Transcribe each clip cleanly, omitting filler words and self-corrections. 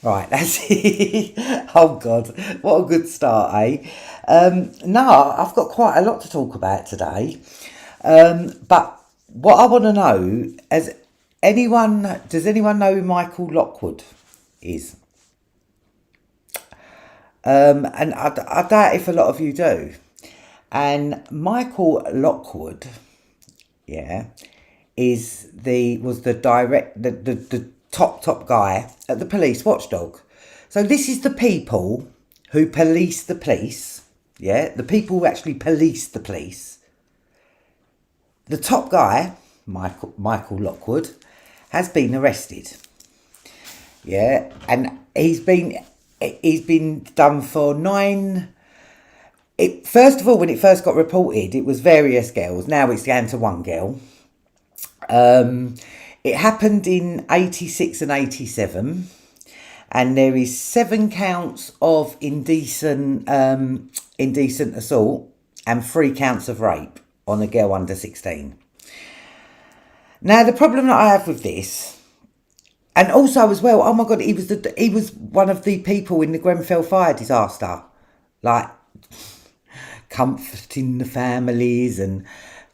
Right, that's it. Oh God, what a good start, eh? No, I've got quite a lot to talk about today. But what I want to know is does anyone know who Michael Lockwood is? And I doubt if a lot of you do. And Michael Lockwood, yeah, was the the top guy at the police watchdog. So this is the people who police the police, yeah, the people who actually police the police. The top guy, Michael Lockwood, has been arrested. Yeah, and he's been done for nine. First of all, when it first got reported, it was various girls. Now it's down to one girl. It happened in 86 and 87, and there is 7 counts of indecent assault and 3 counts of rape on a girl under 16. Now the problem that I have with this, and also as well, oh my God, he was one of the people in the Grenfell fire disaster, like comforting the families and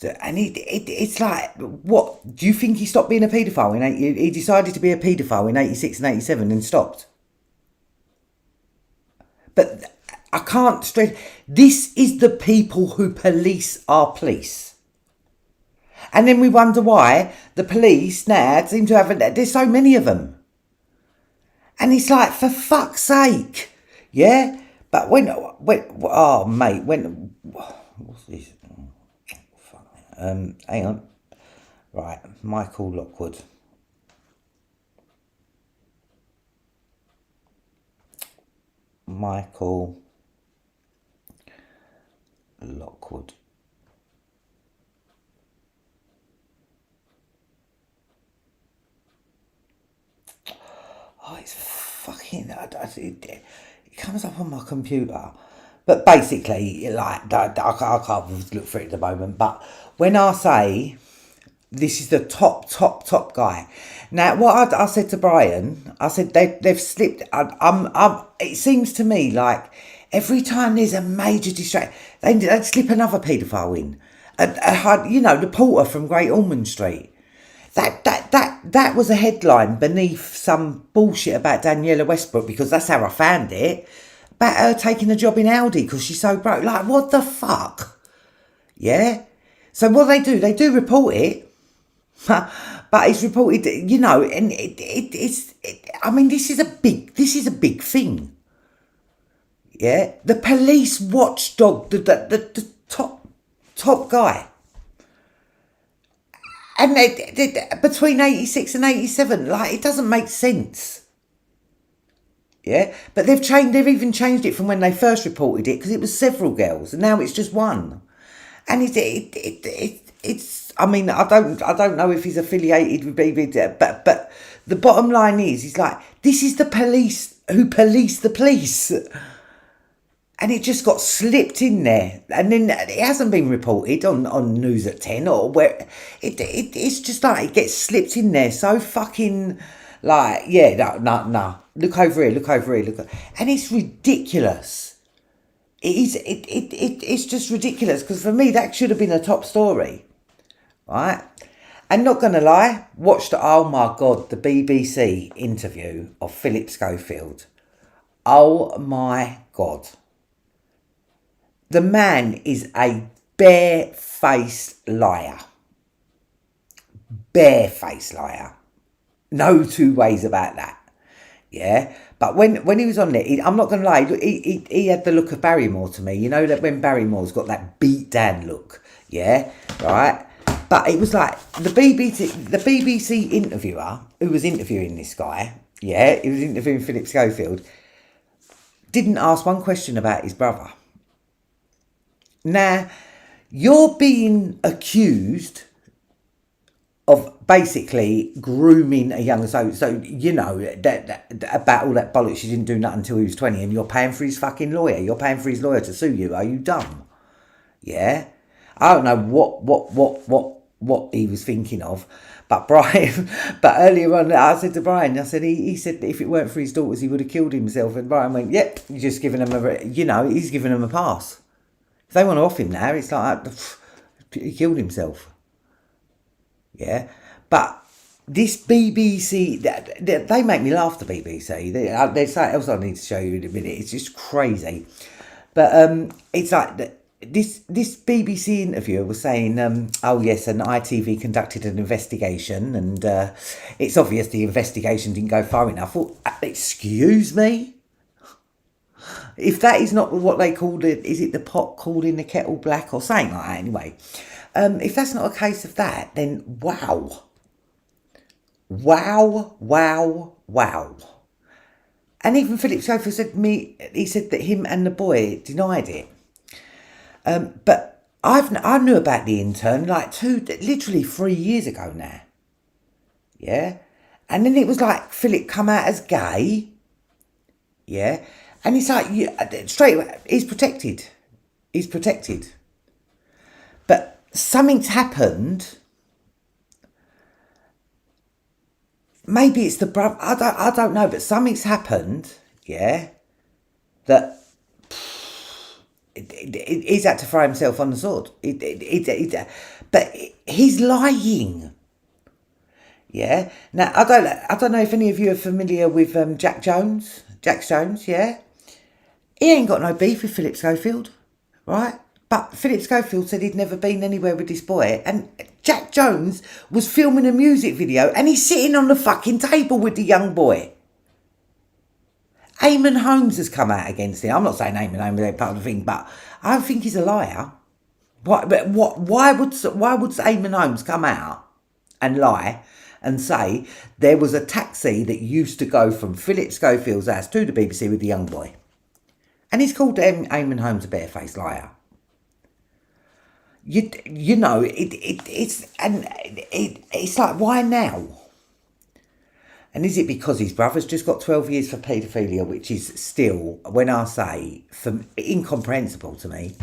it's like, what do you think he stopped being a paedophile he decided to be a paedophile in 86 and 87 and stopped? But I can't stress, this is the people who police our police. And then we wonder why the police now seem to have, there's so many of them. And it's like, for fuck's sake, yeah? But oh mate, what's this? Hang on. Right, Michael Lockwood. Michael Lockwood. Oh, it's fucking. It comes up on my computer. But basically, like, I can't look for it at the moment. But when I say this is the top guy. Now, what I said to Brian, I said they've slipped. It seems to me like every time there's a major distraction, they'd slip another paedophile in. The porter from Great Ormond Street. That was a headline beneath some bullshit about Daniela Westbrook, because that's how I found it. About her taking a job in Aldi because she's so broke. Like, what the fuck? Yeah? So what they do report it. But it's reported, and this is a big thing. Yeah? The police watchdog, the top guy. And they between 86 and 87, like, it doesn't make sense. Yeah, but they've even changed it from when they first reported it, because it was several girls, and now it's just one. And it's. I mean, I don't know if he's affiliated with BB, but the bottom line is, he's like, this is the police who police the police, and it just got slipped in there, and then it hasn't been reported on News at 10 or where it's just like it gets slipped in there so fucking. Like, yeah, no. Look over here, and it's ridiculous. It's just ridiculous, because for me that should have been a top story, right? And not gonna lie, oh my God, the BBC interview of Philip Schofield. Oh my God, the man is a barefaced liar. Barefaced liar. No two ways about that. Yeah, but when he was on there, I'm not going to lie, he had the look of Barrymore to me. You know, that when Barrymore's got that beat down look. Yeah, right. But it was like the BBC interviewer who was interviewing this guy. Yeah, he was interviewing Philip Schofield. Didn't ask one question about his brother. Now, you're being accused of basically grooming a young, so that about all that bollocks. You didn't do nothing until he was 20, and you're paying for his fucking lawyer. You're paying for his lawyer to sue you. Are you dumb? Yeah, I don't know what what he was thinking of. But Brian, but earlier on, I said to Brian, I said, he said if it weren't for his daughters, he would have killed himself. And Brian went, yep, you're just giving him he's giving him a pass. If they want to off him now, it's like, he killed himself. Yeah. But this BBC, they make me laugh, the BBC. There's something else I need to show you in a minute. It's just crazy. But it's like, this BBC interviewer was saying, oh yes, and ITV conducted an investigation, and it's obvious the investigation didn't go far enough. Well, excuse me? If that is not what they called it, is it the pot calling the kettle black or something like that anyway? If that's not a case of that, then wow. Wow, wow, wow. And even Philip Schofield said to me, he said that him and the boy denied it. But I knew about the intern like literally 3 years ago now. Yeah. And then it was like Philip come out as gay. Yeah. And it's like, straight away, he's protected. He's protected. But something's happened. Maybe it's the brother. I don't know, but something's happened. Yeah. That he's had to throw himself on the sword. But he's lying. Yeah. Now I don't know if any of you are familiar with Jack Jones. Jack Jones, yeah. He ain't got no beef with Philip Schofield, right? But Philip Schofield said he'd never been anywhere with this boy, and Jack Jones was filming a music video, and he's sitting on the fucking table with the young boy. Eamon Holmes has come out against him. I'm not saying Eamon Holmes ain't part of the thing, but I don't think he's a liar. Why would Eamon Holmes come out and lie and say there was a taxi that used to go from Philip Schofield's house to the BBC with the young boy? And he's called Eamon Holmes a barefaced liar. You know, it's like, why now? And is it because his brother's just got 12 years for paedophilia, which is still, when I say, incomprehensible to me.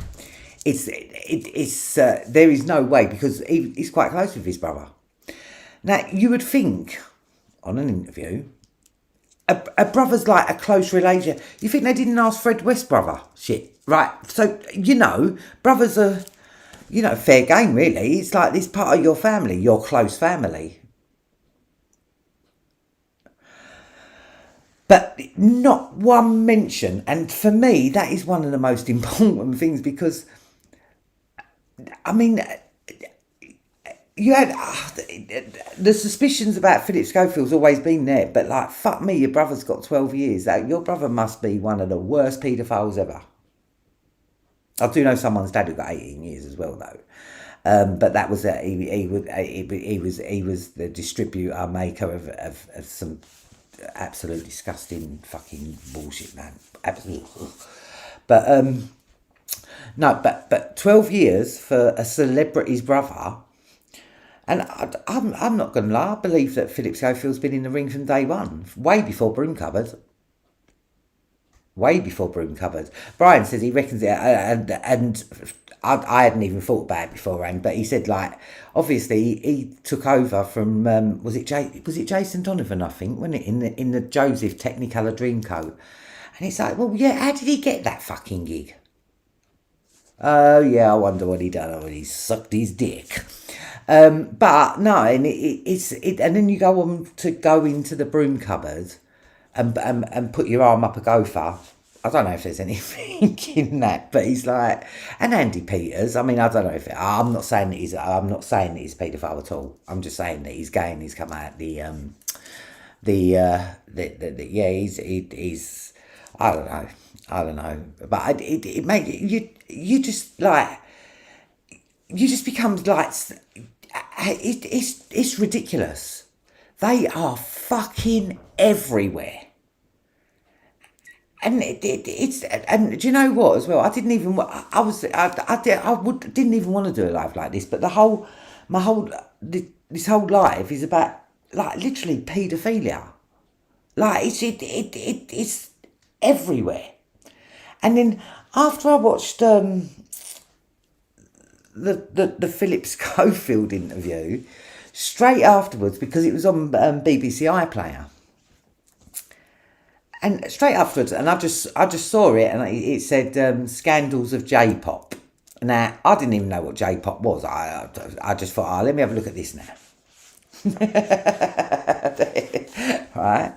There is no way, because he's quite close with his brother. Now, you would think, on an interview, a brother's like a close relation. You think they didn't ask Fred West brother? Shit, right? So, brothers are, fair game, really. It's like this part of your family, your close family. But not one mention. And for me, that is one of the most important things, because, I mean, you had the suspicions about Philip Schofield's always been there, but like, fuck me, your brother's got 12 years. Your brother must be one of the worst paedophiles ever. I do know someone's dad who got 18 years as well, though. But that was he was the distributor maker of some absolute disgusting fucking bullshit, man. Absolutely. But no, but 12 years for a celebrity's brother. And I'm not going to lie, I believe that Philip Schofield's been in the ring from day one, way before Broom Cupboard. Way before Broom Cupboard. Brian says he reckons it, and I hadn't even thought about it beforehand, but he said, like, obviously he took over from was it Jason Donovan, I think, wasn't it, in the Joseph Technicolor Dreamcoat? And it's like, well, yeah, how did he get that fucking gig? Oh yeah, I wonder what he done. He sucked his dick. But no, and and then you go on to go into the Broom Cupboard and put your arm up a gopher. I don't know if there's anything in that, but he's like, and Andy Peters. I mean, I don't know if I'm not saying that he's a paedophile at all. I'm just saying that he's gay and he's come out he's I don't know, but it makes you just like, you just become like, it's ridiculous. They are fucking everywhere. And it's do you know what as well? I didn't even didn't even want to do a live like this, but this whole live is about, like, literally paedophilia. Like, it's everywhere. And then after I watched the the Philip Schofield interview straight afterwards because it was on BBC iPlayer. And straight afterwards, and I just saw it, and it said scandals of J-pop. Now I didn't even know what J-pop was. I just thought, let me have a look at this now. Right,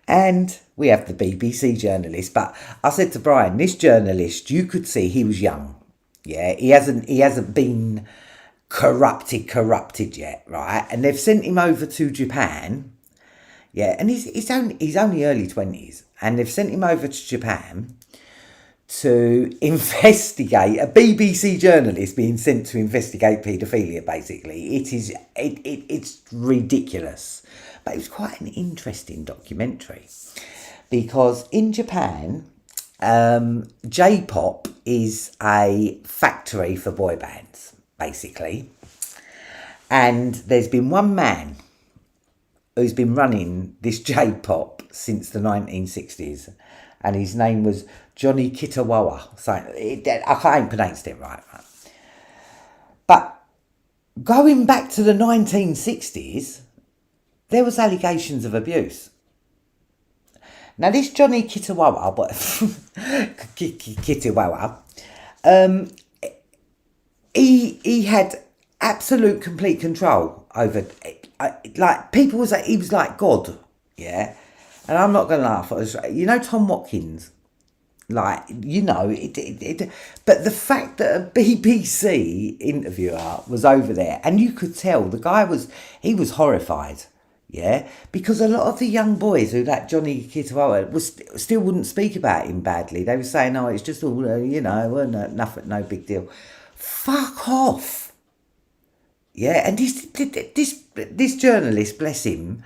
and we have the BBC journalist. But I said to Brian, this journalist, you could see he was young. Yeah, he hasn't been corrupted yet, right? And they've sent him over to Japan. Yeah, and he's only early 20s, and they've sent him over to Japan to investigate, a BBC journalist being sent to investigate paedophilia. Basically, it's ridiculous, but it was quite an interesting documentary because in Japan, J-pop is a factory for boy bands, basically, and there's been one man who's been running this J-pop since the 1960s, and his name was Johnny Kitawawa. So I ain't pronounced it right. But going back to the 1960s, there was allegations of abuse. Now this Johnny Kitawawa, he had absolute complete control over, like, people was like, he was like God, yeah. And I'm not gonna laugh. You know Tom Watkins, like, you know it. But the fact that a BBC interviewer was over there, and you could tell the guy was horrified, yeah, because a lot of the young boys who that Johnny Kitawawa was still wouldn't speak about him badly. They were saying, "Oh, it's just all nothing, no big deal." Fuck off. Yeah, and this journalist, bless him,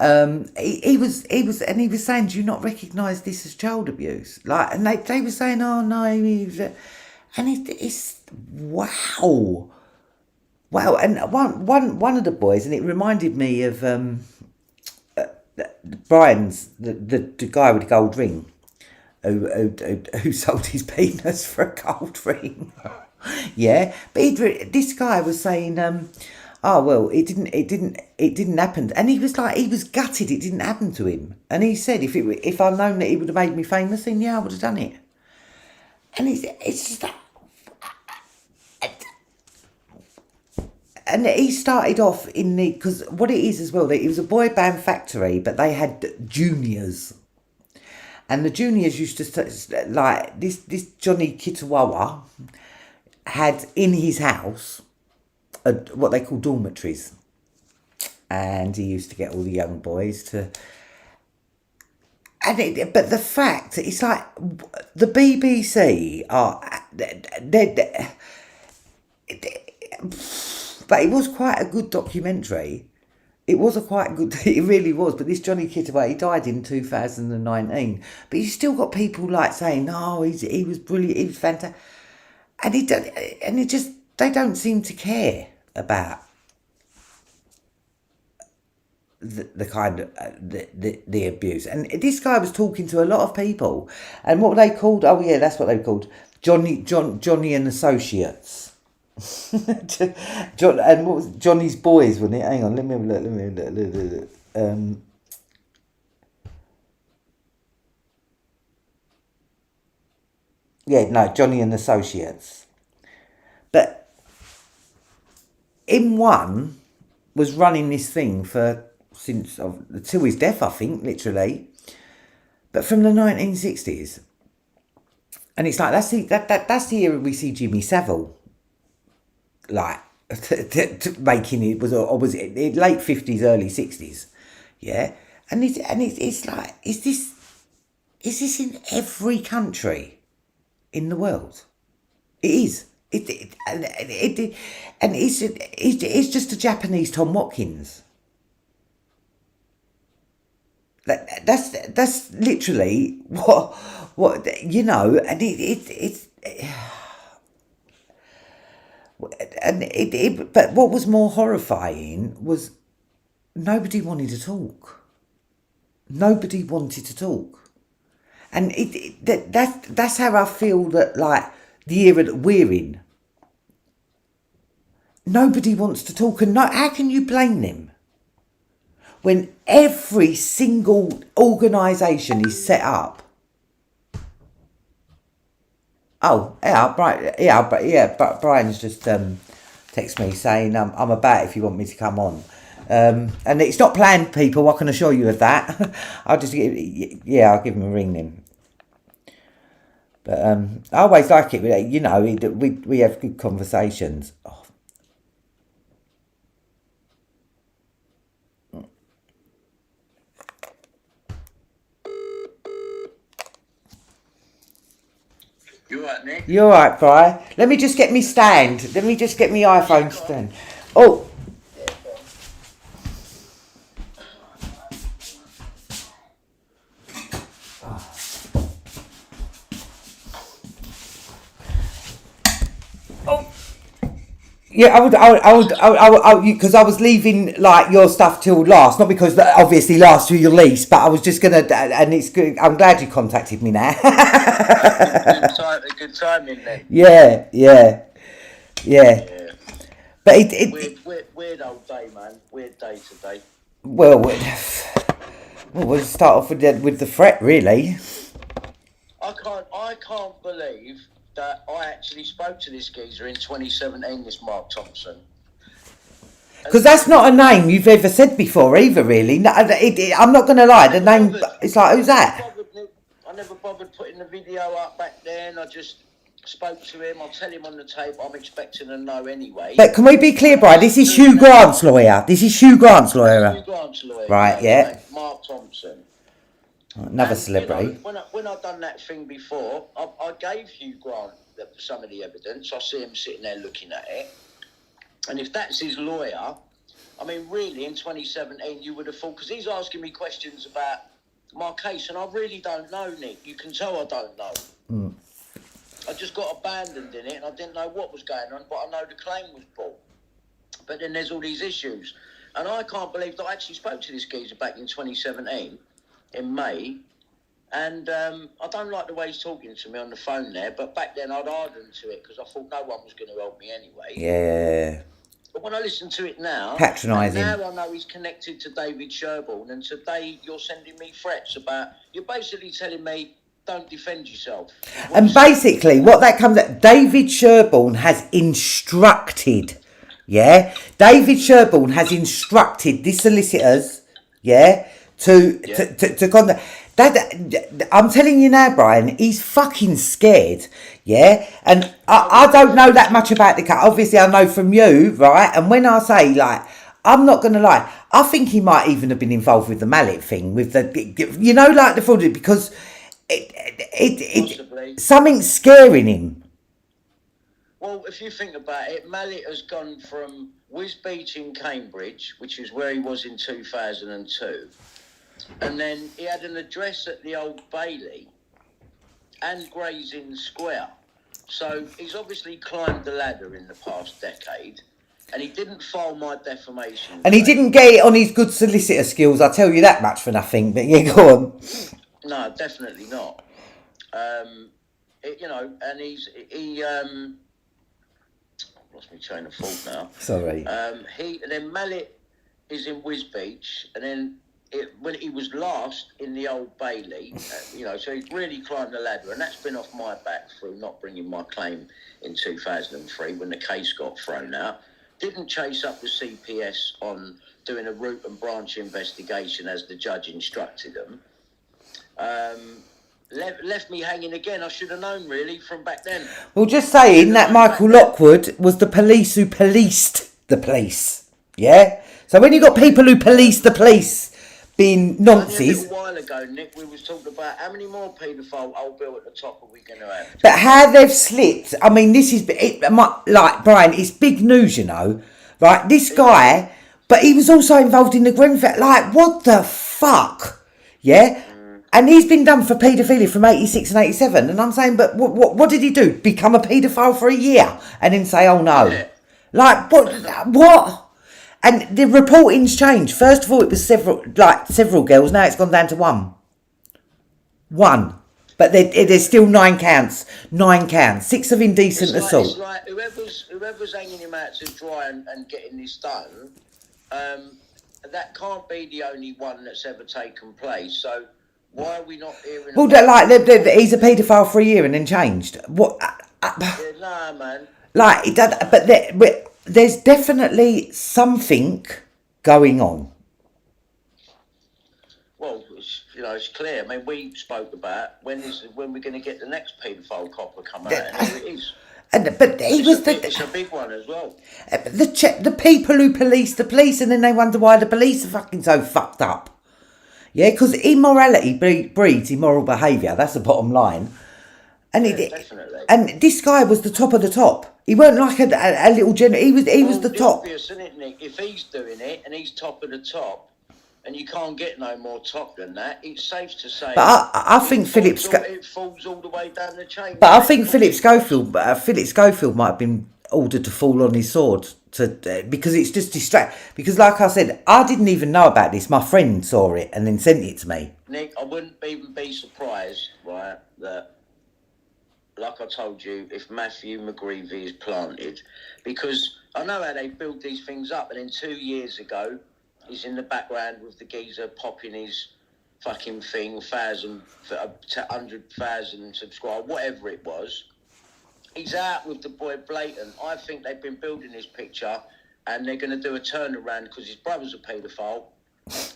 he was saying, "Do you not recognise this as child abuse?" Like, and they were saying, "Oh no," and it's wow. And one of the boys, and it reminded me of Brian's the guy with the gold ring, who sold his penis for a gold ring. Yeah, but this guy was saying, "Oh well, it didn't happen," and he was gutted it didn't happen to him, and he said, if I'd known that he would have made me famous, then yeah, I would have done it. And it's just that, and he started off because what it is as well, that it was a boy band factory, but they had juniors, and the juniors used to like this Johnny Kitawawa had in his house what they call dormitories, and he used to get all the young boys to. But the fact, it's like the BBC are, but it was quite a good documentary. It really was. But this Johnny Kitawawa, he died in 2019. But you still got people like saying, "Oh, he was brilliant, he was fantastic," they don't seem to care about the kind of the abuse. And this guy was talking to a lot of people, and what were they called? Oh yeah, that's what they were called. Johnny and Associates. And what was Johnny's Boys, wasn't it? Hang on, let me have a look. Yeah, no, Johnny and Associates. But M1 was running this thing since till his death, I think, literally. But from the 1960s, and it's like that's the era we see Jimmy Savile, like making it was it late 50s, early 60s, yeah. And it's like, is this in every country in the world? It is. And it's just a Japanese Tom Watkins. That's literally what you know, and but what was more horrifying was nobody wanted to talk. Nobody wanted to talk, and that's how I feel that, like, the era that we're in. nobody wants to talk, and how can you blame them? When every single organisation is set up. Oh, yeah, but Brian's just text me saying I'm about if you want me to come on. And it's not planned, people, I can assure you of that. I'll give him a ring then. But I always like it, you know, we have good conversations. Oh. You alright, Nick? You're alright, Brian. Let me just get me stand. Let me just get me iPhone stand. Oh. Yeah, I would, because I was leaving like your stuff till last, not because obviously last to your lease, but I was just gonna, and it's good. I'm glad you contacted me now. Good timing then. Yeah. But weird old day, man. Weird day today. Well, we'll start off with the threat, really. I can't believe that I actually spoke to this geezer in 2017, this Mark Thompson. Because that's not a name you've ever said before either, really. No, I'm not going to lie, the name, it's like, who's that? I never bothered putting the video up back then. I just spoke to him. I'll tell him on the tape. I'm expecting a no anyway. But can we be clear, Brian? This is Hugh Grant's lawyer. Hugh Grant's lawyer. Right, yeah. Mark Thompson. Another celebrity. You know, when I've done that thing before, I gave Hugh Grant some of the evidence. I see him sitting there looking at it. And if that's his lawyer, I mean, really, in 2017, you would have thought, because he's asking me questions about my case, and I really don't know, Nick. You can tell I don't know. Mm. I just got abandoned in it, and I didn't know what was going on, but I know the claim was brought. But then there's all these issues. And I can't believe that I actually spoke to this geezer back in 2017. In May, and I don't like the way he's talking to me on the phone there, but back then I'd hardened to it because I thought no one was going to help me anyway. Yeah. But when I listen to it now, patronising. Now I know he's connected to David Sherborne, and today you're sending me threats about, you're basically telling me, don't defend yourself. And basically what that comes at, David Sherborne has instructed, David Sherborne has instructed the solicitors, to contact. That, I'm telling you now, Brian, he's fucking scared, and I don't know that much about the cat. Obviously, I know from you, right? And when I say, like, I'm not going to lie, I think he might even have been involved with the mallet thing, with the, you know, like the fraud, because something's scaring him. Well, if you think about it, Mallet has gone from Wisbech in Cambridge, which is where he was in 2002, and then he had an address at the Old Bailey and Gray's Inn Square. So he's obviously climbed the ladder in the past decade, and he didn't file my defamation. And he didn't get it on his good solicitor skills, I'll tell you that much for nothing, but yeah, go on. No, definitely not. You know, and he lost my train of thought now. Sorry. Then Mallet is in Wisbech, and then when he was last in the Old Bailey, you know, so he's really climbed the ladder, and that's been off my back through not bringing my claim in 2003 when the case got thrown out. Didn't chase up the CPS on doing a root and branch investigation as the judge instructed them. Left me hanging again. I should have known, really, from back then. Well, just saying that Michael Lockwood was the police who policed the police, So when you got people who police the police being nonces. A little while ago, Nick, we was talking about how many more paedophile old Bill at the top are we going to have? But how they've slipped, I mean, this is, like, Brian, it's big news, you know, right? This guy, but he was also involved in the Grenfell, like, what the fuck, And he's been done for paedophilia from 86 and 87, and I'm saying, but what did he do? Become a paedophile for a year, and then say, oh no. Yeah. Like, what? And the reporting's changed. First of all, it was several girls. Now it's gone down to one. But there's still 9 counts. 9 counts. 6 of indecent assault. It's like whoever's hanging him out to dry and getting this done, that can't be the only one that's ever taken place. So why are we not hearing? Well, he's a paedophile for a year and then changed. What? Nah, man. Like it does, but there's definitely something going on. Well, it's clear. I mean, we spoke about when we're going to get the next paedophile copper come out, and here it is. But it's a big one as well. The people who police the police, and then they wonder why the police are fucking so fucked up. Yeah, because immorality breeds immoral behaviour. That's the bottom line. And definitely. And this guy was the top of the top. He weren't like a little general. He was the top. Obvious, isn't it, Nick? If he's doing it and he's top of the top, and you can't get no more top than that, it's safe to say. But I think it falls all the way down the chain. But I think Philip Schofield might have been ordered to fall on his sword because it's just Because, like I said, I didn't even know about this. My friend saw it and then sent it to me. Nick, I wouldn't even be surprised, right, that, like I told you, if Matthew McGreevy is planted, because I know how they build these things up, and then 2 years ago, he's in the background with the geezer popping his fucking thing, 100,000 subscribers, whatever it was. He's out with the boy blatant. I think they've been building this picture, and they're going to do a turnaround because his brother's a paedophile.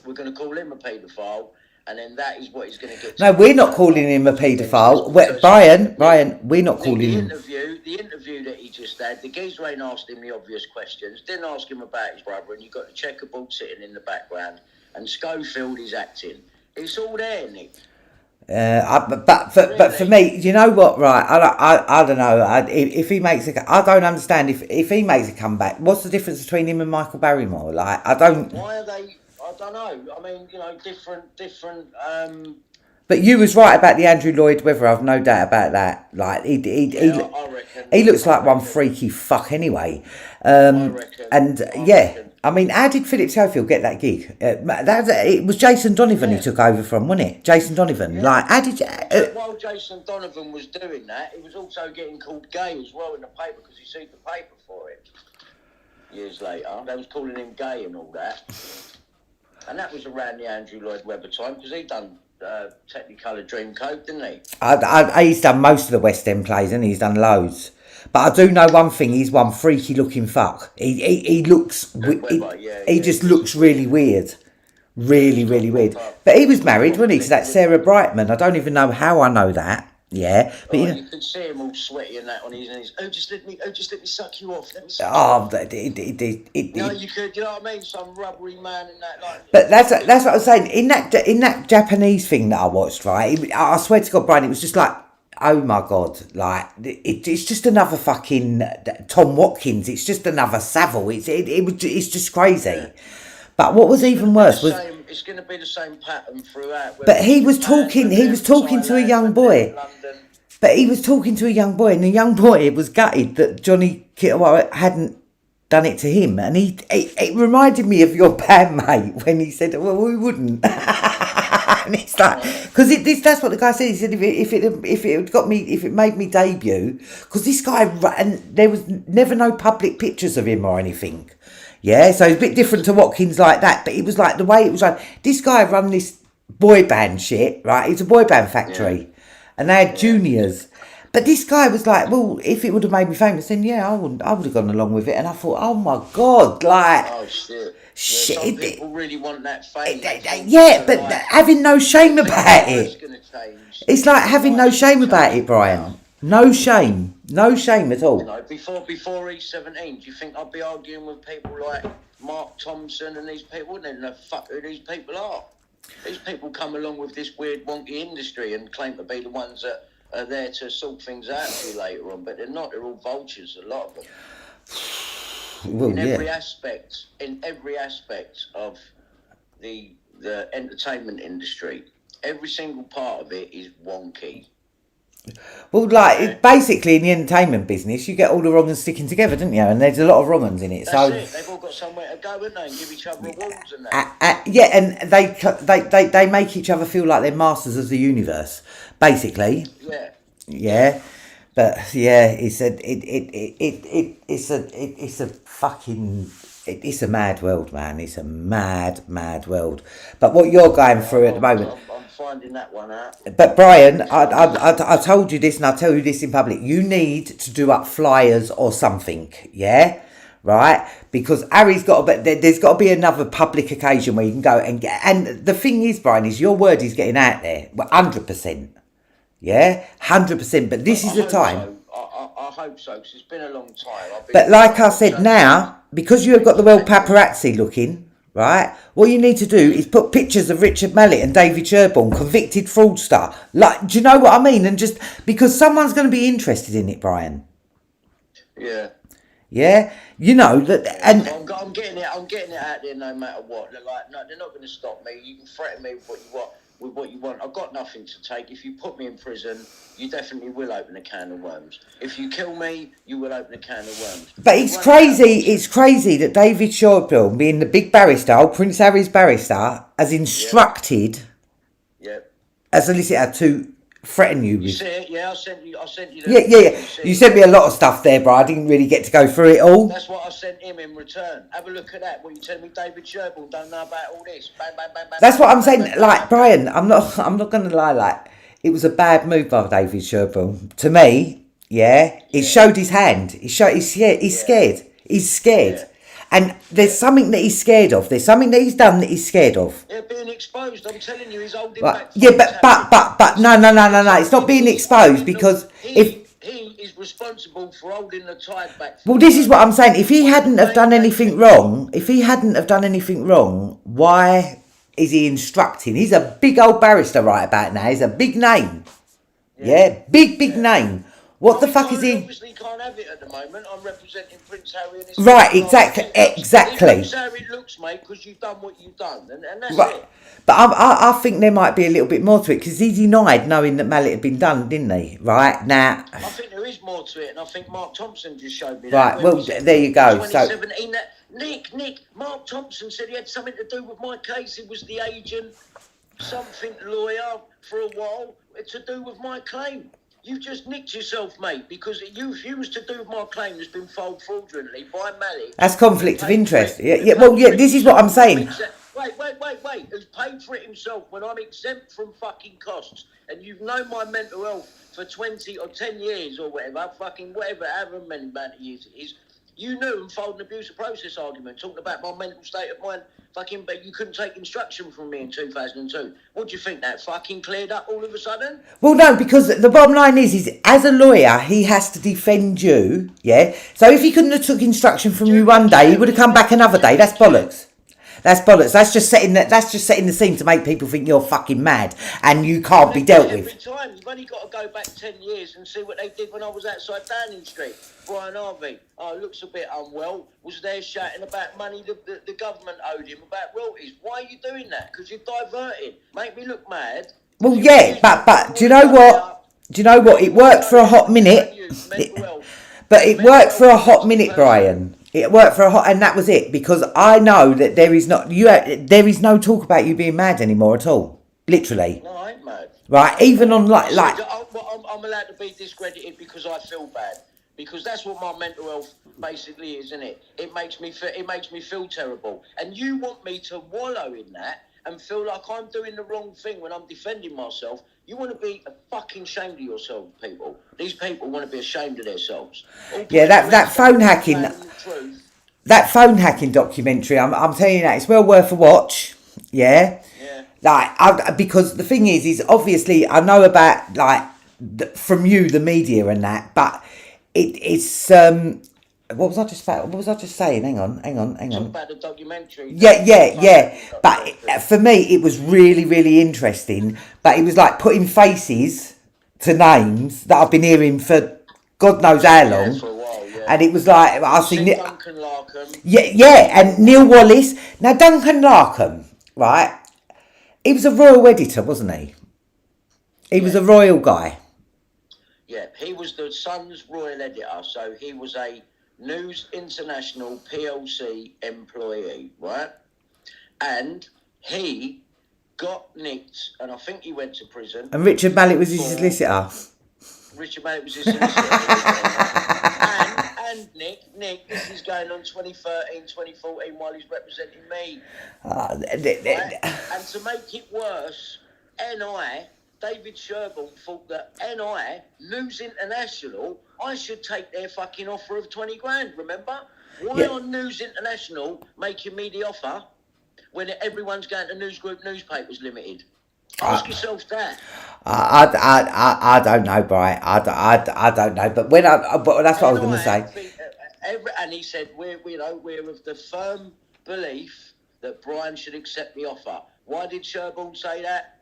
We're going to call him a paedophile. And then that is what he's going to get. No, we're not calling him a paedophile. Brian, we're not calling him. The interview that he just had, the geezer ain't asked him the obvious questions, didn't ask him about his brother, and you've got the checkerboard sitting in the background, and Schofield is acting. It's all there, Nick. But for me, you know what? Right, I don't know. If he makes I don't understand if he makes a comeback. What's the difference between him and Michael Barrymore? Like, I don't. Why are they? I don't know. I mean, different. But you was right about the Andrew Lloyd Webber. I've no doubt about that. Like he looks like one freaky fuck anyway. I mean, how did Philip Schofield get that gig? It was Jason Donovan who took over from, wasn't it? Jason Donovan. Yeah. Like, how did you? While Jason Donovan was doing that, he was also getting called gay as well in the paper because he sued the paper for it. Years later, they was calling him gay and all that. And that was around the Andrew Lloyd Webber time because he done Technicolor Dreamcoat, didn't he? He's done most of the West End plays, and he's done loads. But I do know one thing: he's one freaky looking fuck. He looks. He just looks really weird, really weird. But he was married, wasn't he, to that Sarah Brightman? I don't even know how I know that. Yeah, but you can see him all sweaty and that on his. Just let me suck you off. Let me suck you off. You could. You know what I mean? Some rubbery man and that. Like. But that's what I was saying. In that Japanese thing that I watched, right? I swear to God, Brian, it was just like, oh my God, like it's just another fucking Tom Watkins. It's just another Savile. It's just crazy. Yeah. But what was even worse was it's going to be the same pattern throughout. But he was talking to a young boy. But he was talking to a young boy, and the young boy was gutted that Johnny Kittiwah hadn't done it to him, and it reminded me of your bandmate when he said, "Well, we wouldn't." And it's like, because that's what the guy said. He said if it made me debut, because this guy, and there was never no public pictures of him or anything. Yeah, so it's a bit different to Watkins like that, but it was like the way it was like, this guy run this boy band shit, right? It's a boy band factory, and they had juniors. But this guy was like, well, if it would have made me famous, then I would have gone along with it. And I thought, oh my God, like, oh shit. Shit, some people really want that fame. But like, having no shame about it. It's like having no shame about it, Brian. No shame at all. You know, before he's 17, do you think I'd be arguing with people like Mark Thompson and these people? Wouldn't know fuck who these people are. These people come along with this weird wonky industry and claim to be the ones that are there to sort things out for you later on, but they're not. They're all vultures, a lot of them. Well, in every aspect of the entertainment industry, every single part of it is wonky. Well, like, basically in the entertainment business, you get all the wrong uns sticking together, don't you? And there's a lot of wrong uns in it. That's it. They've all got somewhere to go, haven't they? And give each other awards and that. And they make each other feel like they're masters of the universe. basically. Yeah. Yeah, but yeah, it's a fucking it's a mad world, man. It's a mad world. But what you're going through at the moment. I'm finding that one out. But Brian, I told you this, and I'll tell you this in public. You need to do up flyers or something, yeah, right? Because Harry's got to. There's got to be another public occasion where you can go and get. And the thing is, Brian, is your word is getting out there, 100%. Yeah, 100%. But this is the time. I hope so, because it's been a long time. But like I said, now, because you've got the world paparazzi looking, right, what you need to do is put pictures of Richard Mallett and David Sherborne, convicted fraudster. Like, do you know what I mean? And just because someone's going to be interested in it, Brian. Yeah. Yeah, you know that, and I'm getting it. I'm getting it out there, no matter what. They're like, no, they're not going to stop me. You can threaten me with what you want. With what you want, I've got nothing to take. If you put me in prison, you definitely will open a can of worms. If you kill me, you will open a can of worms. But it's crazy. It's crazy that David Sherborne, being the big barrister, old Prince Harry's barrister, has instructed a solicitor to threaten you with. You see it? Yeah, I sent you. Yeah. You sent me a lot of stuff there, bro. I didn't really get to go through it all. That's what I sent him in return. Have a look at that. What you telling me, David Sherborne don't know about all this? Bang, bang, bang, bang. That's what I'm saying. Like, Brian, I'm not going to lie. Like, it was a bad move by David Sherborne to me. Yeah, it showed his hand. He's scared. He's scared. He's scared. Yeah. And there's something that he's scared of. There's something that he's done that he's scared of. Yeah, being exposed. I'm telling you, he's holding back. back. Yeah, but no. It's not being exposed because he is responsible for holding the tide back. Well, this is what I'm saying. If he hadn't have done anything wrong, why is he instructing? He's a big old barrister right about now. He's a big name. Yeah, big name. What the fuck is he? Obviously can't have it at the moment. I'm representing Prince Harry and his right, exactly. He looks how it looks, mate, because you've done what you've done, and that's it. But I think there might be a little bit more to it, because he denied knowing that Mallett had been done, didn't he? Right, now. I think there is more to it, and I think Mark Thompson just showed me that. Right, well, there you go. 2017, Nick, Mark Thompson said he had something to do with my case. He was the agent, something lawyer for a while, to do with my claim. You just nicked yourself, mate, because you was to do with my claim that's been filed fraudulently by Mallett. That's conflict of interest. This is what I'm saying. Wait. Who's paid for it himself when I'm exempt from fucking costs? And you've known my mental health for 20 or 10 years or whatever, however many amount of years it is. You knew and filed an abuse of process argument, talking about my mental state of mind, but you couldn't take instruction from me in 2002. What do you think, that fucking cleared up all of a sudden? Well, no, because the bottom line is as a lawyer, he has to defend you, yeah? So if he couldn't have took instruction from you one day, he would have come back another day. That's bollocks. That's bollocks. That's just setting the scene to make people think you're fucking mad and you can't be dealt with. Every time, you've only got to go back 10 years and see what they did when I was outside Downing Street. Brian Harvey, looks a bit unwell, was there shouting about money the government owed him, about royalties. Why are you doing that? Because you're diverting. Make me look mad. Well, yeah, but do you know what? It worked for a hot minute. But it worked for a hot minute, Brian. It worked for and that was it, because I know that there is no talk about you being mad anymore at all, literally. No, I ain't mad. Right, even on like. I'm allowed to be discredited because I feel bad, because that's what my mental health basically is, isn't it? It makes me feel terrible, and you want me to wallow in that and feel like I'm doing the wrong thing when I'm defending myself. You want to be fucking ashamed of yourself, people. These people want to be ashamed of themselves. Yeah, that phone hacking, that phone hacking documentary. I'm telling you that, it's well worth a watch. Yeah. Like, because the thing is obviously I know about from you the media and that, but it's what was I just saying? Hang on. Talk about the documentary. Yeah. But for me, it was really, really interesting. But it was like putting faces to names that I've been hearing for God knows how long. For a while, yeah. And it was like I seen Duncan Larkham. Yeah, and Neil Wallace. Now Duncan Larkham, right? He was a royal editor, wasn't he? He was a royal guy. Yeah, he was the Sun's royal editor, so he was a News International PLC employee, right? And he got nicked, and I think he went to prison. And Richard Mallett was his solicitor. Richard Mallett was his solicitor. and Nick, this is going on 2013, 2014 while he's representing me. Right? And to make it worse, David Sherborne thought that News International, I should take their fucking offer of 20 grand, remember? Why on News International making me the offer when everyone's going to News Group Newspapers Limited? Ask yourself that. I don't know, Brian. I don't know. But but that's what I was going to say. And he said, we're of the firm belief that Brian should accept the offer. Why did Sherborne say that?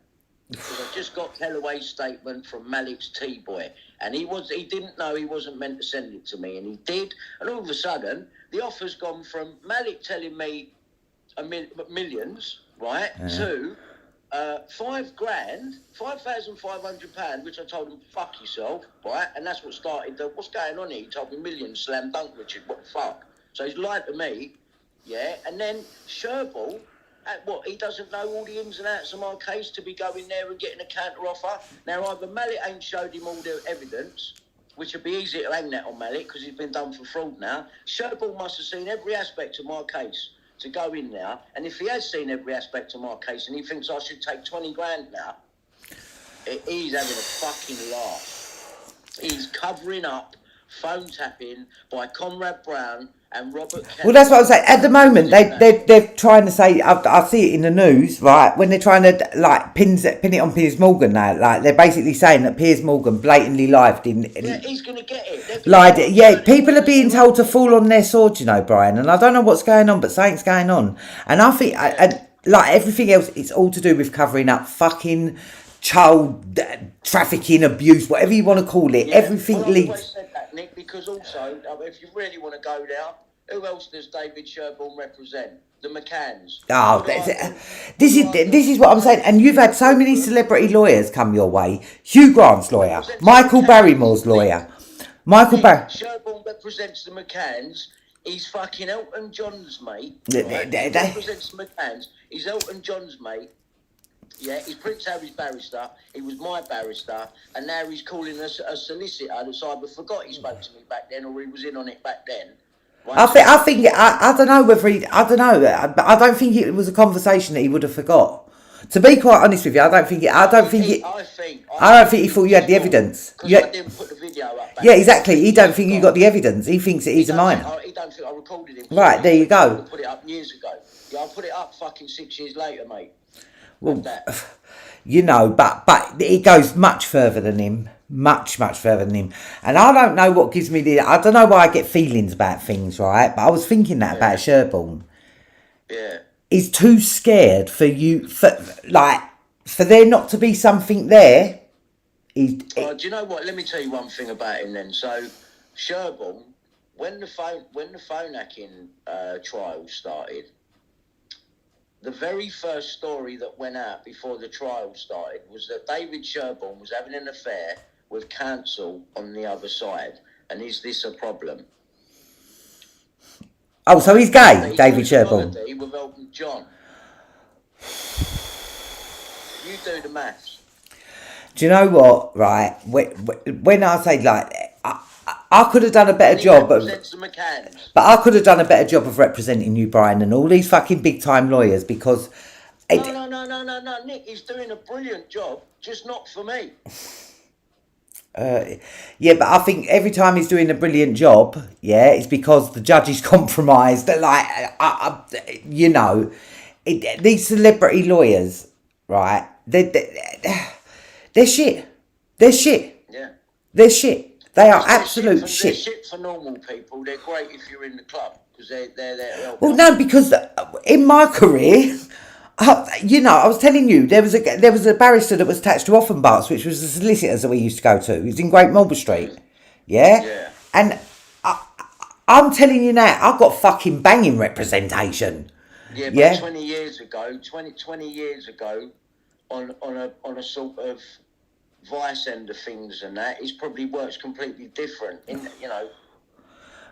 Because I just got Kellaway's statement from Mallett's T-boy, and he didn't know he wasn't meant to send it to me, and he did. And all of a sudden, the offer's gone from Mallett telling me millions, right, to £5,000, £5,500, which I told him, fuck yourself, right? And that's what started what's going on here? He told me millions, slam dunk, Richard, what the fuck? So he's lied to me, yeah? And then Sherborne, he doesn't know all the ins and outs of my case to be going there and getting a counter offer. Now, either Mallett ain't showed him all the evidence, which would be easy to hang that on Mallett because he's been done for fraud now. Sherborne must have seen every aspect of my case to go in there, and if he has seen every aspect of my case and he thinks I should take 20 grand now, he's having a fucking laugh. He's covering up phone tapping by Conrad Brown and Robert Kelly. Well, that's what I'm saying. At the moment, they're trying to say, I see it in the news, right, when they're trying to, like, pin it on Piers Morgan now. Like, they're basically saying that Piers Morgan blatantly lied. Yeah, he's going to get it. Lied. Yeah, people are being told to fall on their sword, you know, Brian. And I don't know what's going on, but something's going on. And I think, like everything else, it's all to do with covering up fucking child trafficking, abuse, whatever you want to call it. Everything I've leads. always said that, Nick, because also, if you really want to go there, who else does David Sherborne represent? The McCanns. Oh, this is what I'm saying. And you've had so many celebrity lawyers come your way. Hugh Grant's lawyer, Michael Barrymore's lawyer. Sherborne represents the McCanns. He's fucking Elton John's mate. Right? He represents the McCanns. He's Elton John's mate. Yeah, he's Prince Harry's barrister. He was my barrister, and now he's calling us a solicitor that's either forgot he spoke to me back then or he was in on it back then. Right? I don't know whether I don't know, but I don't think it was a conversation that he would have forgot. To be quite honest with you, I don't think he thought you had the evidence. Because I didn't put the video up. Yeah, exactly. He don't think you got the evidence. He thinks that he's a minor. He don't think I recorded him. Right, there you go. I put it up years ago. Yeah, I put it up fucking 6 years later, mate. Well, you know, but it goes much further than him. Much further than him. And I don't know what gives me I don't know why I get feelings about things, right? But I was thinking that about Sherborne. Yeah. He's too scared for there not to be something there. Do you know what? Let me tell you one thing about him then. So, Sherborne, when the phone hacking trial started, the very first story that went out before the trial started was that David Sherborne was having an affair with counsel on the other side. And is this a problem? Oh, so he's gay, David Sherborne. With Elton John. You do the maths. Do you know what? Right, when I say like, I could have done a better job, but I could have done a better job of representing you, Brian, and all these fucking big time lawyers because. No, Nick, he's doing a brilliant job, just not for me. Yeah, but I think every time he's doing a brilliant job, yeah, it's because the judge is compromised. Like, you know, these celebrity lawyers, right? They're shit. They're shit. Yeah. They're shit. They are absolute shit. They're shit for normal people. They're great if you're in the club because they're there to help. Well, no, because in my career. You know, I was telling you, there was a barrister that was attached to Offenbach's, which was the solicitors that we used to go to. He was in Great Marlborough Street. Yeah? And I'm telling you now, I got fucking banging representation. Yeah, but 20 years ago, on a sort of vice end of things and that, it probably works completely different. You know.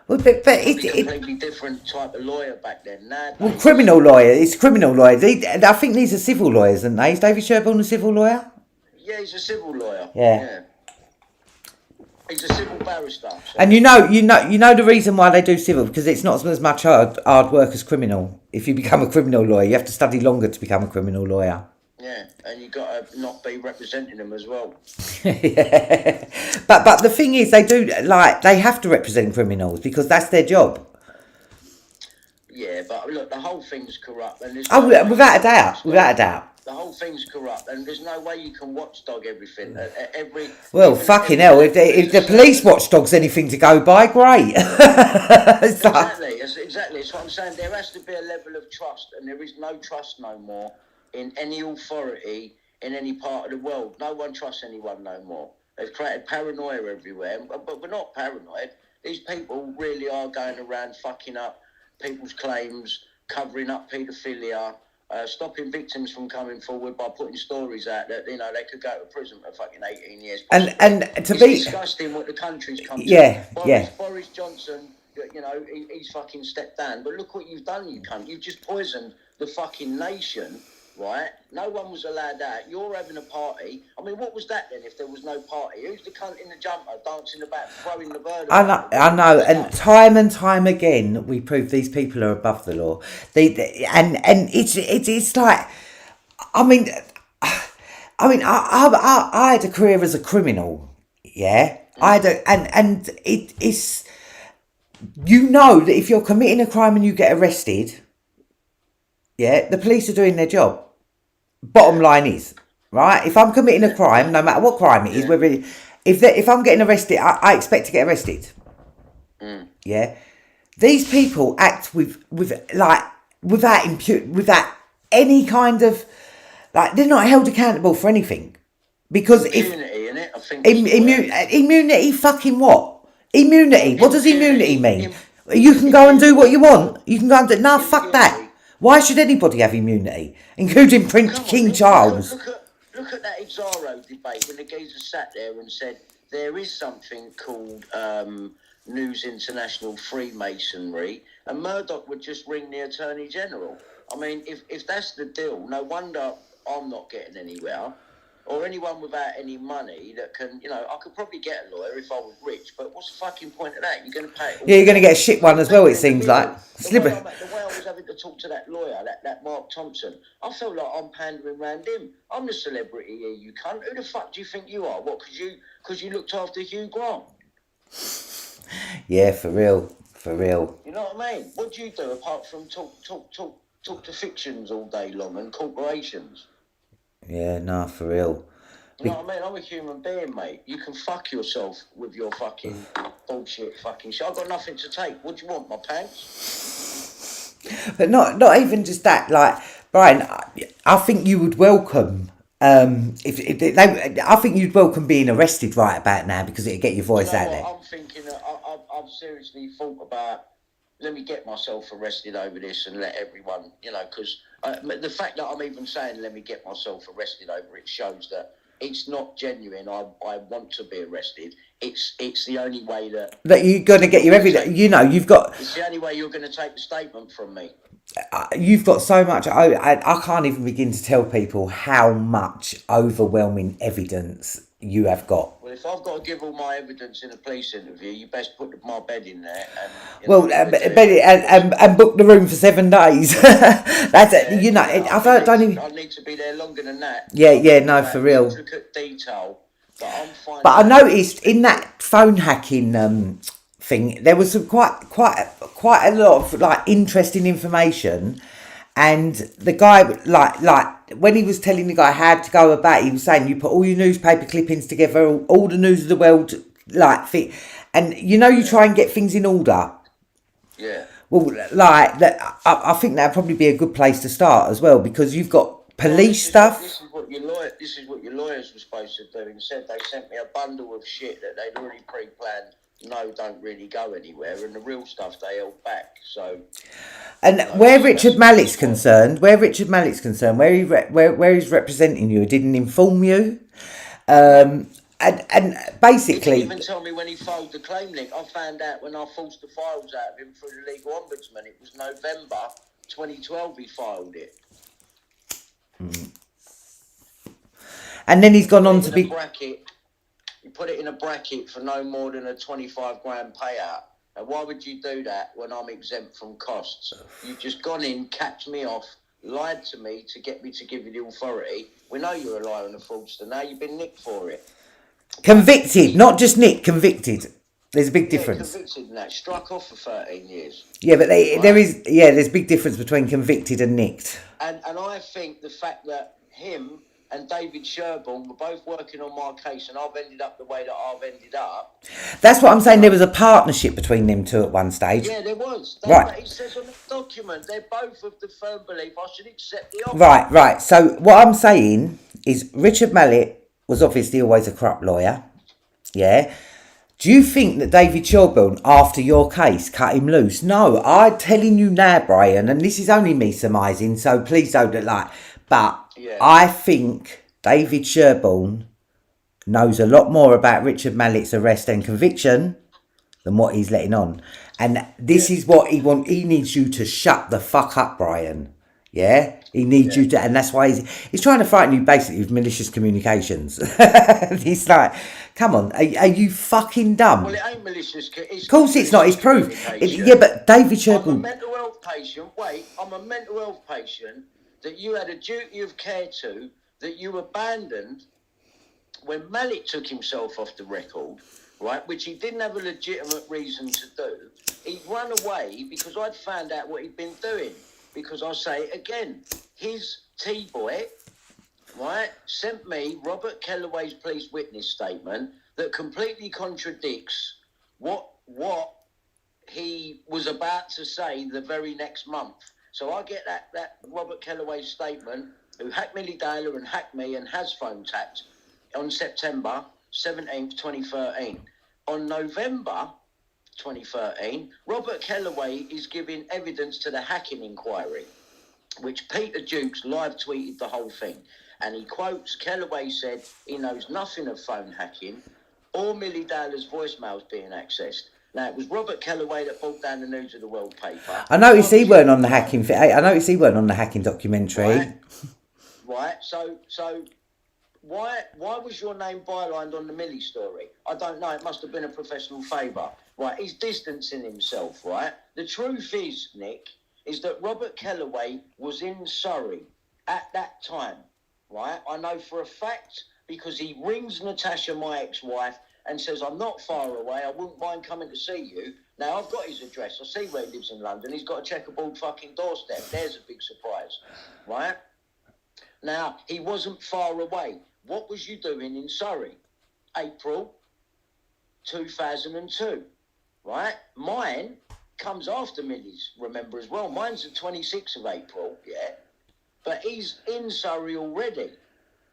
Well, but It's a completely different type of lawyer back then. Nowadays, criminal lawyer. It's criminal lawyers. I think these are civil lawyers, aren't they? Is David Sherborne a civil lawyer? yeah, he's a civil lawyer. Yeah. He's a civil barrister. So. And you know the reason why they do civil, because it's not as much hard work as criminal. If you become a criminal lawyer, you have to study longer to become a criminal lawyer. Yeah, and you got to not be representing them as well. Yeah. But the thing is, they have to represent criminals because that's their job. Yeah, but look, the whole thing's corrupt, and without a doubt. The whole thing's corrupt, and there's no way you can watchdog everything. Fucking hell! If the police watchdog's anything to go by, great. Exactly. It's what I'm saying. There has to be a level of trust, and there is no trust no more in any authority in any part of the world. No one trusts anyone no more. They've created paranoia everywhere, but we're not paranoid. These people really are going around fucking up people's claims, covering up paedophilia. Stopping victims from coming forward by putting stories out that they could go to prison for fucking 18 years. And it's disgusting what the country's come to. Boris Johnson, he's fucking stepped down. But look what you've done, you cunt. You've just poisoned the fucking nation, right? No one was allowed out. You're having a party. I mean, what was that then? If there was no party, who's the cunt in the jumper dancing about, throwing the bird? I know, and time again, we prove these people are above the law. And it's like, I mean, I had a career as a criminal, yeah. It's that if you're committing a crime and you get arrested, yeah, the police are doing their job. Bottom line is, right, if I'm committing a crime, no matter what crime it is, whether if I'm getting arrested, I expect to get arrested. Yeah, these people act without any kind of they're not held accountable for anything because immunity, innit? I think immunity. Fucking what? Immunity. What does immunity mean? You can go and do what you want. You can go and do. No, fuck that. Why should anybody have immunity, including King Charles? Look at that Exaro debate when the geezer sat there and said there is something called News International Freemasonry, and Murdoch would just ring the Attorney General. I mean, if that's the deal, no wonder I'm not getting anywhere. Or anyone without any money that can, I could probably get a lawyer if I was rich, but what's the fucking point of that? You're going to pay it. Yeah, you're going to get a shit one as well, it seems like. The way I was having to talk to that lawyer, that Mark Thompson, I felt like I'm pandering around him. I'm the celebrity here, you cunt. Who the fuck do you think you are? What, because you looked after Hugh Grant? Yeah, for real. You know what I mean? What do you do apart from talk to fictions all day long and corporations? Yeah, no, for real. You know what I mean? I'm a human being, mate. You can fuck yourself with your fucking bullshit fucking shit. I've got nothing to take. What do you want, my pants? But not even just that. Like, Brian, I think you would welcome I think you'd welcome being arrested right about now because it'd get your voice out there. I'm thinking I've seriously thought about, let me get myself arrested over this and let everyone, because the fact that I'm even saying let me get myself arrested over it shows that it's not genuine. I want to be arrested. It's the only way that you're going to get your evidence. You've got. It's the only way you're going to take the statement from me. You've got so much. I can't even begin to tell people how much overwhelming evidence you have got. Well, if I've got to give all my evidence in a police interview, you best put my bed in there. And book the room for 7 days. That's it. I need to be there longer than that. Yeah, no, for real. Intricate detail. But I noticed in that phone hacking thing, there was some quite a lot of interesting information, and the guy like when he was telling the guy how to go about it, he was saying you put all your newspaper clippings together, all the news of the world fit, and you try and get things in order. Yeah. Well, that I think that'd probably be a good place to start as well, because you've got police stuff. This is what your lawyers were supposed to do. Instead, they sent me a bundle of shit that they'd already pre-planned. Don't really go anywhere, and the real stuff they held back. So, and where Richard Mallett's concerned, where he's representing you, didn't inform you. And He didn't basically, even tell me when he filed the claim, Nick. I found out when I forced the files out of him through the legal ombudsman. It was November 2012 he filed it. and then he's gone on to be. You put it in a bracket for no more than a 25 grand payout. And why would you do that when I'm exempt from costs? You've just gone in, capped me off, lied to me to get me to give you the authority. We know you're a liar and a fraudster. Now you've been nicked for it. Convicted, not just nicked, convicted. There's a big difference. Convicted and that. Struck off for 13 years. Yeah, but there's a big difference between convicted and nicked. And I think the fact that him and David Sherborne were both working on my case and I've ended up the way that I've ended up. That's what I'm saying. There was a partnership between them two at one stage. Yeah, there was. Right. It says on the document, they're both of the firm belief I should accept the offer. Right. So what I'm saying is Richard Mallett was obviously always a corrupt lawyer. Yeah. Do you think that David Sherborne, after your case, cut him loose? No, I'm telling you now, Brian, and this is only me surmising, so please don't but yeah. I think David Sherborne knows a lot more about Richard Mallett's arrest and conviction than what he's letting on. And this is what he wants. He needs you to shut the fuck up, Brian. Yeah? He needs you to, and that's why he's trying to frighten you basically with malicious communications. He's like, come on, are you fucking dumb? Well, it ain't malicious. Of course it's not, it's proof. Yeah, but David Sherborne... I'm a mental health patient. I'm a mental health patient that you had a duty of care to, that you abandoned when Mallett took himself off the record, right, which he didn't have a legitimate reason to do. He'd run away because I'd found out what he'd been doing. Because I'll say it again, his T-boy, right, sent me Robert Kellaway's police witness statement that completely contradicts what he was about to say the very next month. So I get that Robert Kellaway statement, who hacked Millie Dale and hacked me and has phone tapped on September 17th, 2013. On November 2013, Robert Kellaway is giving evidence to the hacking inquiry, which Peter Jukes live tweeted the whole thing. And he quotes, Kellaway said he knows nothing of phone hacking or Millie Dale's voicemails being accessed. Now, it was Robert Kellaway that brought down the News of the World paper. I noticed he weren't on the hacking... I noticed he weren't on the hacking documentary. Right. So why was your name bylined on the Millie story? I don't know. It must have been a professional favour. Right, he's distancing himself, right? The truth is, Nick, is that Robert Kellaway was in Surrey at that time, right? I know for a fact because he rings Natasha, my ex-wife, and says, I'm not far away, I wouldn't mind coming to see you. Now, I've got his address. I see where he lives in London. He's got a checkerboard fucking doorstep. There's a big surprise, right? Now, he wasn't far away. What was you doing in Surrey? April 2002. Right? Mine comes after Millie's, remember, as well. Mine's the 26th of April, yeah? But he's in Surrey already.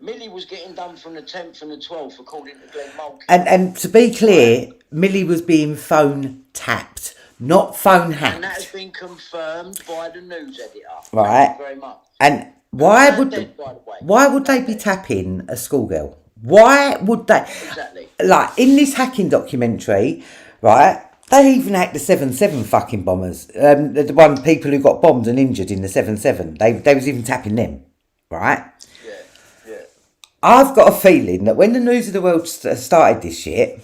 Millie was getting done from the 10th and the 12th, according to Glenn Mulcahy. And to be clear, Millie was being phone tapped, not phone hacked. And that has been confirmed by the news editor. Right. Thank you very much. And why would they be tapping a schoolgirl? Why would they? Exactly. Like, in this hacking documentary, right, they even hacked the 7-7 fucking bombers. The one people who got bombed and injured in the 7-7. They was even tapping them, right? Yeah. I've got a feeling that when the News of the World started this shit,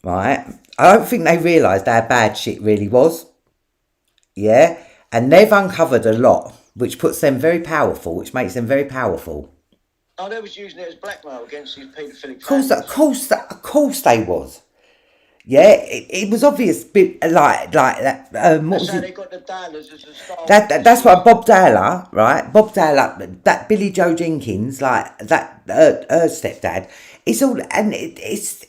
right, I don't think they realised how bad shit really was. Yeah? And they've uncovered a lot, which puts them very powerful, which makes them very powerful. Oh, they was using it as blackmail against these paedophilic families. Of course they was. Yeah, it was obvious, like that. What that's was how it? they got the Dalers as a star. That's why Bob Dahler, right? Bob Dahler, that Billy Joe Jenkins, like that, her stepdad. It's all, and it's.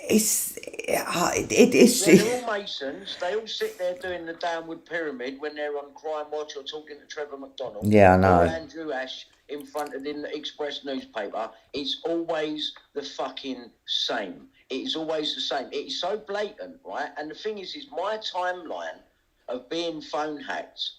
They're all Masons. They all sit there doing the downward pyramid when they're on Crime Watch or talking to Trevor McDonald. Yeah, I know. Or Andrew Ash in front of the Express newspaper. It's always the fucking same. It is always the same. It is so blatant, right? And the thing is my timeline of being phone hacked,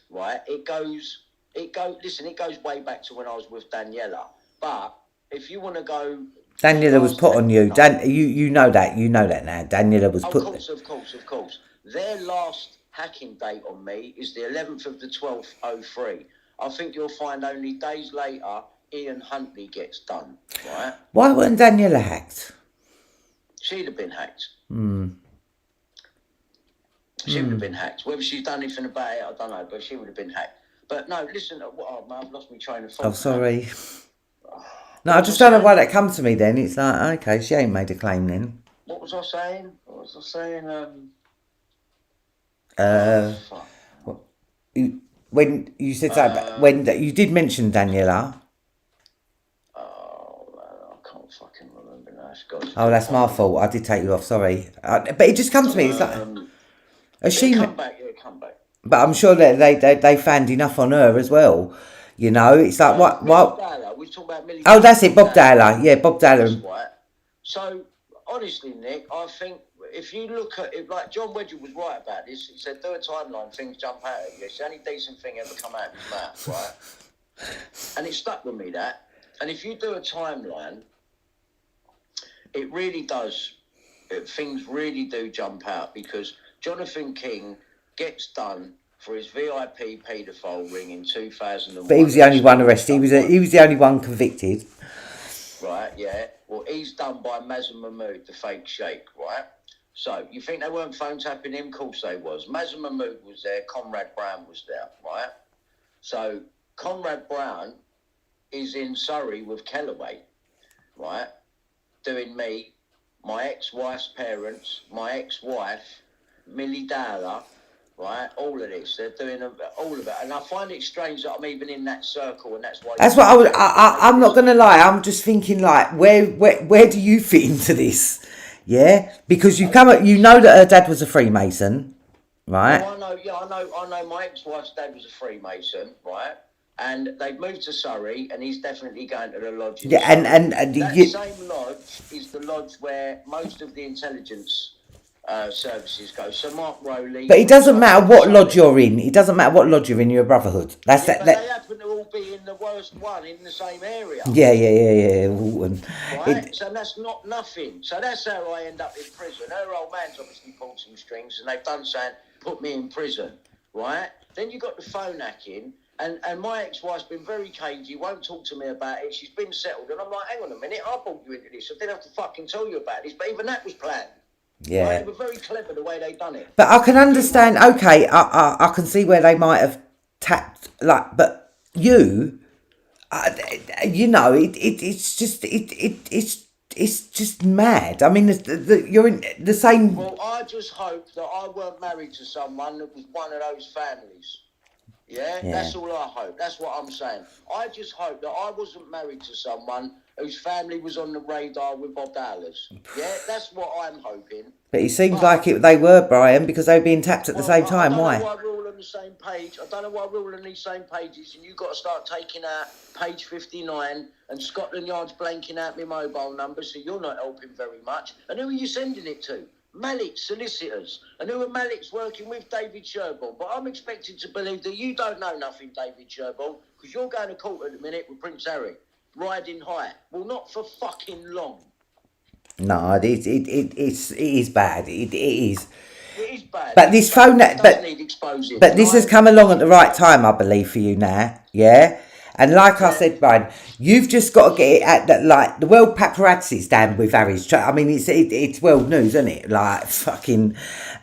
right? It goes way back to when I was with Daniela. But if you want to go Daniela was put on you. You know that. You know that now. Daniela was put... Of course. Their last hacking date on me is the 11th of the 12th, 03. I think you'll find only days later, Ian Huntley gets done, right? Why wasn't Daniela hacked? She'd have been hacked. She would have been hacked. Whether she's done anything about it, I don't know, but she would have been hacked. But no, listen, I've lost my train of thought. Oh, sorry. No, I just don't know why that comes to me then. It's like, okay, she ain't made a claim then. What was I saying? When you said that, when you did mention Daniela. Oh, I can't fucking remember now. Oh, that's my fault. I did take you off, sorry. But it just comes to me, it's like... Come back. But I'm sure that they found enough on her as well. You know, it's like, what? Dahler, we talk about Millie. Oh, that's it, Bob Dahler. Yeah, Bob Dahler. That's right. So, honestly, Nick, I think if you look at it, like John Wedgwood was right about this, he said, do a timeline, things jump out at you. It's the only decent thing ever come out of his mouth, right? And it stuck with me, that. And if you do a timeline, it really does, things really do jump out, because Jonathan King gets done for his VIP paedophile ring in 2001. But he was the only one arrested. He was the only one convicted. Right, yeah. Well, he's done by Mazen Mahmood, the fake sheikh, right? So, you think they weren't phone tapping him? Of course they was. Mazen Mahmood was there, Conrad Brown was there, right? So, Conrad Brown is in Surrey with Kellaway, right? Doing me, my ex-wife's parents, my ex-wife, Millie Dowler, right? All of this, they're doing all of it, and I find it strange that I'm even in that circle, and that's why. That's what I'm not gonna lie. I'm just thinking, like, where do you fit into this? Yeah, because you know that her dad was a Freemason, right? Well, I know. My ex-wife's dad was a Freemason, right? And they've moved to Surrey, and he's definitely going to the lodge. Yeah, and that same lodge is the lodge where most of the intelligence services go. So Mark Rowley. But it doesn't matter what lodge you're in. It doesn't matter what lodge you're in. You're a brotherhood. That's But they happen to all be in the worst one in the same area. Yeah. Right. So that's not nothing. So that's how I end up in prison. Her old man's obviously pulled some strings, and they've done saying put me in prison. Right. Then you got the phone hacking. And my ex-wife's been very cagey, won't talk to me about it. She's been settled. And I'm like, hang on a minute, I brought you into this. I didn't have to fucking tell you about this. But even that was planned. Yeah. Right? They were very clever the way they done it. But I can understand, okay, I can see where they might have tapped, like, but you know, it's just mad. I mean, you're in the same... Well, I just hope that I weren't married to someone that was one of those families. Yeah, that's all I hope. That's what I'm saying. I just hope that I wasn't married to someone whose family was on the radar with Bob Dahler's. Yeah, that's what I'm hoping. But it seems like they were, Brian, because they were being tapped at the same time. Why? I don't know why we're all on the same page. I don't know why we're all on these same pages, and you've got to start taking out page 59, and Scotland Yard's blanking out my mobile number, so you're not helping very much. And who are you sending it to? Malik solicitors. And who are Malik's working with? David Sherborne. But I'm expected to believe that you don't know nothing, David Sherborne, because you're going to court at the minute with Prince Harry, riding high. Well, not for fucking long. No, it is bad. It is. It is bad. But this phone, need exposing. But this has come along at the right time, I believe, for you now. Yeah. And like I said, Brian, you've just got to get it at that, like, the world paparazzi's down with Harry's. I mean, it's world news, isn't it? Like, fucking,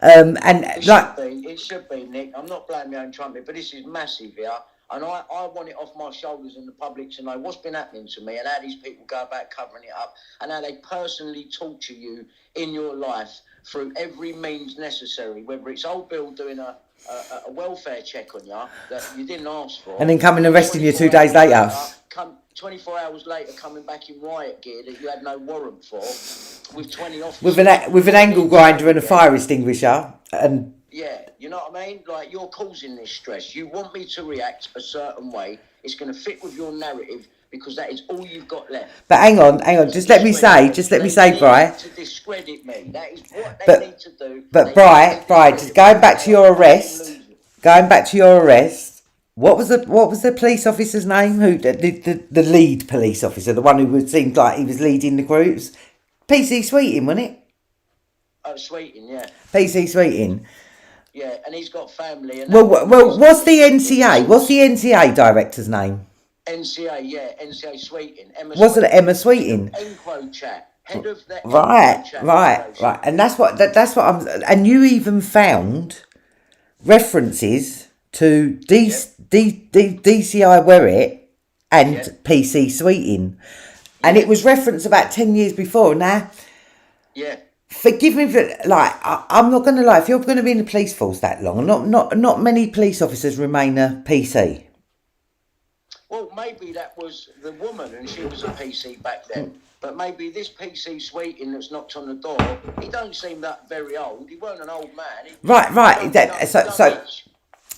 It should be, Nick. I'm not blaming my own trumpet, but this is massive, yeah? And I want it off my shoulders and the public to know what's been happening to me and how these people go about covering it up and how they personally torture you in your life through every means necessary, whether it's old Bill doing a welfare check on you that you didn't ask for, and then coming and arresting you 2 days later. 24 hours later, coming back in riot gear that you had no warrant for, with 20 officers with an angle grinder and a fire extinguisher, and yeah, you know what I mean? Like, you're causing this stress. You want me to react a certain way. It's going to fit with your narrative because that is all you've got left. But hang on. Just let me say, Bri. To discredit me. That is what they need to do. But Bri, just going back to your arrest, What was the police officer's name? Who the lead police officer, the one who seemed like he was leading the groups? PC Sweeting, wasn't it? Oh, Sweeting, yeah. PC Sweeting. Yeah, and he's got family. And Well, what's the NCA? What's the NCA director's name? NCA, yeah, NCA Sweeting. Wasn't it Emma Sweeting? Encro chat, head of the Right, and that's what I'm. And you even found references to DCI Werrett and PC Sweeting, and it was referenced about 10 years before. Now, yeah. Forgive me for I'm not going to lie. If you're going to be in the police force that long, not many police officers remain a PC. Well, maybe that was the woman and she was a PC back then. But maybe this PC Sweeting that's knocked on the door, he don't seem that very old. He weren't an old man. Right.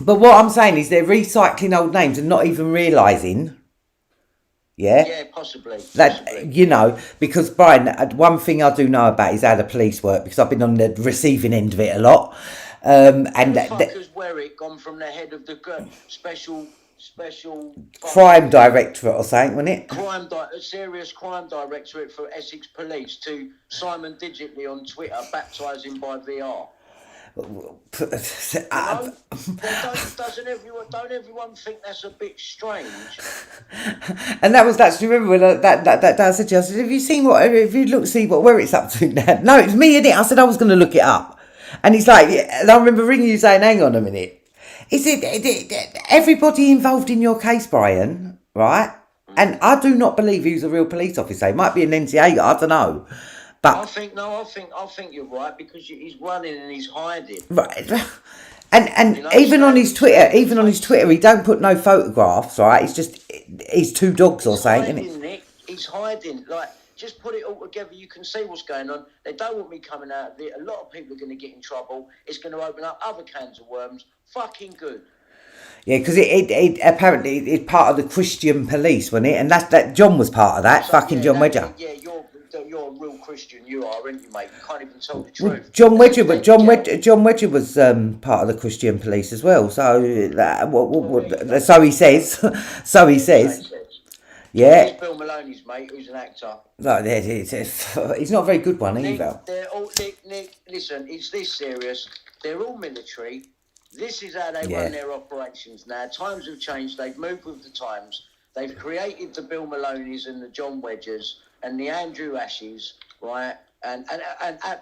But what I'm saying is they're recycling old names and not even realising. Yeah, possibly. Because Brian, one thing I do know about is how the police work, because I've been on the receiving end of it a lot. And the fuckers Werrett gone from the head of the special crime directorate or something, wasn't it? Serious crime directorate for Essex Police to Simon Digitally on Twitter, baptising by VR. Don't everyone think that's a bit strange? And that was actually, remember when that day I said to you, I said, have you see what Werrett's up to now? No, it's me, innit? I said I was going to look it up. And he's like, and I remember ringing you saying, hang on a minute. Is it everybody involved in your case, Brian, right? And I do not believe he was a real police officer. He might be an NCA, I don't know. But I think you're right, because he's running and he's hiding. Right. And even on his Twitter, he don't put no photographs, right? It's just his two dogs or something, isn't it? Nick. He's hiding. Like, just put it all together. You can see what's going on. They don't want me coming out there. A lot of people are going to get in trouble. It's going to open up other cans of worms. Fucking good. Yeah, because it apparently it's part of the Christian police, wasn't it? And that John was part of that. John Wedger. Yeah, you're a real Christian, you are, aren't you, mate? You can't even tell the truth. John Wedger was part of the Christian police as well. So so he says. So he says. Yeah. He's Bill Maloney's mate, who's an actor. No, he's not a very good one either. Nick, listen, it's this serious. They're all military. This is how they run their operations now. Times have changed. They've moved with the times. They've created the Bill Maloneys and the John Wedgers and the Andrew Ashes, right? And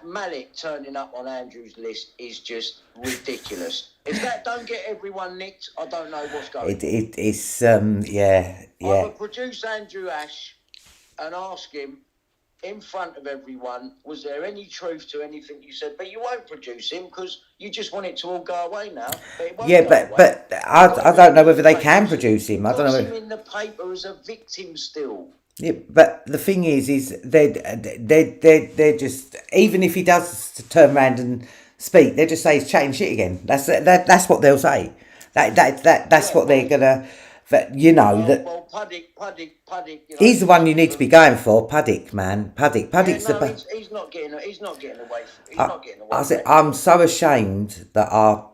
Malik turning up on Andrew's list is just ridiculous. If that don't get everyone nicked, I don't know what's going on. It's I would produce Andrew Ash and ask him in front of everyone, was there any truth to anything you said? But you won't produce him because you just want it to all go away now. But I don't know whether they can produce him. I don't know. Him in the paper as a victim still. Yeah, but the thing is they're just, even if he does turn around and speak, they just say he's chatting shit again. That's what they'll say. That's what they're gonna. But Puddick. He's the one you need to be going for, Puddick, man. Puddick's the. He's not getting away. He's not getting away. I said, I'm so ashamed that I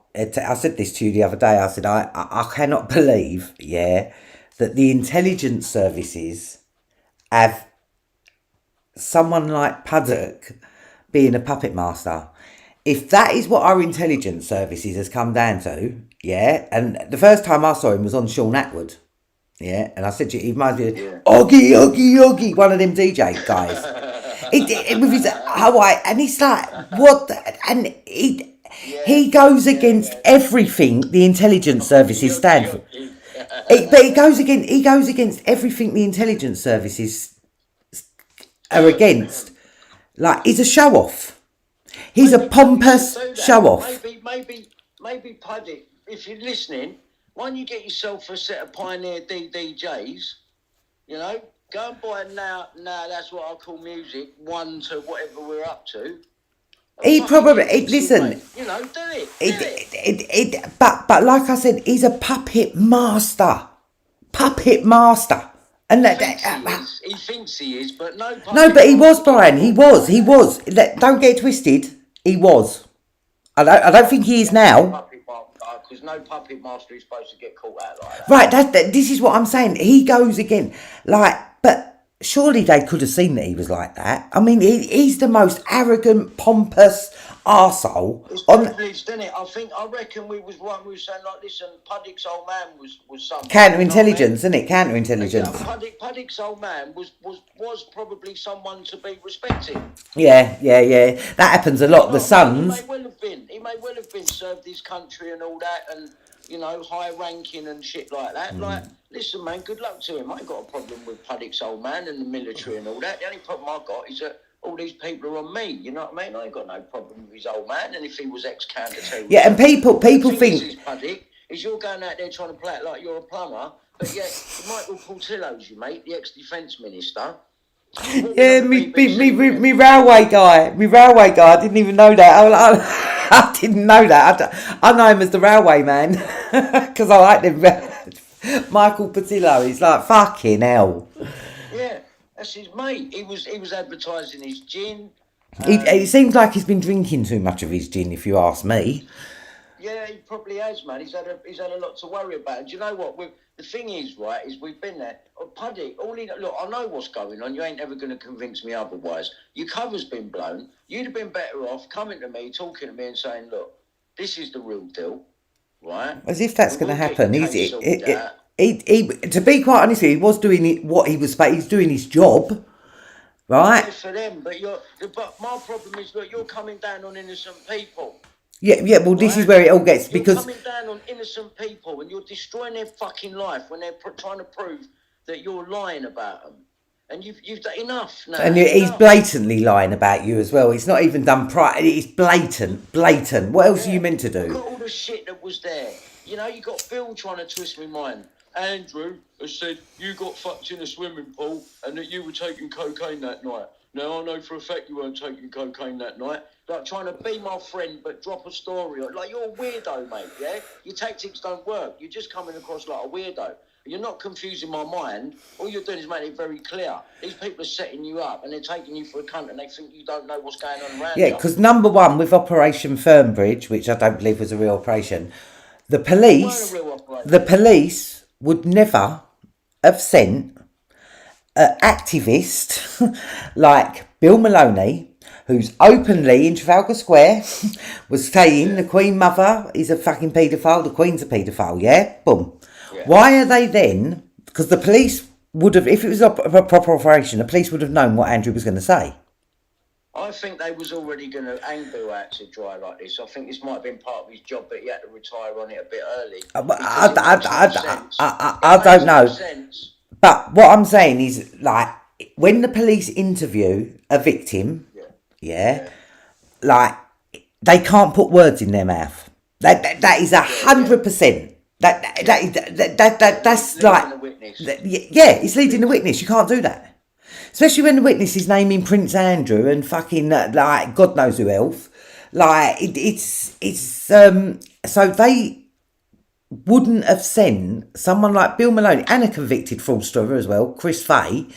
said this to you the other day. I said I cannot believe, that the intelligence services have someone like Puddick being a puppet master. If that is what our intelligence services has come down to, and the first time I saw him was on Sean Atwood, and I said to you, he reminds me of Oggy, one of them DJ guys. With his Hawaii, and he's like, what? And he goes against everything the intelligence services stand for. But he goes against everything the intelligence services are against. Like, he's a show off. He's a pompous show off. Maybe Puddick, if you're listening, why don't you get yourself a set of Pioneer DJs? You know, go and buy now. That's what I call music. 1 to whatever we're up to. He probably listen. Mate. You know, do it. But like I said, he's a puppet master. And he thinks he is, but no. No, but he was, Brian. He was. Don't get twisted. He was. I don't think he is now. I because no puppet master is supposed to get caught out like that. Right, this is what I'm saying. He goes again, like, but surely they could have seen that he was like that. I mean, he's the most arrogant, pompous arsehole. It's privileged, isn't it? I reckon we was right. We were saying like, listen, Puddick's old man was something. Counterintelligence, isn't it? Counterintelligence. Yeah, Puddick's old man was probably someone to be respected. Yeah. That happens a lot. The sons. He may well have been served his country and all that, and high ranking and shit like that. Like, listen, man, good luck to him. I ain't got a problem with Puddick's old man and the military and all that. The only problem I got is that all these people are on me, you know what I mean? I ain't got no problem with his old man, and if he was ex-counter-terrorist... Yeah, and people think... Puddick, is you're going out there trying to play it like you're a plumber, but yeah, Michael Portillo's your mate, the ex-defence minister. Yeah, me railway guy, I didn't even know that. I didn't know that. I know him as the railway man, because I like him. Michael Portillo, he's like, fucking hell. Yeah. That's his mate. He was advertising his gin. It seems like he's been drinking too much of his gin, if you ask me. Yeah, he probably has, man. He's had a lot to worry about. And do you know what? The thing is, right, is we've been there. Puddick, look, I know what's going on. You ain't ever going to convince me otherwise. Your cover's been blown. You'd have been better off coming to me, talking to me, and saying, look, this is the real deal, right? As if that's going to happen. To be quite honest with you, he was doing what he was supposed. He's doing his job, right? Yeah, for them, but my problem is that you're coming down on innocent people. Yeah. Well, right? This is where it all gets because you're coming down on innocent people and you're destroying their fucking life when they're trying to prove that you're lying about them. And you've done enough now. And he's blatantly lying about you as well. It's not even done prior. It's blatant. What else are you meant to do? Look at all the shit that was there. You got Bill trying to twist my mind. Andrew has said you got fucked in a swimming pool and that you were taking cocaine that night. Now, I know for a fact you weren't taking cocaine that night. Like, trying to be my friend but drop a story. Like, you're a weirdo, mate, yeah? Your tactics don't work. You're just coming across like a weirdo. You're not confusing my mind. All you're doing is making it very clear. These people are setting you up and they're taking you for a cunt and they think you don't know what's going on around you. Yeah, because number one, with Operation Fernbridge, which I don't believe was a real operation, the police would never have sent an activist like Bill Maloney, who's openly in Trafalgar Square, was saying the Queen Mother is a fucking paedophile, the Queen's a paedophile, yeah? Boom. Yeah. Why are they then? Because the police would have, if it was a proper operation, the police would have known what Andrew was going to say. I think they was already going to hang Bill out to dry like this. I think this might have been part of his job, but he had to retire on it a bit early. I don't know. But what I'm saying is, like, when the police interview a victim, like, they can't put words in their mouth. That is 100%. That's like, it's leading the witness. You can't do that. Especially when the witness is naming Prince Andrew and fucking, like, God knows who else. Like, so they wouldn't have sent someone like Bill Maloney and a convicted fraudster as well, Chris Fay,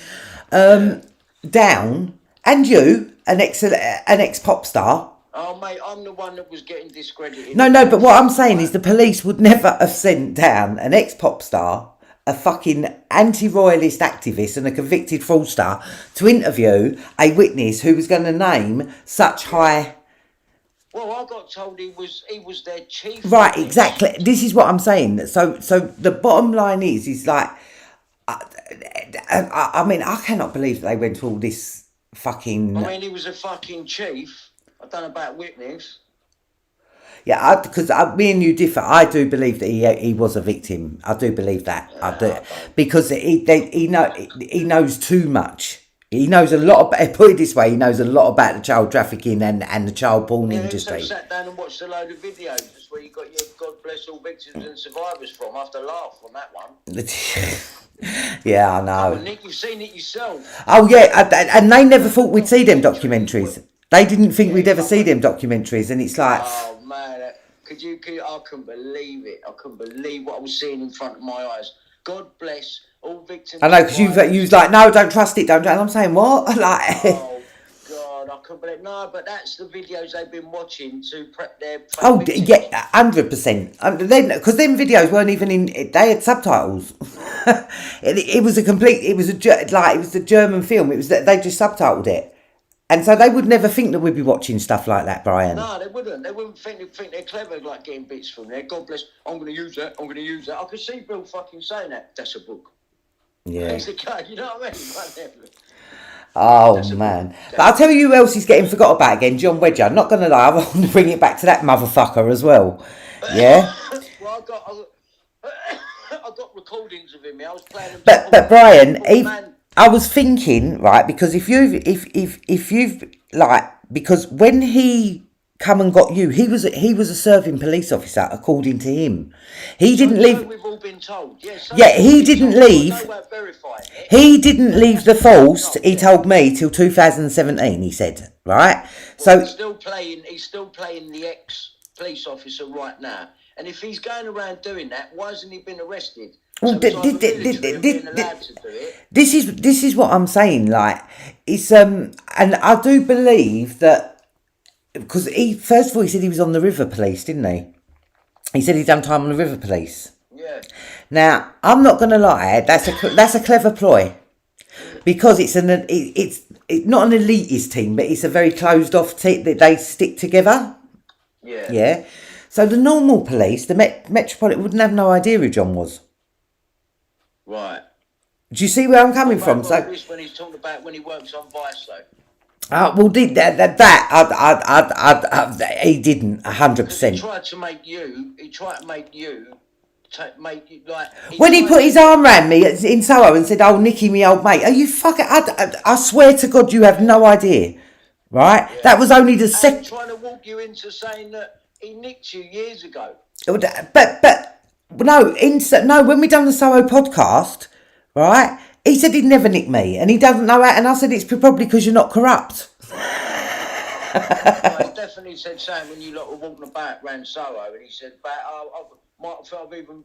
down, and you, an ex-pop star. Oh, mate, I'm the one that was getting discredited. No, but what I'm saying is the police would never have sent down an ex-pop star, a fucking anti-royalist activist and a convicted fraudster to interview a witness who was going to name such high... Well, I got told he was their chief. Right, exactly. This is what I'm saying. So the bottom line is like... I mean, I cannot believe that they went to all this fucking... I mean, he was a fucking chief. I don't know about witness. Yeah, because me and you differ. I do believe that he was a victim. I do believe that. I do, because he knows too much. He knows a lot about. Put it this way, he knows a lot about the child trafficking and the child porn industry. So sat down and watched a load of videos. That's where you got your God bless all victims and survivors from. I have to laugh on that one. Yeah, I know. Oh, Nick, you've seen it yourself. Oh yeah, and they never thought we'd see them documentaries. They didn't think we'd ever see them documentaries, and it's like... Oh, man, I couldn't believe it. I couldn't believe what I was seeing in front of my eyes. God bless all victims... I know, because you was like, no, don't trust it, don't... And I'm saying, what? Like... Oh, God, I couldn't believe. No, but that's the videos they've been watching to prep their. Oh, yeah, 100%. Then, because them videos weren't even in. They had subtitles. It was a complete. It was a German film. It was that they just subtitled it, and so they would never think that we'd be watching stuff like that, Brian. No, they wouldn't. They wouldn't think they're clever, like getting bits from there. God bless. I'm going to use that. I'm going to use that. I could see Bill fucking saying that. That's a book. Yeah. He's a guy. You know what I mean? Oh, man. But I'll tell you who else is getting forgot about again. John Wedger. I'm not going to lie. I want to bring it back to that motherfucker as well. Yeah? Well, I got recordings of him. I was playing him. But Brian, I was thinking, right, because if you've like, because when he come and got you, he was a serving police officer, according to him. He didn't leave. We've all been told. He didn't leave. He didn't leave the force. He told me till 2017. He said, right. So he's still playing the ex-police officer right now. And if he's going around doing that, why hasn't he been arrested? Well, this is what I'm saying. Like, it's and I do believe that. Because first of all, he said he was on the River Police, didn't he? He said he'd done time on the River Police. Yeah. Now, I'm not going to lie, that's a clever ploy, because it's not an elitist team, but it's a very closed off team that they stick together. Yeah. Yeah. So the normal police, the Metropolitan, wouldn't have no idea who John was. Right. Do you see where I'm coming from? So when he's talking about when he works on Vice, though. Well, did that? He didn't 100%. He tried to make you. Like. When he put his arm around me in Soho and said, "Oh, Nicky, me old mate," are you fucking? I swear to God, you have no idea, right? Yeah. That was only the second. Trying to walk you into saying that he nicked you years ago. But no, when we done the Soho podcast, right? He said he'd never nick me, and he doesn't know that. And I said it's probably because you're not corrupt. I definitely said something when you lot were walking about around Soho, and he said, I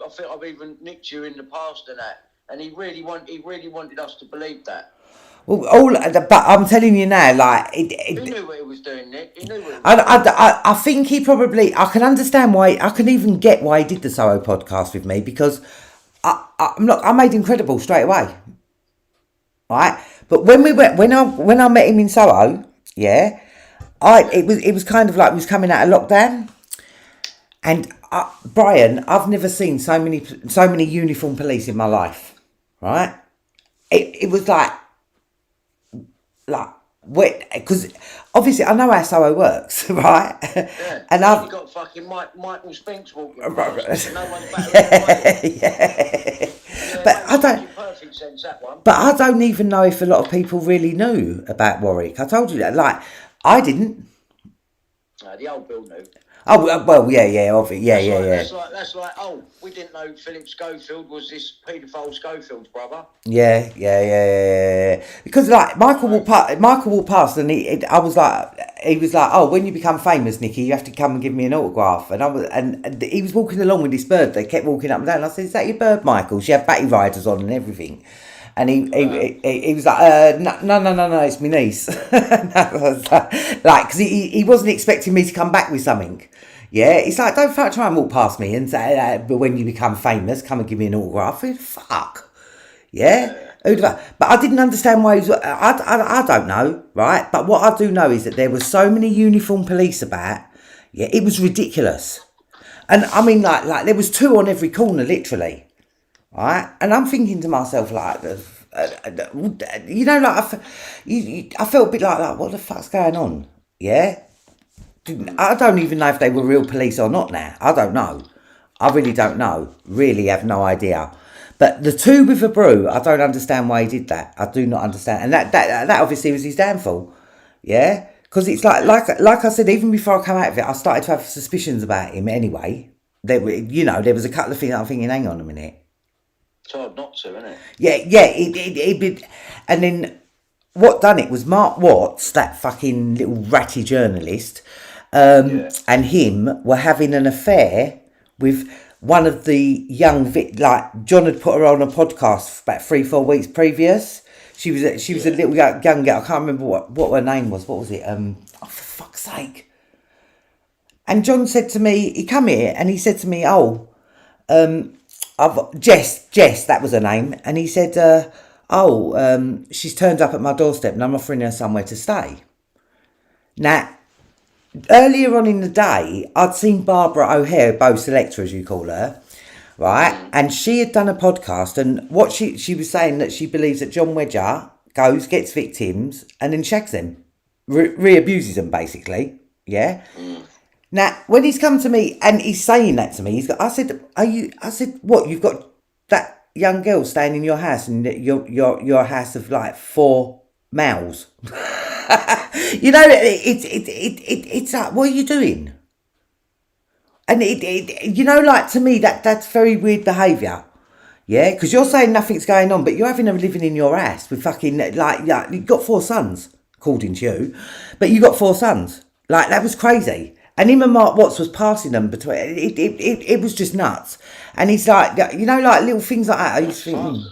think I've even nicked you in the past and that. And he really wanted us to believe that. Well, but I'm telling you now, like he knew what he was doing, Nick. He knew what he was doing. I think he probably. I can understand why. I can even get why he did the Soho podcast with me, because I made him credible straight away. Right, but when I met him in Soho, yeah, it was kind of like we was coming out of lockdown, and Brian, I've never seen so many uniformed police in my life, right? It was like because obviously I know how Soho works, right? Yeah, and I've got fucking Michael Spinks walking past, no one's yeah. But I don't. Perfect sense, that one. But I don't even know if a lot of people really knew about Warwick. I told you that. Like, I didn't. The old Bill knew. Oh well, yeah. That's like. Oh, we didn't know Philip Schofield was this paedophile Schofield's brother. Yeah. Because like Michael walked past, and he was like, oh, when you become famous, Nicky, you have to come and give me an autograph. And he was walking along with this bird. They kept walking up and down. And I said, is that your bird, Michael? She had batty riders on and everything. And he was like, no, it's my niece. Because he wasn't expecting me to come back with something. Yeah, it's like, don't try and walk past me and say, but when you become famous, come and give me an autograph. Fuck. Yeah? But I didn't understand why he was, I don't know, right? But what I do know is that there were so many uniformed police about, yeah, it was ridiculous. And I mean, like there was two on every corner, literally. Right, and I'm thinking to myself, like, you know, like I felt a bit like, what the fuck's going on? Yeah, I don't even know if they were real police or not now. I don't know. I really don't know. Really have no idea. But the two with the brew, I don't understand why he did that. I do not understand, and that obviously was his downfall. Yeah, because it's like I said, even before I come out of it, I started to have suspicions about him anyway. There was a couple of things I'm thinking, hang on a minute. It's hard not to, isn't it? Yeah, it and then what done it was Mark Watts, that fucking little ratty journalist, and him were having an affair with one of the young, like John had put her on a podcast about 3-4 weeks previous. She was a little young girl. I can't remember what her name was. What was it? Oh, for fuck's sake! And John said to me, he come here and he said to me, Jess, that was her name, and he said, she's turned up at my doorstep and I'm offering her somewhere to stay. Now, earlier on in the day, I'd seen Barbara O'Hare, Bo Selector as you call her, right? And she had done a podcast, and what she was saying that she believes that John Wedger goes, gets victims, and then shags them, re-abuses them basically, yeah? Now, when he's come to me and he's saying that to me, I said, what, you've got that young girl staying in your house, and your house of like 4 males? You know, it's like, what are you doing? And you know, like, to me, that's very weird behaviour. Yeah, because you're saying nothing's going on, but you're having her living in your house with fucking, like, you've got 4 sons, according to you, but you got 4 sons. Like, that was crazy. And him and Mark Watts was passing them between, it was just nuts. And he's like, you know, like little things like that, I used to think,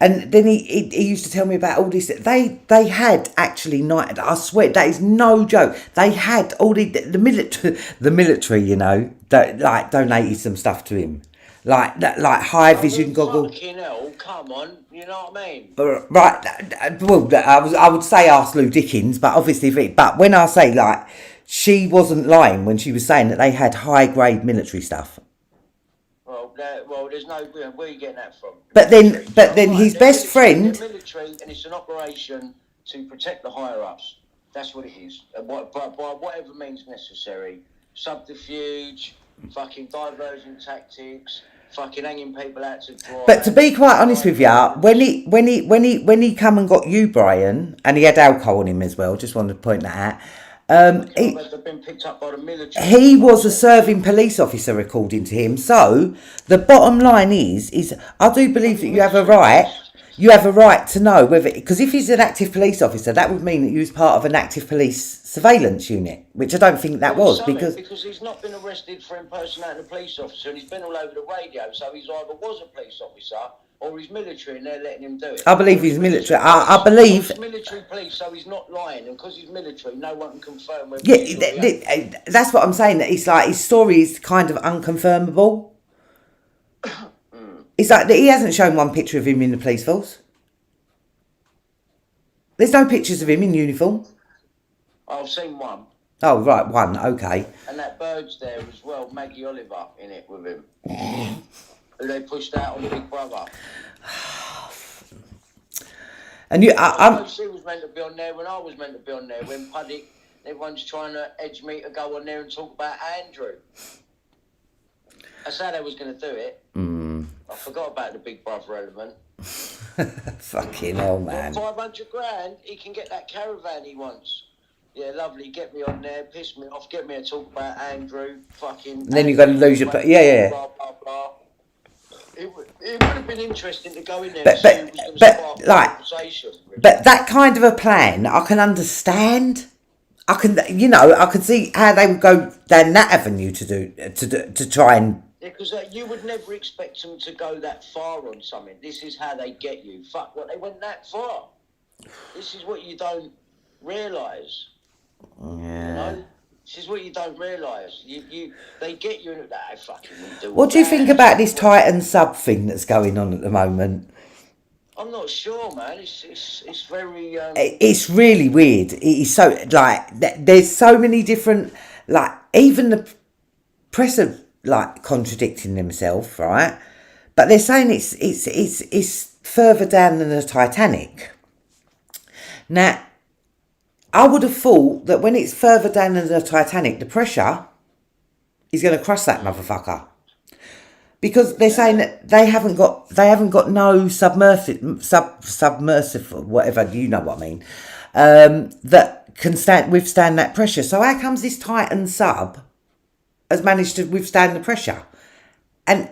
And then he used to tell me about all this. They had actually I swear that is no joke. They had all the military, you know, that like donated some stuff to him, like high vision goggles. Fucking hell, come on, you know what I mean? Right. Well, I would say ask Lou Dickens, but obviously, but when I say like, she wasn't lying when she was saying that they had high grade military stuff. Well, there's no. Where are you getting that from? But then his best friend. Military, and it's an operation to protect the higher ups. That's what it is. By whatever means necessary, subterfuge, fucking diversion tactics, fucking hanging people out to dry. But to be quite honest with you, when he come and got you, Brian, and he had alcohol on him as well. Just wanted to point that out. Been picked up by the military. He was a serving police officer, according to him. So the bottom line is I do believe that you have a right. You have a right to know whether, because if he's an active police officer, that would mean that he was part of an active police surveillance unit, which I don't think that was, because he's not been arrested for impersonating a police officer, and he's been all over the radio. So he's either was a police officer or he's military, and they're letting him do it. I believe he's military. I believe he's military police, so he's not lying, and because he's military, no one can confirm whether. Yeah, that's what I'm saying. That it's like his story is kind of unconfirmable. It's like that he hasn't shown one picture of him in the police force. There's no pictures of him in uniform. I've seen one. Oh, right, one, okay. And that bird's there as well, Maggie Oliver in it with him. Who they pushed out on Big Brother. And she was meant to be on there when I was meant to be on there, when Puddick, everyone's trying to edge me to go on there and talk about Andrew. That's how they was going to do it. I forgot about the Big Brother element. Fucking hell, man. 500 grand, he can get that caravan he wants. Yeah, lovely. Get me on there, piss me off, get me to talk about Andrew, fucking. And then you're going to lose your. Yeah. Blah, blah, blah. It would have been interesting to go in there and see who was going to spark like, conversation. Really. But that kind of a plan, I can understand. I can see how they would go down that avenue to try and. Yeah, because you would never expect them to go that far on something. This is how they get you. Fuck, what, they went that far. This is what you don't realise. Yeah. You know? This is what you don't realise. They get you into that fucking do. What do you think about this Titan sub thing that's going on at the moment? I'm not sure, man. It's very. It's really weird. It is so like there's so many different, like, even the press are like contradicting themselves, right? But they're saying it's further down than the Titanic. Now, I would have thought that when it's further down than the Titanic, the pressure is going to crush that motherfucker. Because they're saying that they haven't got no submersible, whatever, you know what I mean, that can withstand that pressure. So how comes this Titan sub has managed to withstand the pressure? And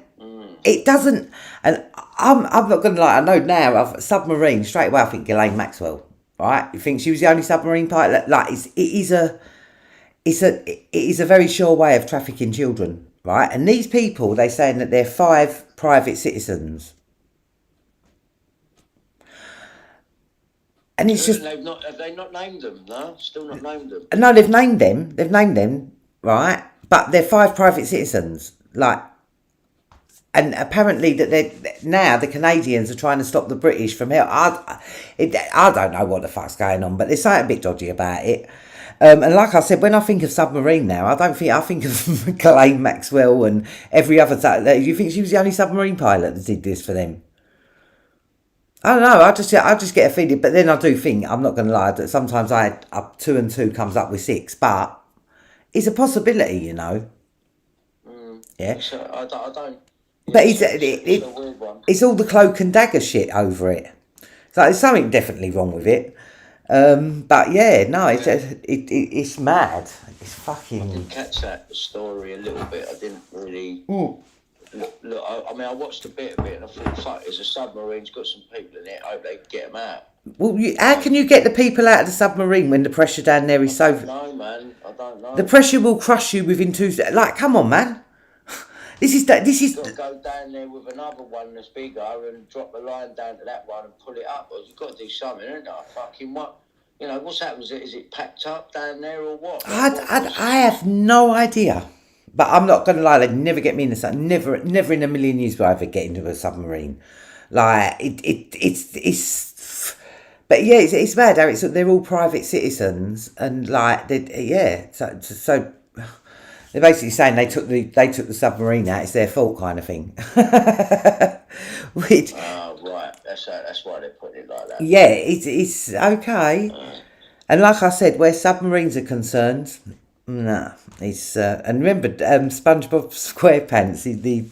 it doesn't. And I'm not going to lie. I know now. Submarine straight away. I think Ghislaine Maxwell. Right? You think she was the only submarine pilot? Like it is a very sure way of trafficking children. Right? And these people, they're saying that they're 5 private citizens. And it's just Have they not named them? No, still not named them. no, they've named them. They've named them, right? But they're 5 private citizens. Like, and apparently that they're now the Canadians are trying to stop the British from help. I don't know what the fuck's going on, but there's something a bit dodgy about it. And like I said, when I think of submarine now, I think of Ghislaine Maxwell and every other. Do you think she was the only submarine pilot that did this for them? I don't know. I just get a feeling, but then I do think, I'm not going to lie, that sometimes up 2 and 2 comes up with 6, but it's a possibility, you know. Yeah. So I don't. But it's a weird one. it's all the cloak and dagger shit over it. So there's something definitely wrong with it. But yeah, no, it's mad. It's fucking. I didn't catch that story a little bit. I didn't really. Look, I mean, I watched a bit of it and I thought, fuck, there's a submarine, it's got some people in it, I hope they get them out. Well, how can you get the people out of the submarine when the pressure down there is so... No, man, I don't know. The pressure will crush you within 2 seconds. Like, come on, man. This is... You've got to go down there with another one that's bigger and drop the line down to that one and pull it up. Or you've got to do something, haven't you? Fucking what? You know, what's happened? Is it packed up down there or what? I have no idea. But I'm not going to lie, they'd never get me in the submarine. Never in a million years would I ever get into a submarine. Like, it's... But yeah, it's mad how they're all private citizens. And like, so they're basically saying they took the submarine out, it's their fault kind of thing. Which... Oh, right. That's why they put it like that. Yeah, it's okay. And like I said, where submarines are concerned... No, it's and remember SpongeBob SquarePants. The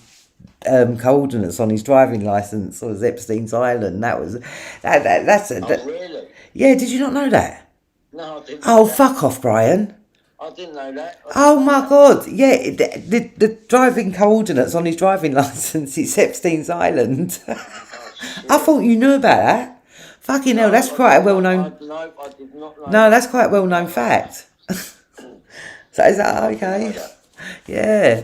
coordinates on his driving license was Epstein's Island. That's Really? Yeah, did you not know that? No, I didn't. Oh, fuck off, Brian. I didn't know that. Oh my God! Yeah, the driving coordinates on his driving license is Epstein's Island. I thought you knew about that. Fucking hell, that's quite a well-known. No, I did not know. No, that's quite a well-known fact. So is that okay? Yeah.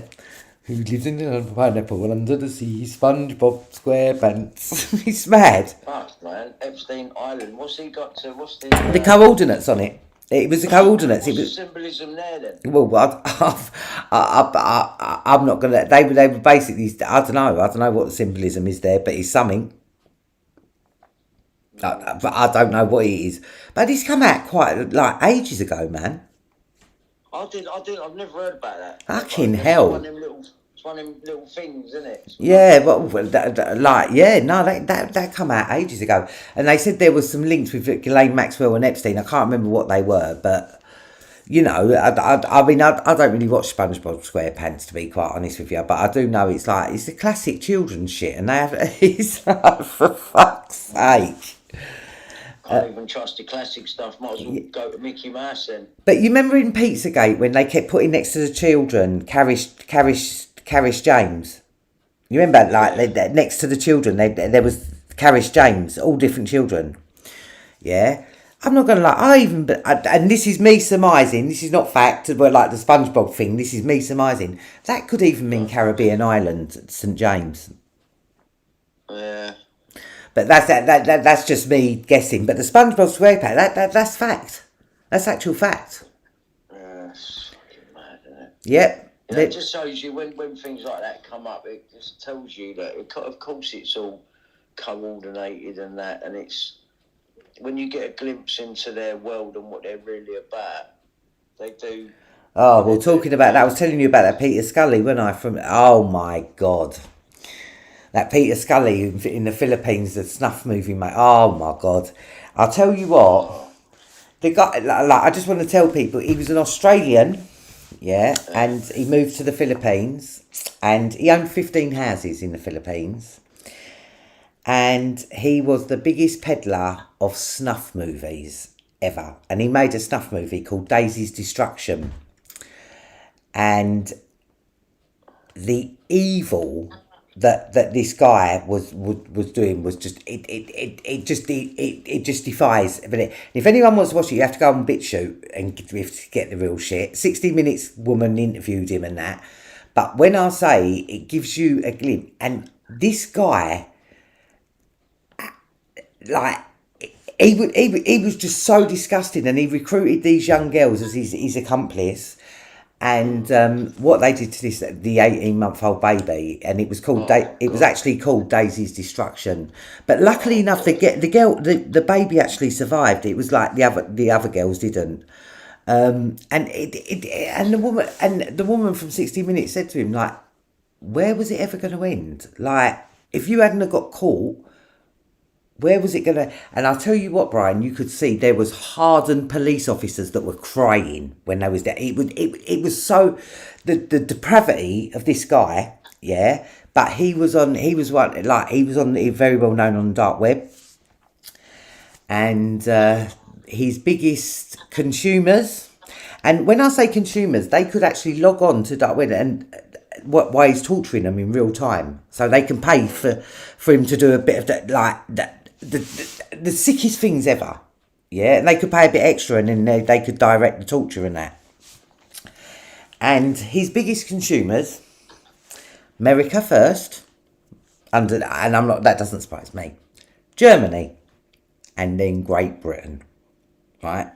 Who lives in a pineapple under the sea? SpongeBob SquarePants. He's mad. Fuck, man. Epstein Island. What's he got to? What's the coordinates on it? It was the coordinates. What's the symbolism there then? Well, I'm not gonna. They were basically. I don't know what the symbolism is there, but it's something. But I don't know what it is. But it's come out quite like ages ago, man. I've never heard about that. Fucking hell. It's one of them little things, isn't it? Yeah, but that come out ages ago. And they said there was some links with Ghislaine Maxwell and Epstein. I can't remember what they were, but, you know, I mean, I don't really watch SpongeBob SquarePants, to be quite honest with you, but I do know it's the classic children's shit, and it's like, for fuck's sake. Can't even trust the classic stuff. Might as well go to Mickey Mouse then. But you remember in Pizzagate when they kept putting next to the children Carish James? You remember next to the children there was Carish James, all different children. Yeah, I'm not gonna lie. And this is me surmising. This is not fact, but like the SpongeBob thing. This is me surmising. That could even mean Caribbean Island, St James. Yeah. But that's just me guessing. But the SpongeBob SquarePants, that's fact. That's actual fact. It's fucking mad, isn't it? Yep. It just shows you when things like that come up. It just tells you that of course it's all coordinated and that, and it's when you get a glimpse into their world and what they're really about, they do. Oh well, talking about that, I was telling you about that Peter Scully, wasn't I? Oh my God. That Peter Scully in the Philippines, the snuff movie, mate. Oh my God. I'll tell you what. The guy, I just want to tell people, he was an Australian, yeah, and he moved to the Philippines, and he owned 15 houses in the Philippines, and he was the biggest peddler of snuff movies ever, and he made a snuff movie called Daisy's Destruction, and the evil that this guy was doing was just it just defies. But if anyone wants to watch it, you have to go on BitChute and get the real shit. 60 Minutes woman interviewed him and that. But when I say it gives you a glimpse, and this guy, like, he was just so disgusting, and he recruited these young girls as his accomplice. And what they did to the 18-month-old baby, and it was called it was actually called Daisy's Destruction. But luckily enough, the baby actually survived. It was like the other girls didn't. And the woman from 60 Minutes said to him, like, where was it ever going to end? Like, if you hadn't have got caught, where was it going to... And I'll tell you what, Brian, you could see there was hardened police officers that were crying when they was there. It was so... The depravity of this guy, yeah, but he was very well known on the dark web. And his biggest consumers... And when I say consumers, they could actually log on to dark web and... why he's torturing them in real time, so they can pay for him to do a bit of that, like the sickest things ever, yeah. And they could pay a bit extra, and then they could direct the torture and that. And his biggest consumers, America first, and I'm not, that doesn't surprise me, Germany, and then Great Britain, right?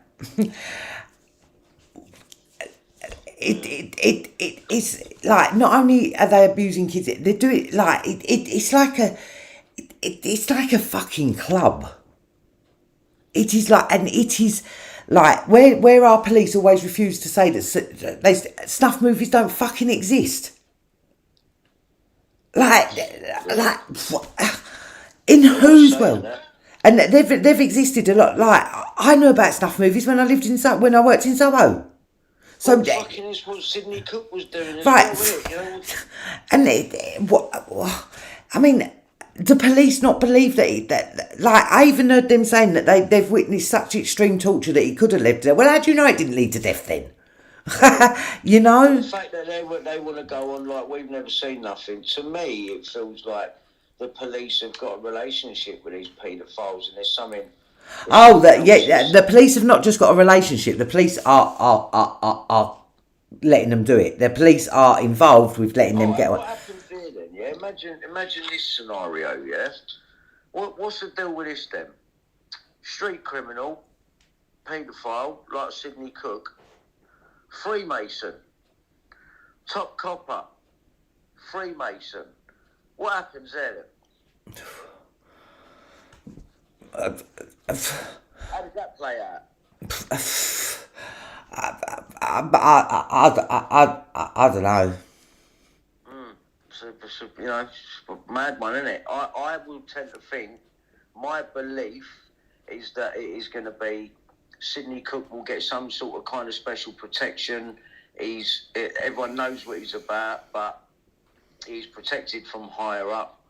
It's like, not only are they abusing kids, they do it like it's like a fucking club. It is like, and it is like where our police always refuse to say that snuff movies don't fucking exist. Like in whose world? And they've existed a lot. Like, I knew about snuff movies when I worked in Soho. So fucking is what Sidney Cook was doing as right, well, and I mean, the police not believe that like, I even heard them saying that they've witnessed such extreme torture that it could have led to death. Well, how do you know it didn't lead to death then? You know, the fact that they want to go on like we've never seen nothing. To me, it feels like the police have got a relationship with these paedophiles, and there's something. The police have not just got a relationship. The police are letting them do it. The police are involved with letting them get on. What happens there then? Yeah, imagine this scenario. Yeah, what's the deal with this then? Street criminal, paedophile like Sidney Cook, Freemason, top copper, Freemason. What happens there then? How does that play out? I don't know. So, you know, it's a mad one, isn't it? I will tend to think, my belief is that it is going to be Sidney Cook will get some sort of kind of special protection. Everyone knows what he's about, but he's protected from higher up,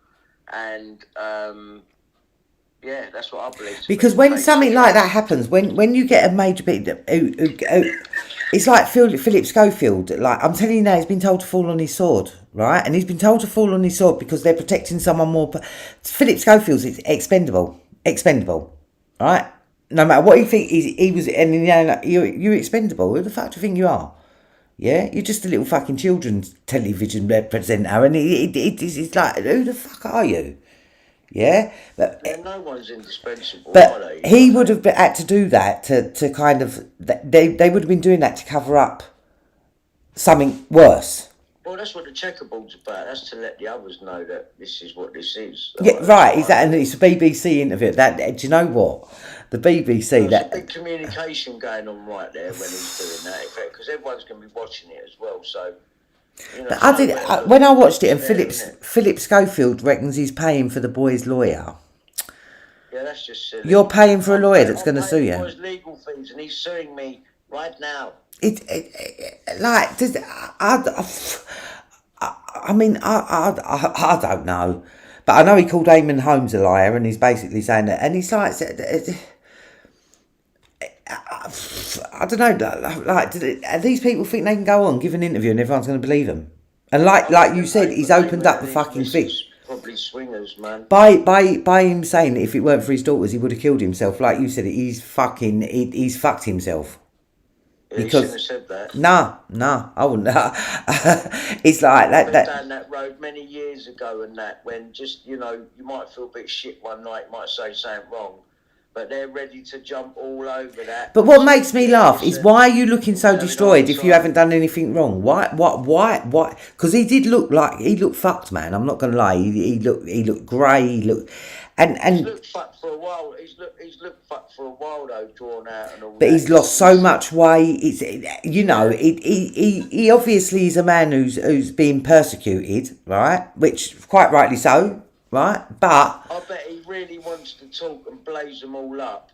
and yeah, that's what I believe. Because when something like that happens, when you get a major bit, it's like Philip Schofield. Like, I'm telling you now, he's been told to fall on his sword, right? And he's been told to fall on his sword because they're protecting someone more. Philip Schofield's expendable, right? No matter what you think, he was, and you know, you're expendable. Who the fuck do you think you are? Yeah, you're just a little fucking children's television presenter, and it's like, who the fuck are you? Yeah, but no one's indispensable. But he would have had to do that to kind of, they would have been doing that to cover up something worse. Well, that's what the checkerboard's about. That's to let the others know that this is what this is. Yeah, right. Exactly. And it's a BBC interview. That, do you know what? The BBC. There's a big communication going on right there when he's doing that, because everyone's going to be watching it as well. So. You know, but when I watched it, and Philip Schofield reckons he's paying for the boy's lawyer. Yeah, that's just silly. You're paying for a lawyer that's going to sue you. I'm paying for his legal fees, and he's suing me right now. I mean, I don't know, but I know he called Eamon Holmes a liar, and he's basically saying that, and he's like, I don't know, like, these people think they can go on, give an interview, and everyone's going to believe them? And like you said, he's opened up the fucking thing. Probably swingers, man. By him saying that if it weren't for his daughters, he would have killed himself. Like you said, he's fucked himself. Yeah, because you shouldn't have said that. No, I wouldn't. It's like that. Down that road many years ago, and that when just, you know, you might feel a bit shit one night, you might say something wrong, but they're ready to jump all over that. But what makes me laugh is why are you looking so destroyed if you haven't done anything wrong? Why? Because he looked fucked, man. I'm not gonna lie. He looked grey. He's looked fucked for a while. He's looked fucked for a while though, drawn out and all that. But he's lost so much weight. He obviously is a man who's being persecuted, right? Which quite rightly so, right? But I bet he really wants to talk and blaze them all up,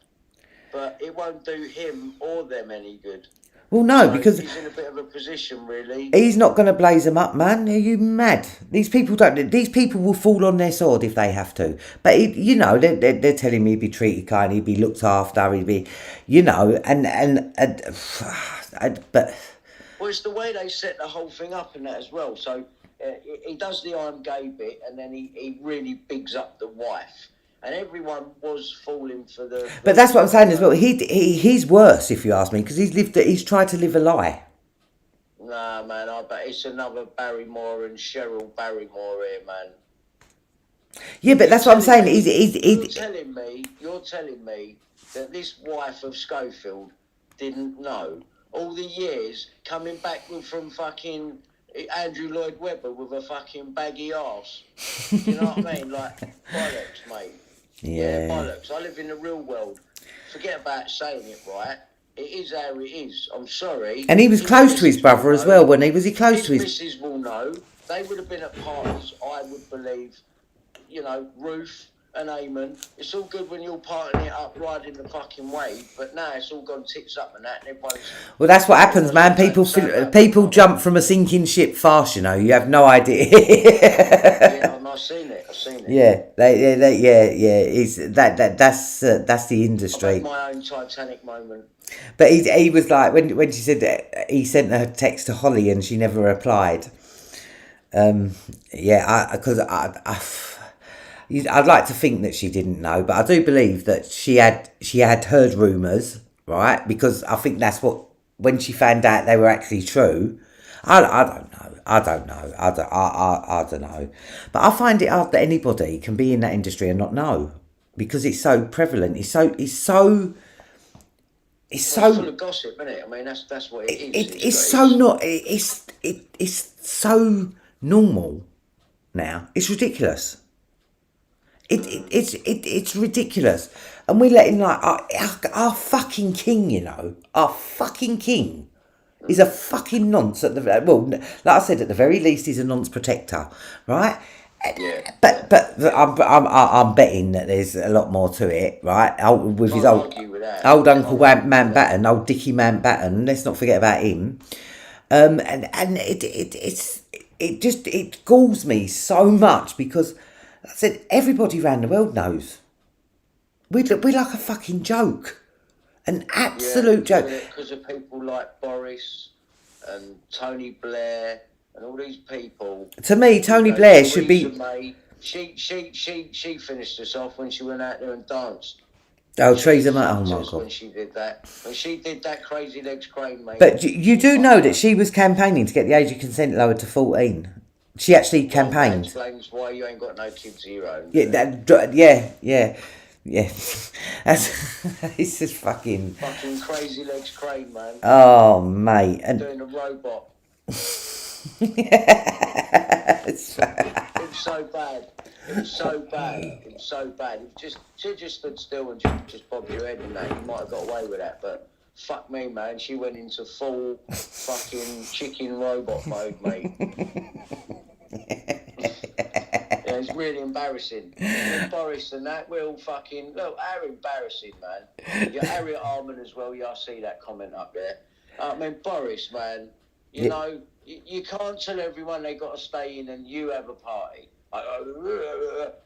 but it won't do him or them any good. Well, no, So because he's in a bit of a position, really. he's not going to blaze them up, man. Are you mad? These people don't. These people will fall on their sword if they have to. But they're telling me he'd be treated kind, he'd be looked after, he'd be, but. Well, it's the way they set the whole thing up and that as well. So he does the I'm gay bit, and then he really bigs up the wife. And everyone was falling for the. But that's what I'm saying as well. He's worse, if you ask me, because he's tried to live a lie. Nah, man, I bet it's another Barrymore and Cheryl Barrymore here, man. Yeah, but that's what I'm saying. You're telling me that this wife of Schofield didn't know all the years coming back from fucking Andrew Lloyd Webber with a fucking baggy arse. You know what I mean? Like, bollocks, mate. Yeah, bollocks. I live in the real world. Forget about saying it, right? It is how it is. I'm sorry. And he was close to his brother as well, wasn't he? Was he close to his... missus will know. They would have been at parties, I would believe. Ruth and Eamon. It's all good when you're partying it up, riding the fucking wave, but now it's all gone tits up and that, and everyone's... Well, that's what happens, man. People jump from a sinking ship fast, you have no idea. Yeah, I've seen it. Yeah, that's the industry. I had my own Titanic moment. But he was like, when she said that he sent her text to Holly and she never replied. I'd like to think that she didn't know, but I do believe that she had heard rumours, right? Because I think that's what, when she found out they were actually true. I don't know. But I find it hard that anybody can be in that industry and not know, because it's so prevalent. It's so full of gossip, isn't it? I mean, that's what it is. It's so normal now. It's ridiculous. It's ridiculous, and we're letting like our fucking king, our fucking king is a fucking nonce at the like I said, at the very least he's a nonce protector, right? Yeah. But I'm betting that there's a lot more to it, right? With his old Uncle Mountbatten, old Dickie Mountbatten. Let's not forget about him. And it galls me so much because, like I said, everybody around the world knows. We're like a fucking joke, an absolute joke. Because of people like Boris and Tony Blair and all these people. To me, Tony Blair should be. May, she finished herself when she went out there and danced. Oh, Theresa May! Oh my God! When she did that, crazy legs crane, mate. But you do know that she was campaigning to get the age of consent lowered to 14. She actually campaigned. That explains why you ain't got no kids of your own. Yeah. It's just fucking crazy legs crane, man. Oh, mate, and doing a robot. It's so bad. She just stood still and just bobbed your head and that. You might have got away with that, but fuck me, man. She went into full fucking chicken robot mode, mate. Yeah, it's really embarrassing. Boris and that, we're all fucking... Look, how embarrassing, man. You're Harriet Harman as well. Yeah, I see that comment up there. I mean, Boris, man, you know, you can't tell everyone they got to stay in and you have a party.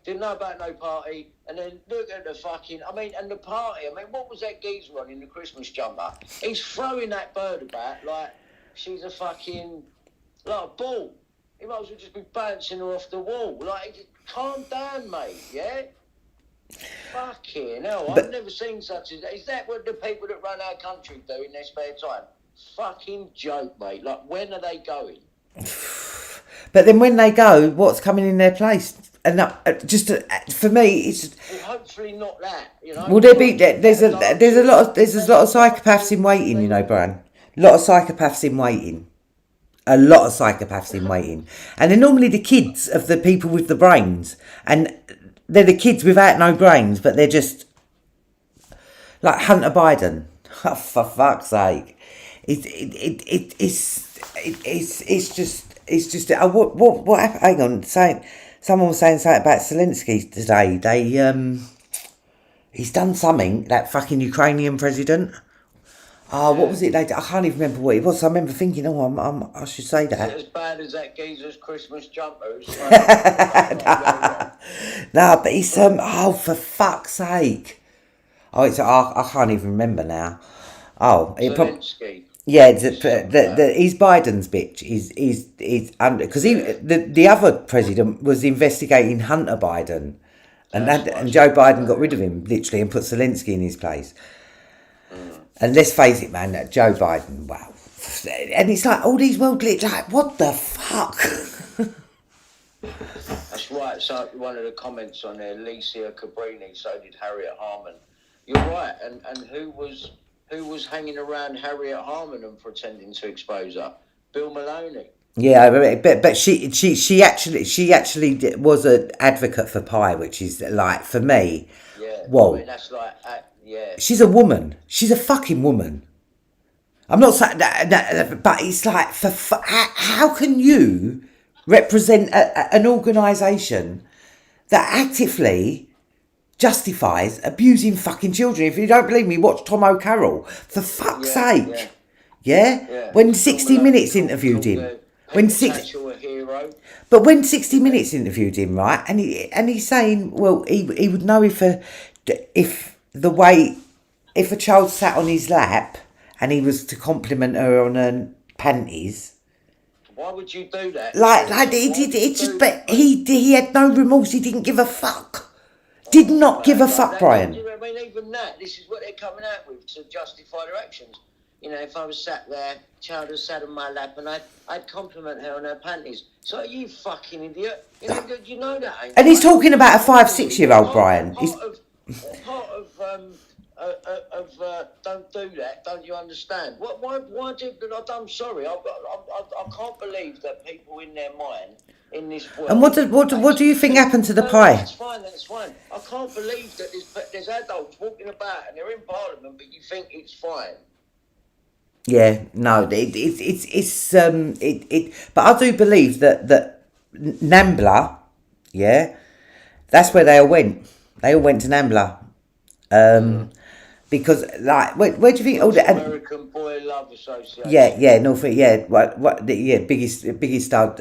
Didn't know about no party, and then look at the fucking... I mean, and the party, what was that geezer on in the Christmas jumper? He's throwing that bird about like she's a fucking... like a ball. He might as well just be bouncing her off the wall. Like, calm down, mate, yeah? Fucking hell, I've never seen such a... Is that what the people that run our country do in their spare time? Fucking joke, mate. Like, when are they going? But then when they go, what's coming in their place? for me, it's. Well, hopefully not that. You know. Well, there's a lot of psychopaths in waiting, you know, Brian. A lot of psychopaths in waiting. A lot of psychopaths in waiting, and they're normally the kids of the people with the brains, and they're the kids without no brains, but they're just like Hunter Biden. Oh, for fuck's sake, it's just what happened? Hang on, someone was saying something about Zelensky today. He's done something, that fucking Ukrainian president. Oh, what was it? I can't even remember what it was. I remember thinking, I should say that. Is it as bad as that geezer's Christmas jumpers? No, but he's for fuck's sake. Oh, I can't even remember now. Oh, Zelensky. Yeah, he's Biden's bitch. He's under, because the other president was investigating Hunter Biden, and Joe Biden got rid of him literally and put Zelensky in his place. And let's face it, man, that Joe Biden, wow, and it's like all these world leaders, like, what the fuck? That's right. So one of the comments on there, Alicia Cabrini, so did Harriet Harman. You're right. And who was hanging around Harriet Harman and pretending to expose her? Bill Maloney. Yeah, but she actually was an advocate for Pi, which is like, for me. Yeah. Whoa. I mean, that's like, yeah. She's a woman. She's a fucking woman. I'm not saying that, but it's like, how can you represent an organisation that actively justifies abusing fucking children? If you don't believe me, watch Tom O'Carroll. For fuck's sake. Yeah? When 60 Minutes interviewed him. When 60 Minutes interviewed him, right? And he's saying, well, he would know if a child sat on his lap and he was to compliment her on her panties. Why would you do that? But he had no remorse. He didn't give a fuck. Did not give a fuck, Brian. I mean, even that, this is what they're coming out with to justify their actions. You know, if I was sat there, child was sat on my lap, and I'd compliment her on her panties. So you fucking idiot. You know that, ain't And he's talking about a 5-6-year-old, Brian. Part of don't do that. Don't you understand? Why did I'm sorry. I can't believe that people in their mind in this world. And what do you think happened to the pie? That's fine. I can't believe that there's adults walking about and they're in Parliament, but you think it's fine. Yeah, no, but I do believe that Nambla, yeah, that's where they all went. They all went to Nambla, because like, where do you think all the American Boy Love Association? Yeah, biggest star,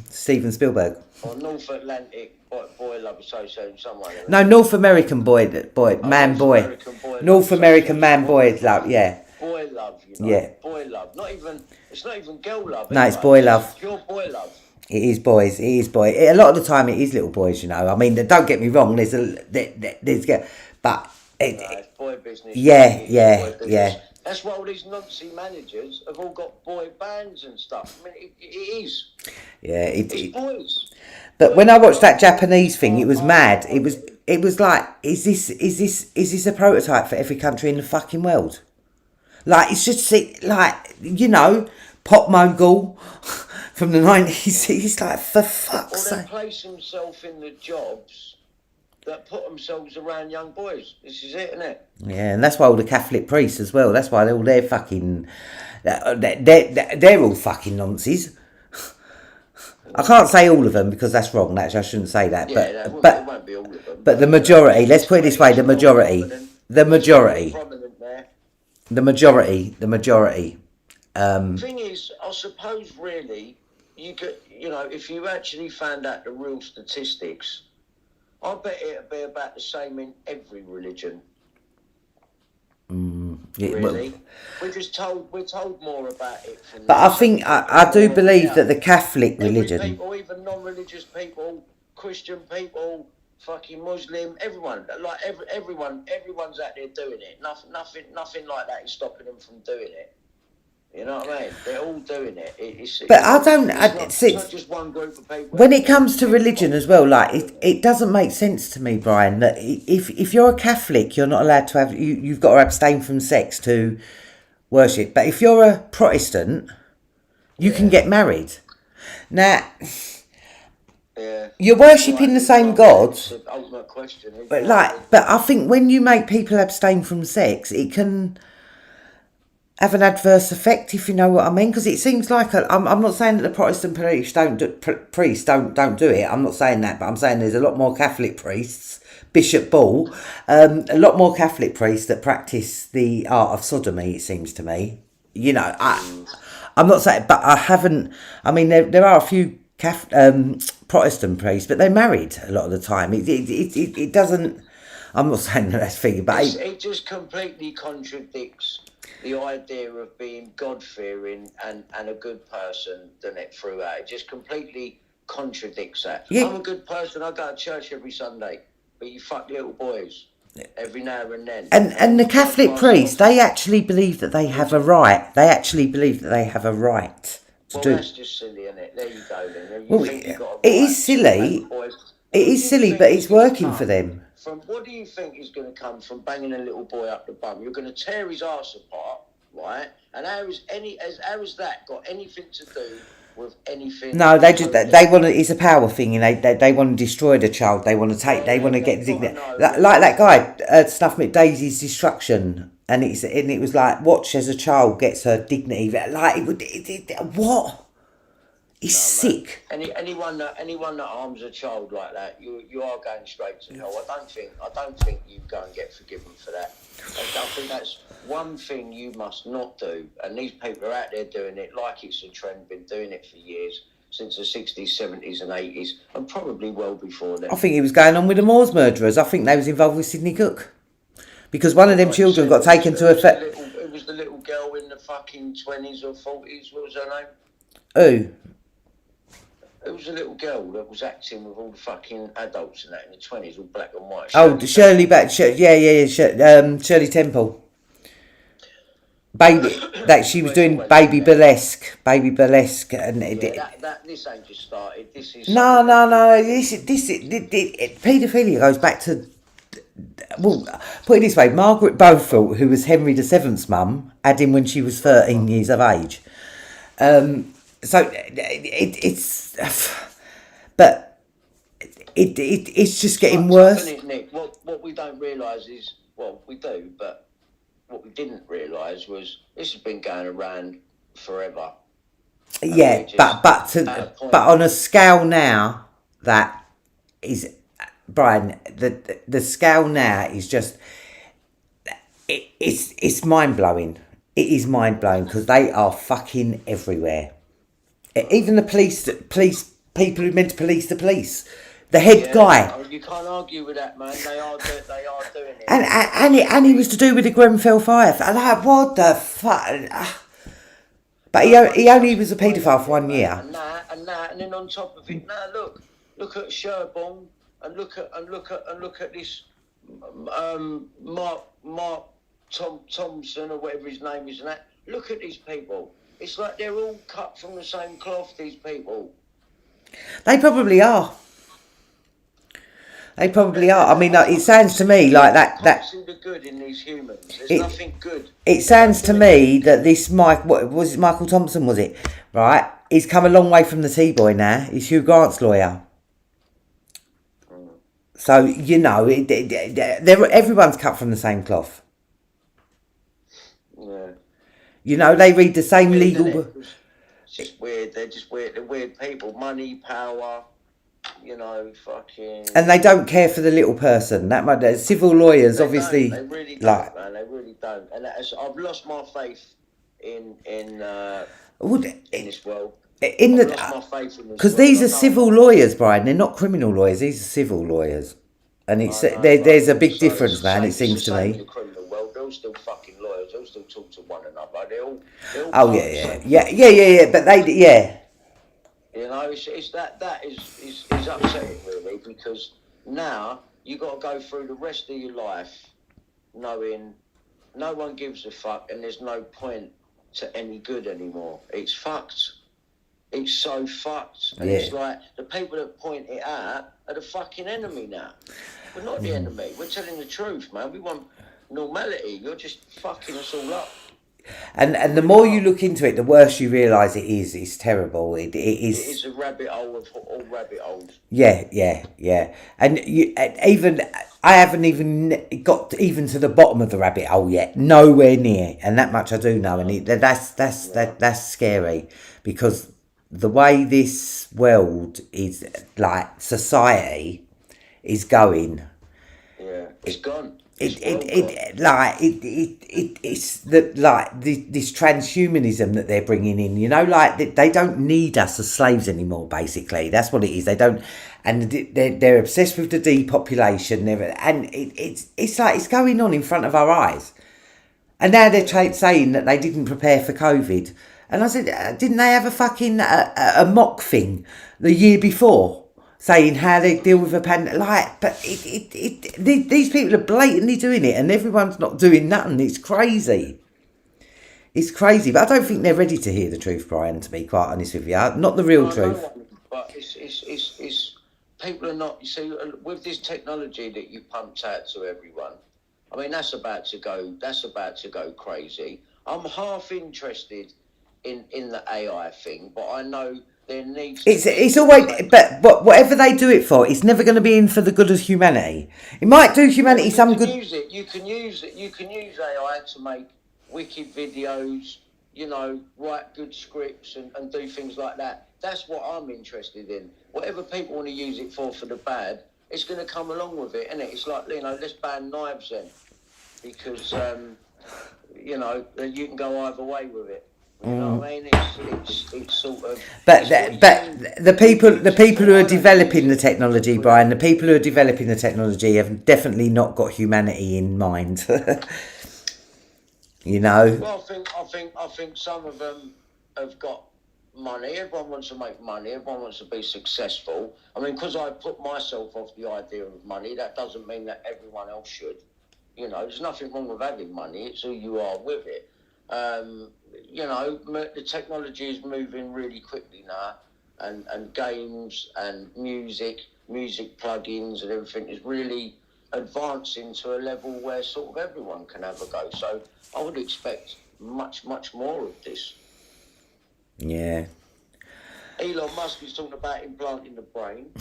Steven Spielberg. Or North Atlantic Boy Love Association, somewhere. No, North American boy, man, boy. North American man, boy, love, yeah. Boy love, you know. Yeah. Boy love. It's not even girl love. No, it's boy love. It's pure boy love. It is boys. A lot of the time, it is little boys. You know. I mean, don't get me wrong. But it's boy business. Yeah. That's why all these Nazi managers have all got boy bands and stuff. I mean, it is. Yeah, it's boys. But when I watched that Japanese thing, it was mad. It was like, is this a prototype for every country in the fucking world? Like, it's just like, you know, Pop Mogul from the 90s. He's like, for fuck's sake. Or they place themselves in the jobs that put themselves around young boys. This is it, isn't it? Yeah, and that's why all the Catholic priests as well. That's why they're fucking, they're all fucking nonces. I can't say all of them because that's wrong. Actually, I shouldn't say that. Yeah, but it won't be all of them. But the majority. Let's put it this way: the majority. Thing is, I suppose really, if you actually found out the real statistics, I bet it'd be about the same in every religion. Really, we're told more about it. But I think I do believe that the Catholic religion, people, even non-religious people, Christian people, fucking Muslim, everyone, like everyone's out there doing it. Nothing like that is stopping them from doing it. You know what I mean? They're all doing it. But I don't. It's not just one group of people. When it comes to religion as well, like it doesn't make sense to me, Brian, that if you're a Catholic, you're not allowed to have you've got to abstain from sex to worship. But if you're a Protestant, you can get married. Now, you're worshipping the same God. It's the ultimate question. But I think when you make people abstain from sex, it can have an adverse effect, if you know what I mean, because it seems like I'm not saying that the Protestant priests don't do it. I'm not saying that, but I'm saying there's a lot more Catholic priests. Bishop Ball, a lot more Catholic priests that practice the art of sodomy. It seems to me. You know, I'm not saying, but I haven't. I mean, there are a few Protestant priests, but they're married a lot of the time. It doesn't. I'm not saying that's thing, but it just completely contradicts the idea of being God-fearing and a good person, doesn't it, throughout? It just completely contradicts that. Yeah. I'm a good person, I go to church every Sunday, but you fuck little boys every now and then. And the Catholic priests, they actually believe that they have a right. They actually believe that they have a right to do. That's just silly, isn't it? There you go, then. It is silly. It is silly, but it's working for them. What do you think is going to come from banging a little boy up the bum? You're going to tear his arse apart, right? And how has that got anything to do with anything? No, they want to. It's a power thing, and they want to destroy the child. They want to take. They want to get like that guy, Snuff McDaisy's Destruction, and it was like, watch as a child gets her dignity. Like what? It's sick. Anyone that harms a child like that, you are going straight to hell. I don't think you go and get forgiven for that. I think that's one thing you must not do. And these people are out there doing it like it's a trend. Been doing it for years, since the 60s, 70s, and 80s, and probably well before then. I think it was going on with the Moors murderers. I think they was involved with Sidney Cook, because one of them children got taken to a. It was the little girl in the fucking 20s or 40s. What was her name? Who? It was a little girl that was acting with all the fucking adults in that in the 20s, all black and white. Shirley Temple. Baby, that she was doing baby burlesque, and this ain't just started. This is no. This paedophilia goes back to. Well, put it this way: Margaret Beaufort, who was Henry VII's mum, had him when she was 13 years of age. So it's, but it's just getting worse. Nick, what we don't realise is, well, we do, but what we didn't realise was this has been going around forever. Yeah, but on a scale now that is, Brian, the scale now is just it's mind blowing. It is mind blowing because they are fucking everywhere. Even the police people who meant to police the police, the head guy. You can't argue with that, man. They are doing it. And he was to do with the Grenfell fire. And like, what the fuck? But he only was a paedophile for 1 year. And then on top of it, look at Sherborne, and look at this Mark Thompson or whatever his name is, and that. Look at these people. It's like they're all cut from the same cloth, these people. They probably are. I mean, it sounds to me like that. I can't see the good in these humans. There's nothing good. It sounds to me that this Michael Thompson, was it? Right? He's come a long way from the T-boy now. He's Hugh Grant's lawyer. So, you know, everyone's cut from the same cloth. Yeah. You know, they read the same legal... It's just weird. They're just weird. They're weird people. Money, power, you know, fucking... And they don't care for the little person. Civil lawyers, obviously... They really don't, man. They really don't. And I've lost my faith in this world. Because these are civil lawyers, Brian. They're not criminal lawyers. These are civil lawyers. And there's a big difference, man, it seems to me. They're all still fucking lawyers. They all still talk to one another. They're all yeah. But yeah. You know, that is upsetting, really, because now you got to go through the rest of your life knowing no one gives a fuck and there's no point to any good anymore. It's fucked. It's so fucked. And Yeah. it's like the people that point it out are the fucking enemy now. We're not the enemy. We're telling the truth, man. We want normality. You're just fucking us all up. And the more you look into it, the worse you realise it is. It's terrible. It is. It is a rabbit hole of all rabbit holes. Yeah. And even I haven't even got even to the bottom of the rabbit hole yet. Nowhere near. And that much I do know. And that's scary, because the way this world is, like, society is going. Yeah, it's gone. It's this transhumanism that they're bringing in, you know, like they don't need us as slaves anymore. Basically, that's what it is. They don't, and they're obsessed with the depopulation. It's like it's going on in front of our eyes, and now they're saying that they didn't prepare for COVID. And I said, didn't they have a fucking a mock thing the year before? Saying how they deal with a pandemic, like, but these people are blatantly doing it, and everyone's not doing nothing. It's crazy. It's crazy, but I don't think they're ready to hear the truth, Brian. To be quite honest with you, not the real truth. No, but it's people are not. You see, with this technology that you pumped out to everyone, I mean, that's about to go crazy. I'm half interested in the AI thing, but I know. It's always, but whatever they do it for, it's never going to be in for the good of humanity. It might do humanity some good. You can use AI to make wicked videos, you know, write good scripts and do things like that. That's what I'm interested in. Whatever people want to use it for the bad, it's going to come along with it, isn't it? It's like, you know, let's ban knives then, because you know, you can go either way with it. You know what I mean? It's sort of. But the people who are developing the technology, Brian, the people who are developing the technology have definitely not got humanity in mind. You know. Well, I think some of them have got money. Everyone wants to make money. Everyone wants to be successful. I mean, because I put myself off the idea of money, that doesn't mean that everyone else should. You know, there's nothing wrong with having money. It's who you are with it. You know, the technology is moving really quickly now, and games and music plugins and everything is really advancing to a level where sort of everyone can have a go. So I would expect much more of this. Yeah. Elon Musk is talking about implanting the brain,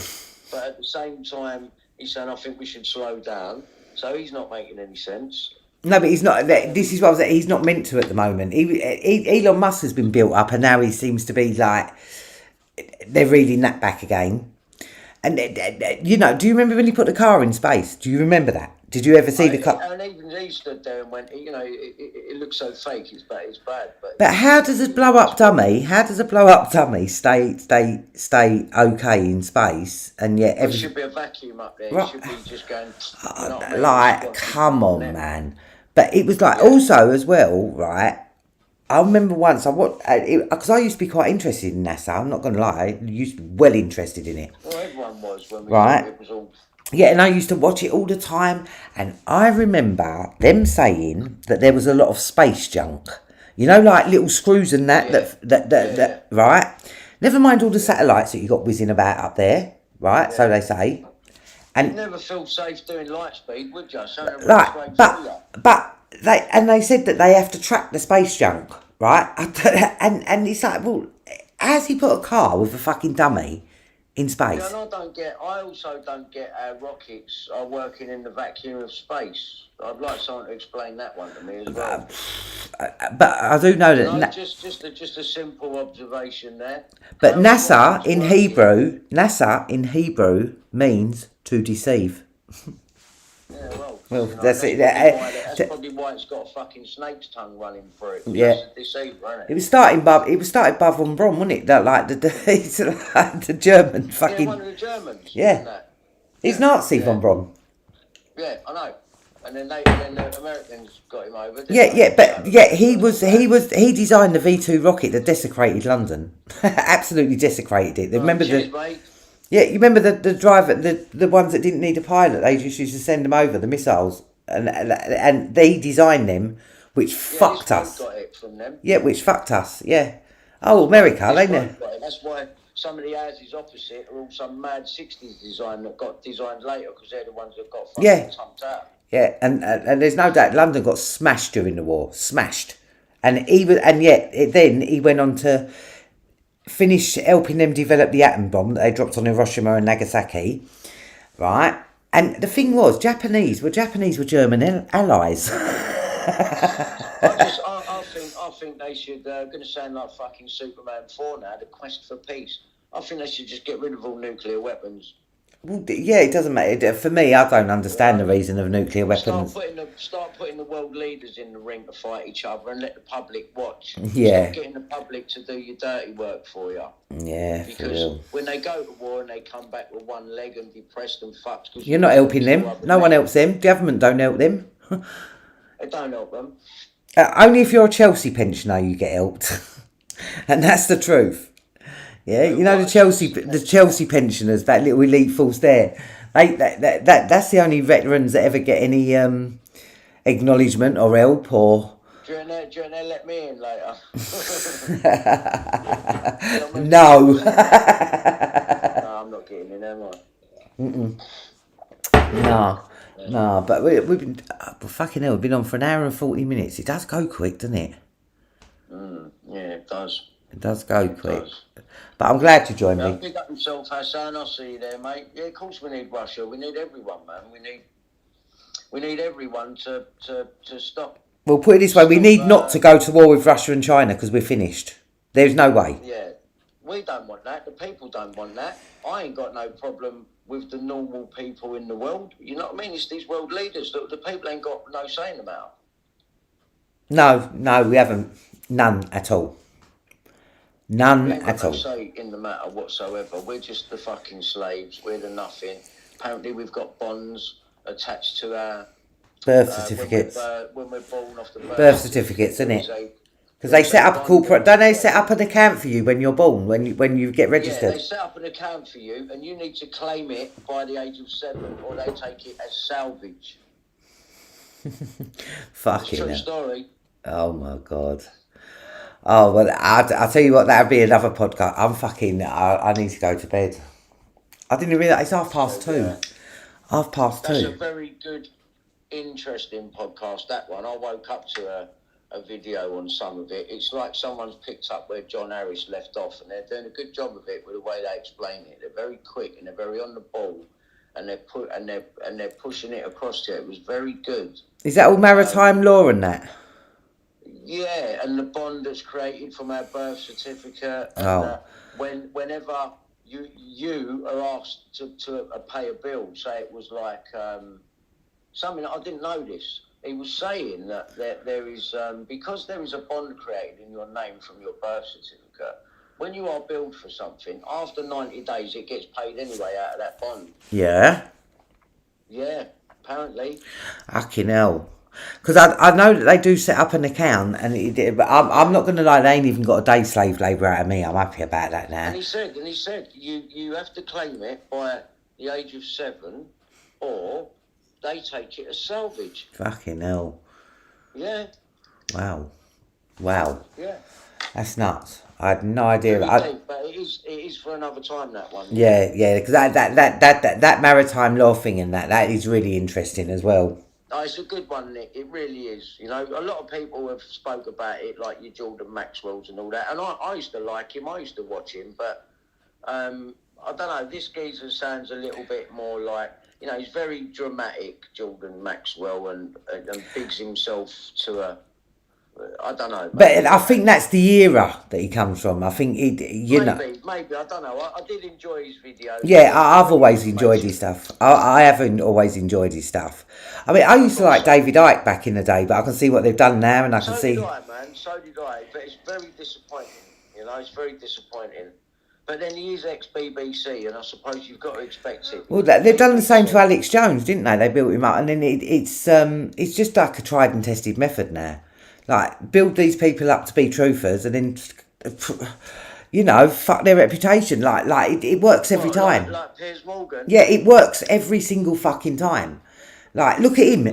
but at the same time he's saying I think we should slow down. So he's not making any sense. No, but he's not. This is what I was saying. He's not meant to at the moment. Elon Musk has been built up, and now he seems to be like they're reeling that back again. And you know, do you remember when he put the car in space? Do you remember that? Did you ever see the car? And even he stood there and went, you know, it looks so fake. It's bad. But how does a blow up dummy? How does a blow up dummy stay okay in space? And yet there should be a vacuum up there. Right. It should be just going. You know what I mean? Like, come on, man. But it was like also as well, right? I remember once because I used to be quite interested in NASA. I'm not going to lie, I used to be well interested in it. Well, everyone was when it was all. Yeah, and I used to watch it all the time, and I remember them saying that there was a lot of space junk. You know, like little screws and that right? Never mind all the satellites that you got whizzing about up there, right? Yeah. So they say. And you'd never feel safe doing light speed, would you? Like, but they said that they have to track the space junk, right? And it's like, well, how's he put a car with a fucking dummy in space? Yeah, and I also don't get how rockets are working in the vacuum of space. I'd like someone to explain that one to me as well. But I do know that just a simple observation there. But NASA in Hebrew means to deceive. Yeah, well, that's it. That's probably why it's got a fucking snake's tongue running through it. Yeah, it's a deceiver, isn't it? It was started by von Braun, wasn't it? That like the German fucking. Yeah, one of the Germans. Yeah, he's Nazi von Braun. Yeah, I know. And then the Americans got him over. He designed the V2 rocket that desecrated London. Absolutely desecrated it. Remember mate. Yeah, you remember the driver, the ones that didn't need a pilot. They just used to send them over the missiles, and they designed them which fucked this us. bloke got it from them. Yeah, which fucked us. Yeah. Oh, America, they This know. bloke got it. That's why some of the houses opposite are all some mad 60s design that got designed later because they're the ones that got fucking Yeah. tumped out. Yeah, and there's no doubt London got smashed during the war, smashed, and then he went on to finish helping them develop the atom bomb that they dropped on Hiroshima and Nagasaki, right? And the thing was, Japanese were German allies. I think they should. Going to sound like fucking Superman 4 now. The quest for peace. I think they should just get rid of all nuclear weapons. Well, yeah, it doesn't matter. For me, I don't understand the reason of nuclear weapons. Start putting the world leaders in the ring to fight each other and let the public watch. Yeah. Stop getting the public to do your dirty work for you. Yeah, for Because real. when they go to war and they come back with one leg and depressed and fucked... You're not helping them. No one helps them. Government don't help them. They don't help them. Only if you're a Chelsea pensioner you get helped. And that's the truth. Yeah, you know the Chelsea pensioners, that little elite force there. That's the only veterans that ever get any acknowledgement or help or. Do you want to let me in later? No. No, I'm not getting in, am I? No. But we've been fucking hell. We've been on for an hour and 40 minutes. It does go quick, doesn't it? Yeah, it does. It does go quick. But I'm glad you joined me. Pick up yourself, Hassan. I'll see you there, mate. Yeah, of course we need Russia. We need everyone, man. We need everyone to stop. Well, put it this way: we need not to go to war with Russia and China because we're finished. There's no way. Yeah, we don't want that. The people don't want that. I ain't got no problem with the normal people in the world. You know what I mean? It's these world leaders. The people ain't got no say in the matter. No, we haven't. None at all. None at all. No say in the matter whatsoever. We're just the fucking slaves. We're the nothing. Apparently, we've got bonds attached to our birth certificates. When we're born off the birth certificates, isn't it? Because they set up a corporate. Don't they set up an account for you when you're born? When you get registered? Yeah, they set up an account for you, and you need to claim it by the age of 7, or they take it as salvage. Fucking True story. Oh my god. Oh well, I'll tell you what. That'd be another podcast. I need to go to bed. I didn't realise it's 2:30. Yeah. 2:30. That's a very good, interesting podcast. That one. I woke up to a video on some of it. It's like someone's picked up where John Harris left off, and they're doing a good job of it with the way they explain it. They're very quick and they're very on the ball, and they're pushing it across to it. It was very good. Is that all maritime law and that? Yeah, and the bond that's created from our birth certificate. And, whenever you are asked to pay a bill, say it was like something I didn't know this. He was saying that there is because there is a bond created in your name from your birth certificate. When you are billed for something, after 90 days, it gets paid anyway out of that bond. Yeah. Yeah, apparently. Fucking hell. Because I know that they do set up an account, but I'm not going to lie, they ain't even got a day slave labour out of me. I'm happy about that now. And he said, you have to claim it by the age of 7, or they take it as salvage. Fucking hell. Yeah. Wow. Yeah. That's nuts. I had no idea. But it is for another time, that one. Yeah, because that maritime law thing and that is really interesting as well. Oh, it's a good one, Nick. It really is. You know, a lot of people have spoke about it, like your Jordan Maxwell's and all that. And I used to like him. I used to watch him. But I don't know. This geezer sounds a little bit more like, you know, he's very dramatic, Jordan Maxwell, and bigs himself to a... I don't know. But I think that's the era that he comes from. I think maybe, I don't know. I did enjoy his videos. Yeah, I've always enjoyed his stuff. I haven't always enjoyed his stuff. I mean, I used to like David Icke back in the day, but I can see what they've done now, and I can see. So did I, man. So did I. But it's very disappointing. You know, it's very disappointing. But then he is ex-BBC, and I suppose you've got to expect it. Well, they've done the same to Alex Jones, didn't they? They built him up, and then it's just like a tried and tested method now. Like, build these people up to be truthers, and then, you know, fuck their reputation. Like it works every time. Like Piers Morgan. Yeah, it works every single fucking time. Like, look at him.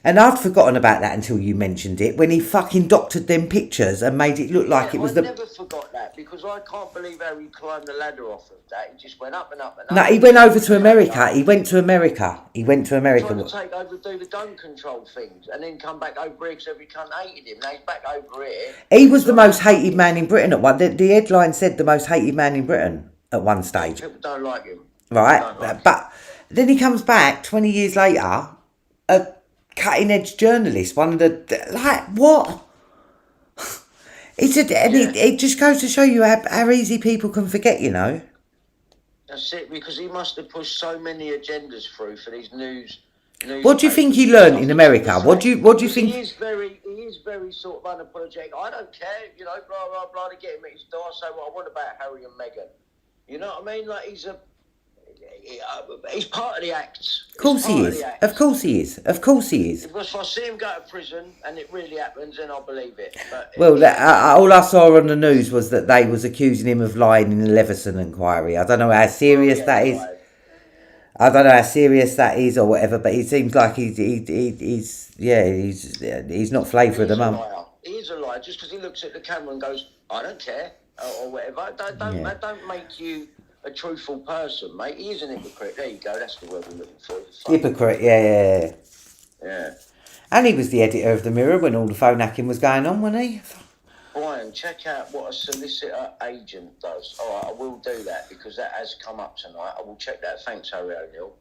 And I'd forgotten about that until you mentioned it, when he fucking doctored them pictures and made it look like it was I never forgot that, because I can't believe how he climbed the ladder off of that. He just went up and up and up. No, he went over to America. He went to America. Trying to take over, do the gun control things, and then come back over here because every cunt hated him. Now he's back over here. He was the most hated man in Britain at one. The headline said the most hated man in Britain at one stage. People don't like him. Right, but then he comes back 20 years later, a cutting edge journalist, one of the, like, what? It just goes to show you how easy people can forget, you know. That's it, because he must have pushed so many agendas through for these news. What do you think he learned in America? What do you think? He is very sort of unapologetic. I don't care, you know, blah blah blah. To get him at his door, say what I want about Harry and Meghan. You know what I mean? Like he's part of the act. Of course he is. Of course he is. Of course he is. Because if I see him go to prison and it really happens, then I'll believe it. But well, all I saw on the news was that they was accusing him of lying in the Leveson inquiry. I don't know how serious that is. Right. I don't know how serious that is or whatever, but it seems like he's not flavour of the month. He is a liar. Just because he looks at the camera and goes, "I don't care," or whatever. That don't make you a truthful person, mate. He is an hypocrite. There you go. That's the word we're looking for. Hypocrite, yeah. And he was the editor of the Mirror when all the phone hacking was going on, wasn't he? Brian, check out what a solicitor agent does. All right, I will do that because that has come up tonight. I will check that. Thanks, Harry O'Neill.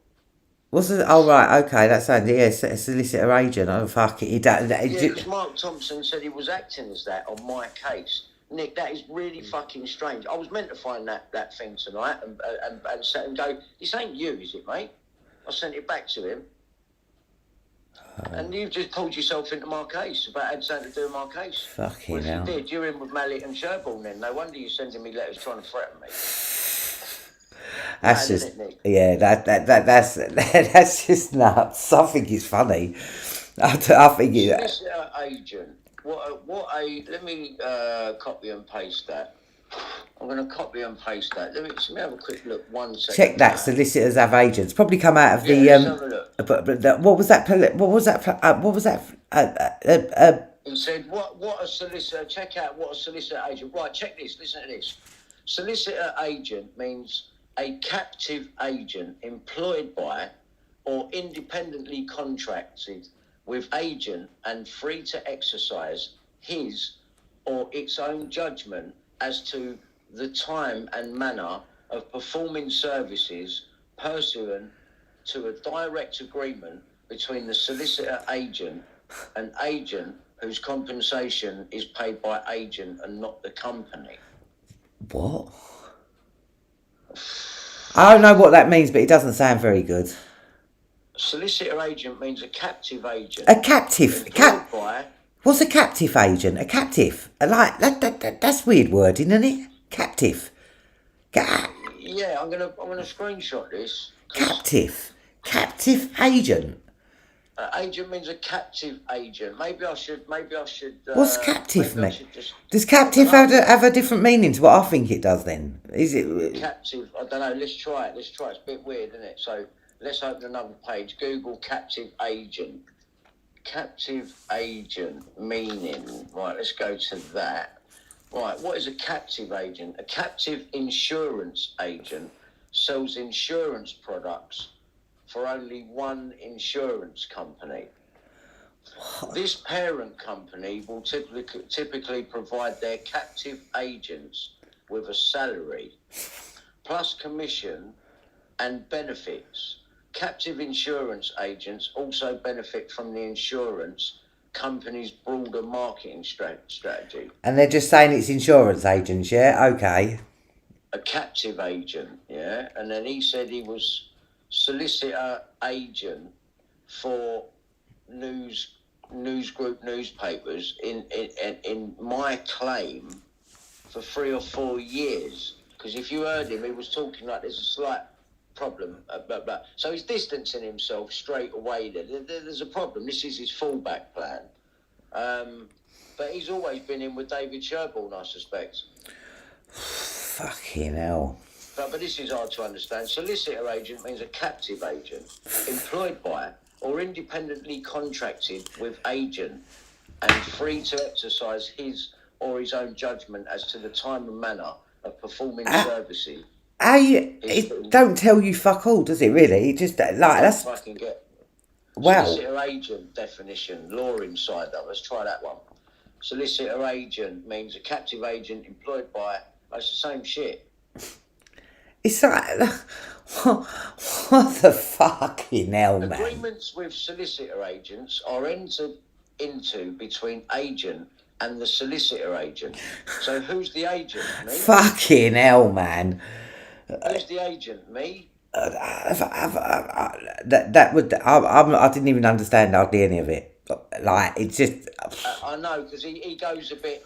What's it? Oh, right, okay, that's a solicitor agent. Oh, fuck it. Because Mark Thompson said he was acting as that on my case. Nick, that is really fucking strange. I was meant to find that thing tonight and sat and go, this ain't you, is it, mate? I sent it back to him. And you've just pulled yourself into my case about had something to do with my case. Fucking hell. If you did, you're in with Mallet and Sherborne then. No wonder you're sending me letters trying to threaten me. That's just, yeah, that's just nuts. I think it's funny. I think it's... Solicitor agent. Let me copy and paste that. I'm going to copy and paste that. Let me have a quick look. 1 second. Check that. Solicitors have agents. Probably come out of the. But what was that? What was that? It said what a solicitor. Check out what a solicitor agent. Right. Check this. Listen to this. Solicitor agent means a captive agent employed by or independently contracted with agent and free to exercise his or its own judgment as to the time and manner of performing services pursuant to a direct agreement between the solicitor agent and agent whose compensation is paid by agent and not the company. What? I don't know what that means, but it doesn't sound very good. Solicitor agent means a captive agent. A captive? What's a captive agent? A captive? Like that's weird wording, isn't it? Captive. Yeah, I'm gonna screenshot this. Captive agent. Agent means a captive agent. Maybe I should. What's captive mean? Does captive have a different meaning to what I think it does? Then is it captive? I don't know. Let's try it. It's a bit weird, isn't it? So let's open another page. Google captive agent. Captive agent meaning. Right. Let's go to that. Right. What is a captive agent? A captive insurance agent sells insurance products for only one insurance company. This parent company will typically provide their captive agents with a salary, plus commission and benefits. Captive insurance agents also benefit from the insurance company's broader marketing strategy. And they're just saying it's insurance agents, yeah? Okay. A captive agent, yeah? And then he said he was solicitor agent for news group newspapers in my claim for 3 or 4 years. Because if you heard him, he was talking like there's a slight problem. So he's distancing himself straight away. There's a problem. This is his fallback plan. But he's always been in with David Sherborne, I suspect. Fucking hell. But this is hard to understand. Solicitor agent means a captive agent employed by or independently contracted with agent and free to exercise his or his own judgment as to the time and manner of performing services. It don't tell you fuck all, does it? Really? It just that's fucking get wow. Solicitor agent definition, Law Insider. Let's try that one. Solicitor agent means a captive agent employed by. It's the same shit. It's like what the fucking hell, man? Agreements with solicitor agents are entered into between agent and the solicitor agent. So who's the agent? Me? Fucking hell, man. Who's the agent? Me? That would I didn't even understand hardly any of it. Like it's just. I know because he goes a bit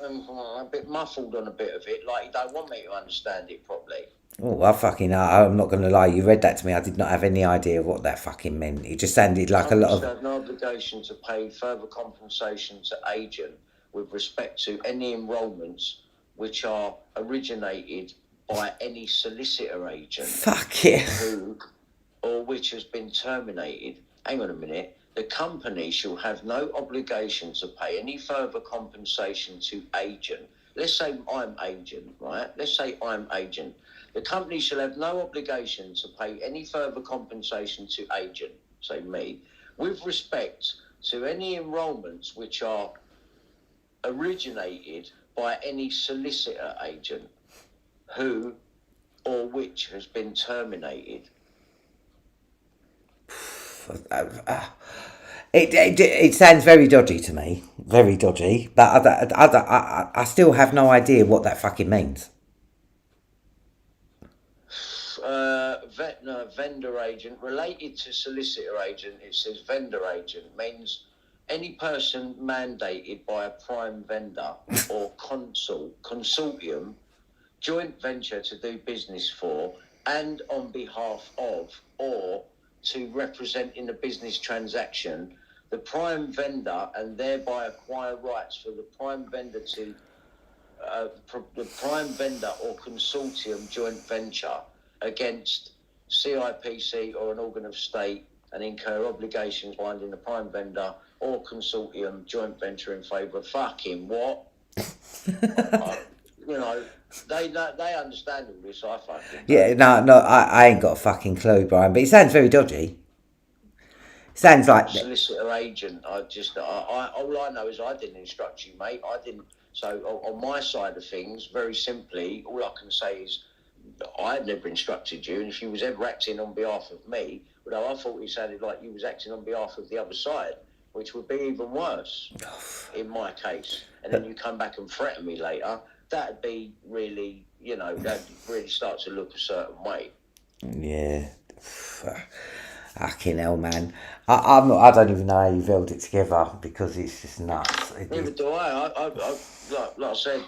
muffled on a bit of it. Like he don't want me to understand it properly. Oh, I'm not going to lie. You read that to me. I did not have any idea what that fucking meant. It just sounded like a lot of. Have no obligation to pay further compensation to agent with respect to any enrolments which are originated by any solicitor agent. Fuck it. Who or which has been terminated. Hang on a minute. The company shall have no obligation to pay any further compensation to agent. Let's say I'm agent, right? Let's say I'm agent. The company shall have no obligation to pay any further compensation to agent, say me, with respect to any enrolments which are originated by any solicitor agent who or which has been terminated. It sounds very dodgy to me, very dodgy. But I still have no idea what that fucking means. Vendor agent related to solicitor agent. It says vendor agent means any person mandated by a prime vendor or consortium, joint venture to do business for and on behalf of or to represent in a business transaction the prime vendor and thereby acquire rights for the prime vendor to the prime vendor or consortium joint venture against CIPC or an organ of state and incur obligations binding the prime vendor or consortium joint venture in favour of fucking what? They understand all this. I fucking yeah. No, I ain't got a fucking clue, Brian. But it sounds very dodgy. Sounds like solicitor agent. All I know is I didn't instruct you, mate. I didn't. So on my side of things, very simply, all I can say is I had never instructed you, and if you was ever acting on behalf of me, although I thought it sounded like you was acting on behalf of the other side, which would be even worse in my case. And then you come back and threaten me later. That'd be really, that'd really start to look a certain way. Yeah. Fucking hell, man. I don't even know how you've held it together because it's just nuts. Neither do I. Like I said,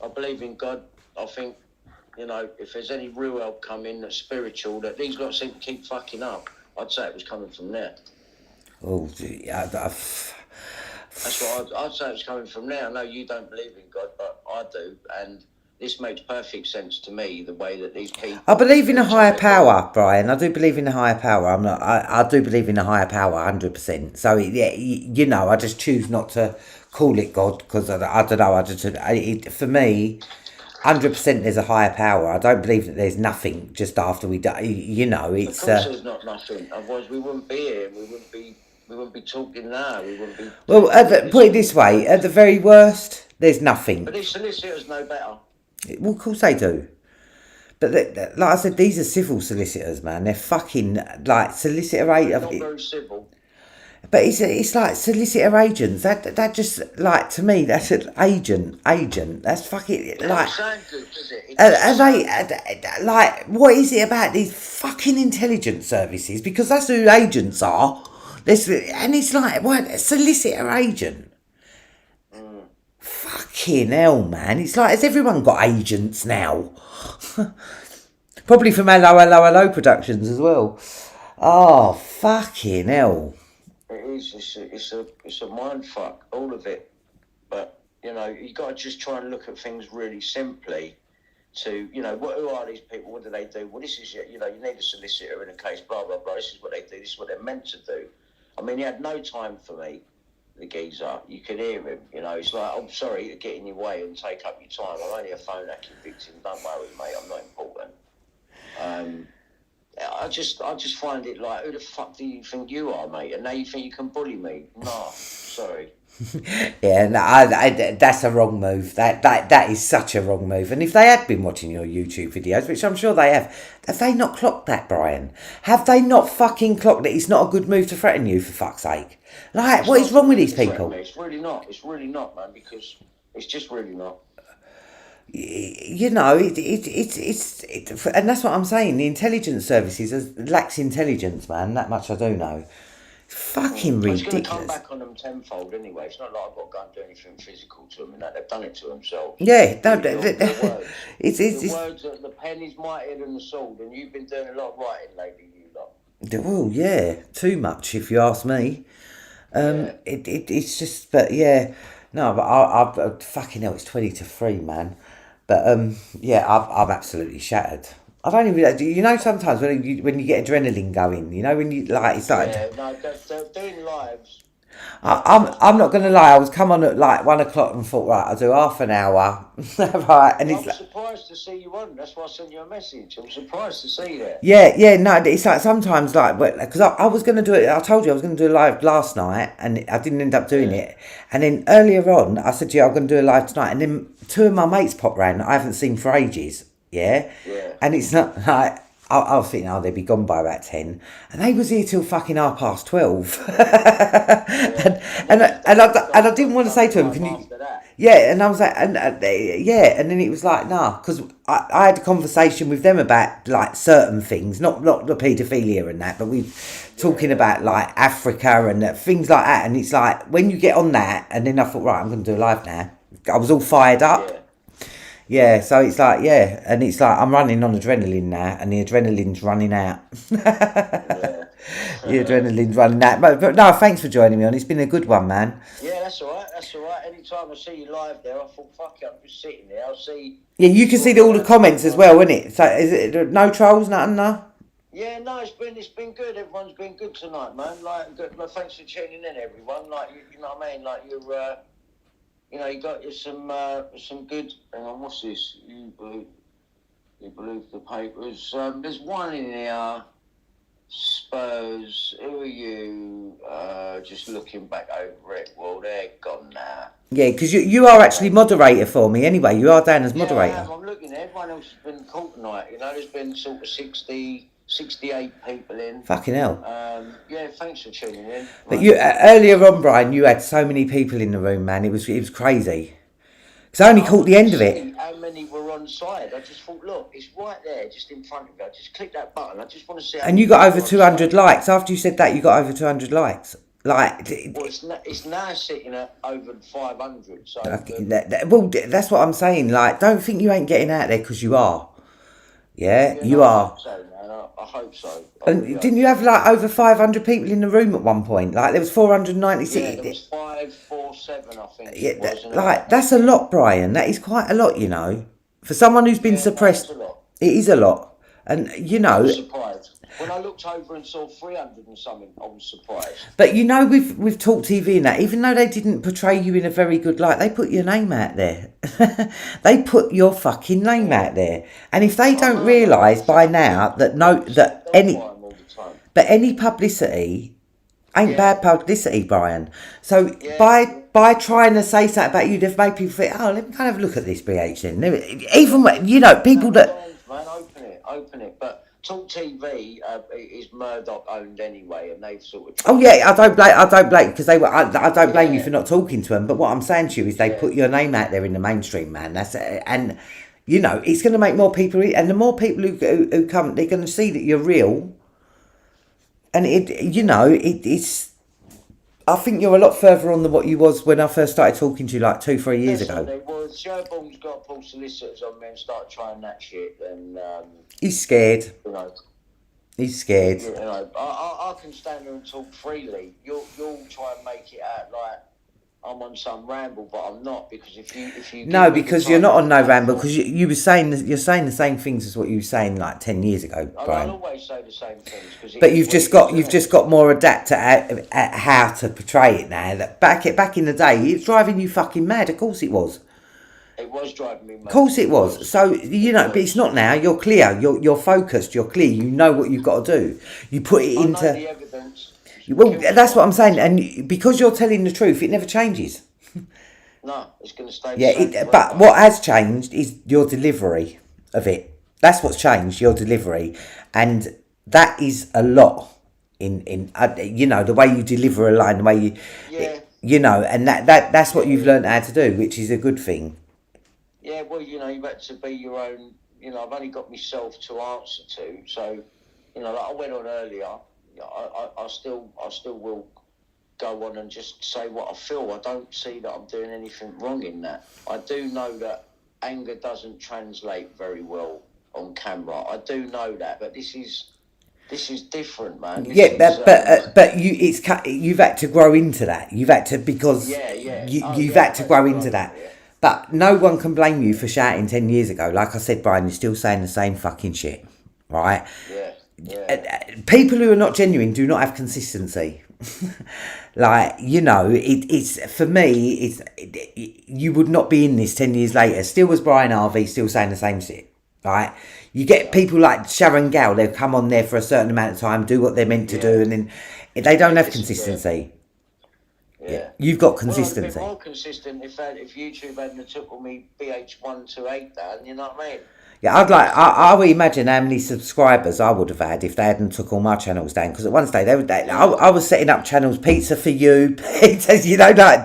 I believe in God. I think, if there's any real help coming that's spiritual, that these lot seem to keep fucking up, I'd say it was coming from there. Oh, yeah. That's what I'd say it was coming from there. I know you don't believe in God, but I do. And this makes perfect sense to me, the way that these people... I believe in a higher power, Brian. I do believe in a higher power. I do believe in a higher power, 100%. So, yeah, I just choose not to call it God because I don't know. For me, 100% there's a higher power. I don't believe that there's nothing just after we die. It's... Of course there's not nothing. Otherwise we wouldn't be here. We wouldn't be talking now. We wouldn't be... Well, put it this way. At the very worst, there's nothing. But these solicitors know better. Well, of course they do. But like I said, these are civil solicitors, man. They're fucking like solicitor agents. Not very civil. But it's like solicitor agents. That just like to me, that's an agent. That's fucking like. Sound good, does it? Like what is it about these fucking intelligence services? Because that's who agents are. And it's like what a solicitor agent. Fucking hell, man. It's like, has everyone got agents now? Probably from Hello Productions as well. Oh, fucking hell. It is. It's a mind fuck, all of it. But, you got to just try and look at things really simply to, who are these people? What do they do? Well, this is, you need a solicitor in a case, blah, blah, blah. This is what they do. This is what they're meant to do. I mean, he had no time for me, the geezer. You could hear him, you know. It's like, I'm sorry to get in your way and take up your time. I'm only a phone hacking victim. Don't worry, mate. I'm not important. I just find it like, who the fuck do you think you are, mate? And now you think you can bully me? No, sorry. Yeah, no, that's a wrong move. That is such a wrong move. And if they had been watching your YouTube videos, which I'm sure they have they not clocked that, Brian? Have they not fucking clocked that it's not a good move to threaten you, for fuck's sake? Like, It's what not is wrong with really these threatening people? me. It's really not. It's really not, man, because it's just really not. You know, and that's what I'm saying. The intelligence services lacks intelligence, man. That much I do know. It's fucking It's going to come ridiculous. back on them tenfold anyway. It's not like I've got to go and do anything physical to them and that. They've done it to themselves. Yeah, no, Your words. it's The words, the pen is mightier than the sword, and you've been doing a lot of writing lately, you lot. well, yeah, too much if you ask me. Yeah. It's just, but yeah, no, but I fucking hell, it's 20-3, man. But yeah, I'm absolutely shattered. I don't even, you know, sometimes when you get adrenaline going, you know, when you like, it's like. Yeah, no, they're doing lives. I'm not gonna lie. I was come on at like 1 o'clock and thought, right, I'll do half an hour, right? And I it's was like, surprised to see you on. That's why I sent you a message. I'm surprised to see that. yeah, no, it's like sometimes like, because I was gonna do it. I told you I was gonna do a live last night, and I didn't end up doing it. And then earlier on, I said, yeah, I'm gonna do a live tonight. And then two of my mates popped round I haven't seen for ages. Yeah, and it's not like. I was thinking, oh, they'd be gone by about 10, and they was here till fucking 12:30. and I didn't want to say to him, can you? After that. Yeah, and I was like, yeah, and then it was like, nah, because I had a conversation with them about like certain things, not the paedophilia and that, but we talking about like Africa and things like that, and it's like when you get on that, and then I thought, right, I'm going to do a live now. I was all fired up. Yeah, so it's like, yeah, and it's like I'm running on adrenaline now, and the adrenaline's running out. Yeah. The adrenaline's running out. But no, thanks for joining me on. It's been a good one, man. Yeah, that's all right. That's all right. Anytime I see you live there, I thought, fuck it, I'm just sitting there. I'll see. Yeah, you can see all the comments as well, isn't it? So is it no trolls, nothing, no? Yeah, no, it's been good. Everyone's been good tonight, man. Like, good. Well, thanks for tuning in, everyone. Like, you know what I mean? Like, you're, you know, you got you some good. Hang on, what's this? You believe the papers? There's one in here. Spurs. Who are you? Just looking back over it. Well, they're gone now. Yeah, because you are actually moderator for me anyway. You are down as moderator. Yeah, I'm looking at everyone else has been caught tonight. You know, there's been sort of 60, 68 people in. Fucking hell. Yeah, thanks for tuning in. But you earlier on, Brian, you had so many people in the room, man. It was crazy. Because I only caught the end of it. How many were on side? I just thought, look, it's right there, just in front of you. I just click that button. I just want to see. And you got over 200 likes. After you said that, you got over 200 likes. Like, well, it's now sitting at over 500. So well, that's what I'm saying. Like, don't think you ain't getting out there because you are. Yeah, you are. I hope so, man. I hope so. And didn't you have like over 500 people in the room at one point? Like there was 496. Yeah, there was 547, I think. Yeah, it was, like that's a lot, Brian. That is quite a lot, you know, for someone who's been suppressed. It is a lot, and you know. I was surprised when I looked over and saw 300 and something. I was surprised. But you know, with Talk TV and that, even though they didn't portray you in a very good light, they put your name out there. They put your fucking name out there, and if they don't realise by now that any publicity ain't bad publicity, Brian. So by trying to say something about you, they've made people think, oh, let me kind of look at this BH then. Even when, you know, people that. Man, open it. But Talk TV is Murdoch owned anyway, and they've sort of. Oh yeah, I don't blame because they were. I don't blame you for not talking to them. But what I'm saying to you is they put your name out there in the mainstream, man. That's and you know it's going to make more people, and the more people who come, they're going to see that you're real. And it's. I think you're a lot further on than what you was when I first started talking to you like 2-3 years ago. Well, Sherborne's got to pull solicitors on me and start trying that shit, and he's scared. You know, he's scared. You know, I can stand there and talk freely. You'll try and make it out like I'm on some ramble, but I'm not, because if you No, give me the because you're time not and on the no ramble, platform, because you were saying, you're saying the same things as what you were saying like 10 years ago, I'll Brian. always say the same things, because it But is what it is, you've isn't just it? got more adapt at how to portray it now. That back in the day, it's driving you fucking mad. Of course it was. It was driving me Of mad. course it was. So It but it's was. not now. You're clear. You're focused. You're clear. You know what you've got to do. You put it I know into. the evidence Well, kills that's what I'm driving. saying. And because you're telling the truth, it never changes. No, it's going to stay the Yeah. same But forever. what has changed is your delivery of it. That's what's changed. Your delivery, and that is a lot. In the way you deliver a line, the way Yeah, and that's what yeah, you've learned how to do, which is a good thing. yeah. Well, you've had to be your own. I've only got myself to answer to, so like I went on earlier. I still will go on and just say what I feel. I don't see that I'm doing anything wrong in that. I do know that anger doesn't translate very well on camera. I do know that, but this is different, man. This Yeah, is but you've had to grow into that. You've had to because yeah. Oh you've yeah, had I've to had to grow grow into into that. it. But no one can blame you for shouting 10 years ago. Like I said, Brian, you're still saying the same fucking shit, right? Yeah. People who are not genuine do not have consistency. It's for me. You would not be in this 10 years later. Still as Brian Harvey, still saying the same shit. Right? You get people like Sharon Gale. They'll come on there for a certain amount of time, do what they're meant to do, and then they don't have Disappear. consistency. Yeah. You've got Well, I'd have been consistency. more consistent if YouTube hadn't took all me BH128 down. You know what I mean? Yeah, I would imagine how many subscribers I would have had if they hadn't took all my channels down. Because at one stage I was setting up channels, pizza for you, pizzas,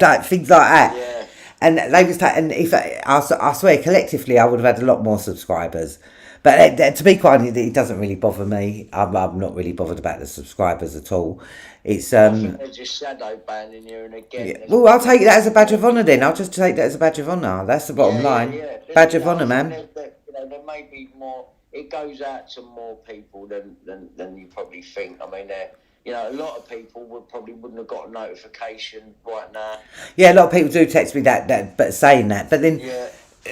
like things like that. Yeah. And they was and if I swear collectively I would have had a lot more subscribers. But to be quite honest, it doesn't really bother me. I'm not really bothered about the subscribers at all. It's I think they're just shadow banning you, and again. well, I'll take that as a badge of honour then. I'll just take that as a badge of honour. That's the bottom line. Yeah. Badge of honour, man. There may be more. It goes out to more people than you probably think. I mean, a lot of people wouldn't have got a notification right now. Yeah, a lot of people do text me that but saying that. But then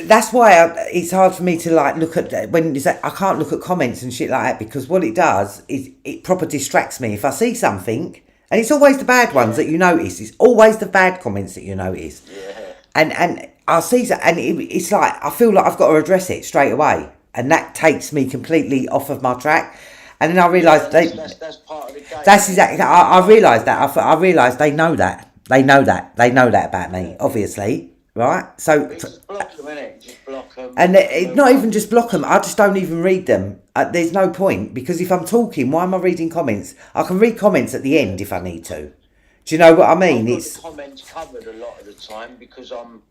that's why it's hard for me to look at when you say I can't look at comments and shit like that, because what it does is it proper distracts me. If I see something, and it's always the bad ones that you notice. It's always the bad comments that you notice. Yeah. And I see that, and it's like I feel like I've got to address it straight away, and that takes me completely off of my track. And then I realise that's part of the game. that's exactly. I realised that. I realised they know that. They know that about me. Obviously, right? So Just block them, innit? Just block them. and it, not even just block them. I just don't even read them. There's no point, because if I'm talking, why am I reading comments? I can read comments at the end if I need to. Do you know what I mean? I've got It's the comments covered a lot of the time, because I'm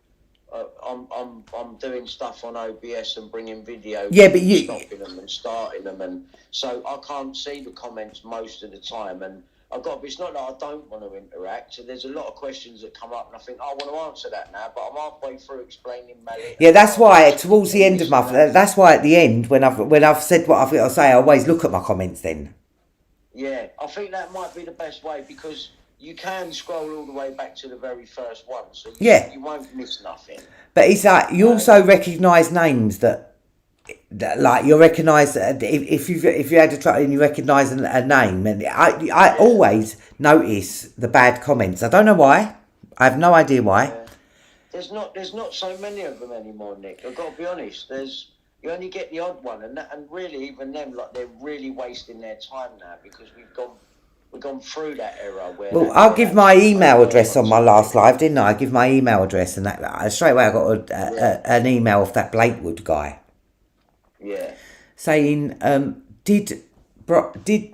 doing stuff on OBS and bringing videos. Yeah, but and stopping them and starting them, and so I can't see the comments most of the time. And it's not that I don't want to interact. So there's a lot of questions that come up, and I think I want to answer that now, but I'm halfway through explaining Mallet. yeah. That's why towards the end of my. That's why at the end, when I've said what I've got to say, I always look at my comments then. Yeah, I think that might be the best way, because you can scroll all the way back to the very first one, so you won't miss nothing. But it's like you also recognise names that like you recognise if you had to try and you recognise a name, and I always notice the bad comments. I don't know why. I have no idea why. Yeah. There's not so many of them anymore, Nick. I've got to be honest. You only get the odd one, and really even them, like, they're really wasting their time now, because we've gone through that era where. Well, I'll give my email address on my last live, didn't I? I give my email address, and that straight away I got an email off that Blakewood guy. Yeah. Saying, did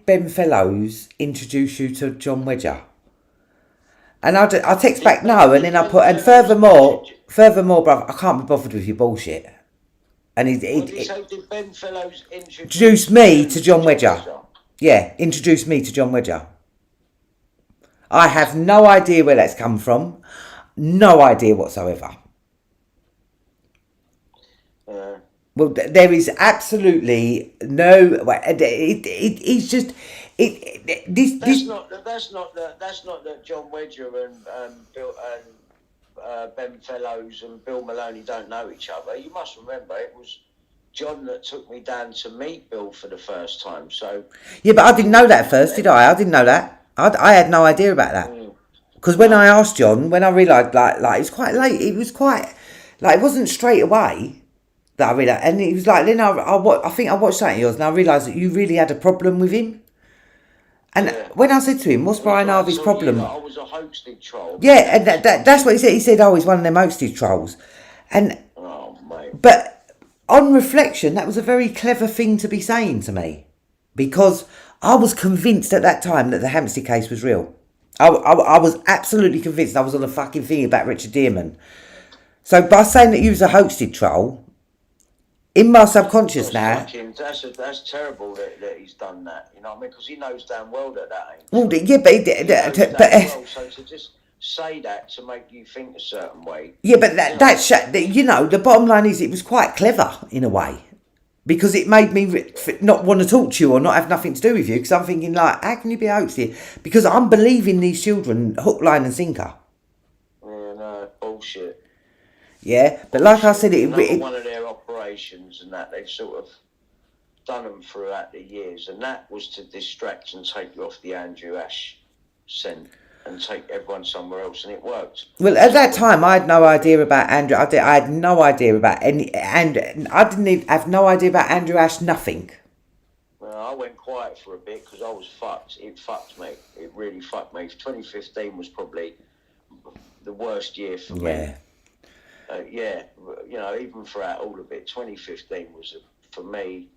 Ben Fellows introduce you to John Wedger? And I text back no, and then I put, and furthermore, bruv, I can't be bothered with your bullshit. And did Ben Fellows introduce me to John Wedger? Yeah, introduce me to John Wedger. I have no idea where that's come from. No idea whatsoever. Well, there is absolutely no. It's just That's not that John Wedger and Bill and Ben Fellows and Bill Maloney don't know each other. You must remember it was John that took me down to meet Bill for the first time. So Yeah, but I didn't know that at first, did I? I didn't know that. I had no idea about that. Because when I asked John, when I realised, like it was quite late, it was quite, like, it wasn't straight away that I realised. And it was like, then I think I watched something of yours and I realised that you really had a problem with him. And when I said to him, what's Brian Harvey's problem? I was a hoaxed troll. Yeah, and that's what he said. He said, oh, he's one of them hoaxed trolls. And, oh, mate. But on reflection, that was a very clever thing to be saying to me. Because I was convinced at that time that the Hampstead case was real. I was absolutely convinced I was on a fucking thing about Richard Dearman. So by saying that you was a hoaxed troll, in my subconscious now... That's terrible that he's done that, you know what I mean? Because he knows damn well that ain't. Well, yeah, but so to just say that to make you think a certain way... Yeah, but the bottom line is it was quite clever, in a way. Because it made me not want to talk to you or not have nothing to do with you. Because I'm thinking, like, how can you be a hoax here? Because I'm believing these children hook, line and sinker. Yeah, no, bullshit. Yeah, but like I said, one of their operations and that, they've sort of done them throughout the years. And that was to distract and take you off the Andrew Ash scent and take everyone somewhere else, and it worked. Well, at that time, I had no idea about Andrew. I had no idea about any, and I didn't even have no idea about Andrew Ash. Nothing. Well, I went quiet for a bit because I was fucked. It fucked me. It really fucked me. 2015 was probably the worst year for me. Yeah, you know, even throughout all of it, 2015 was for me.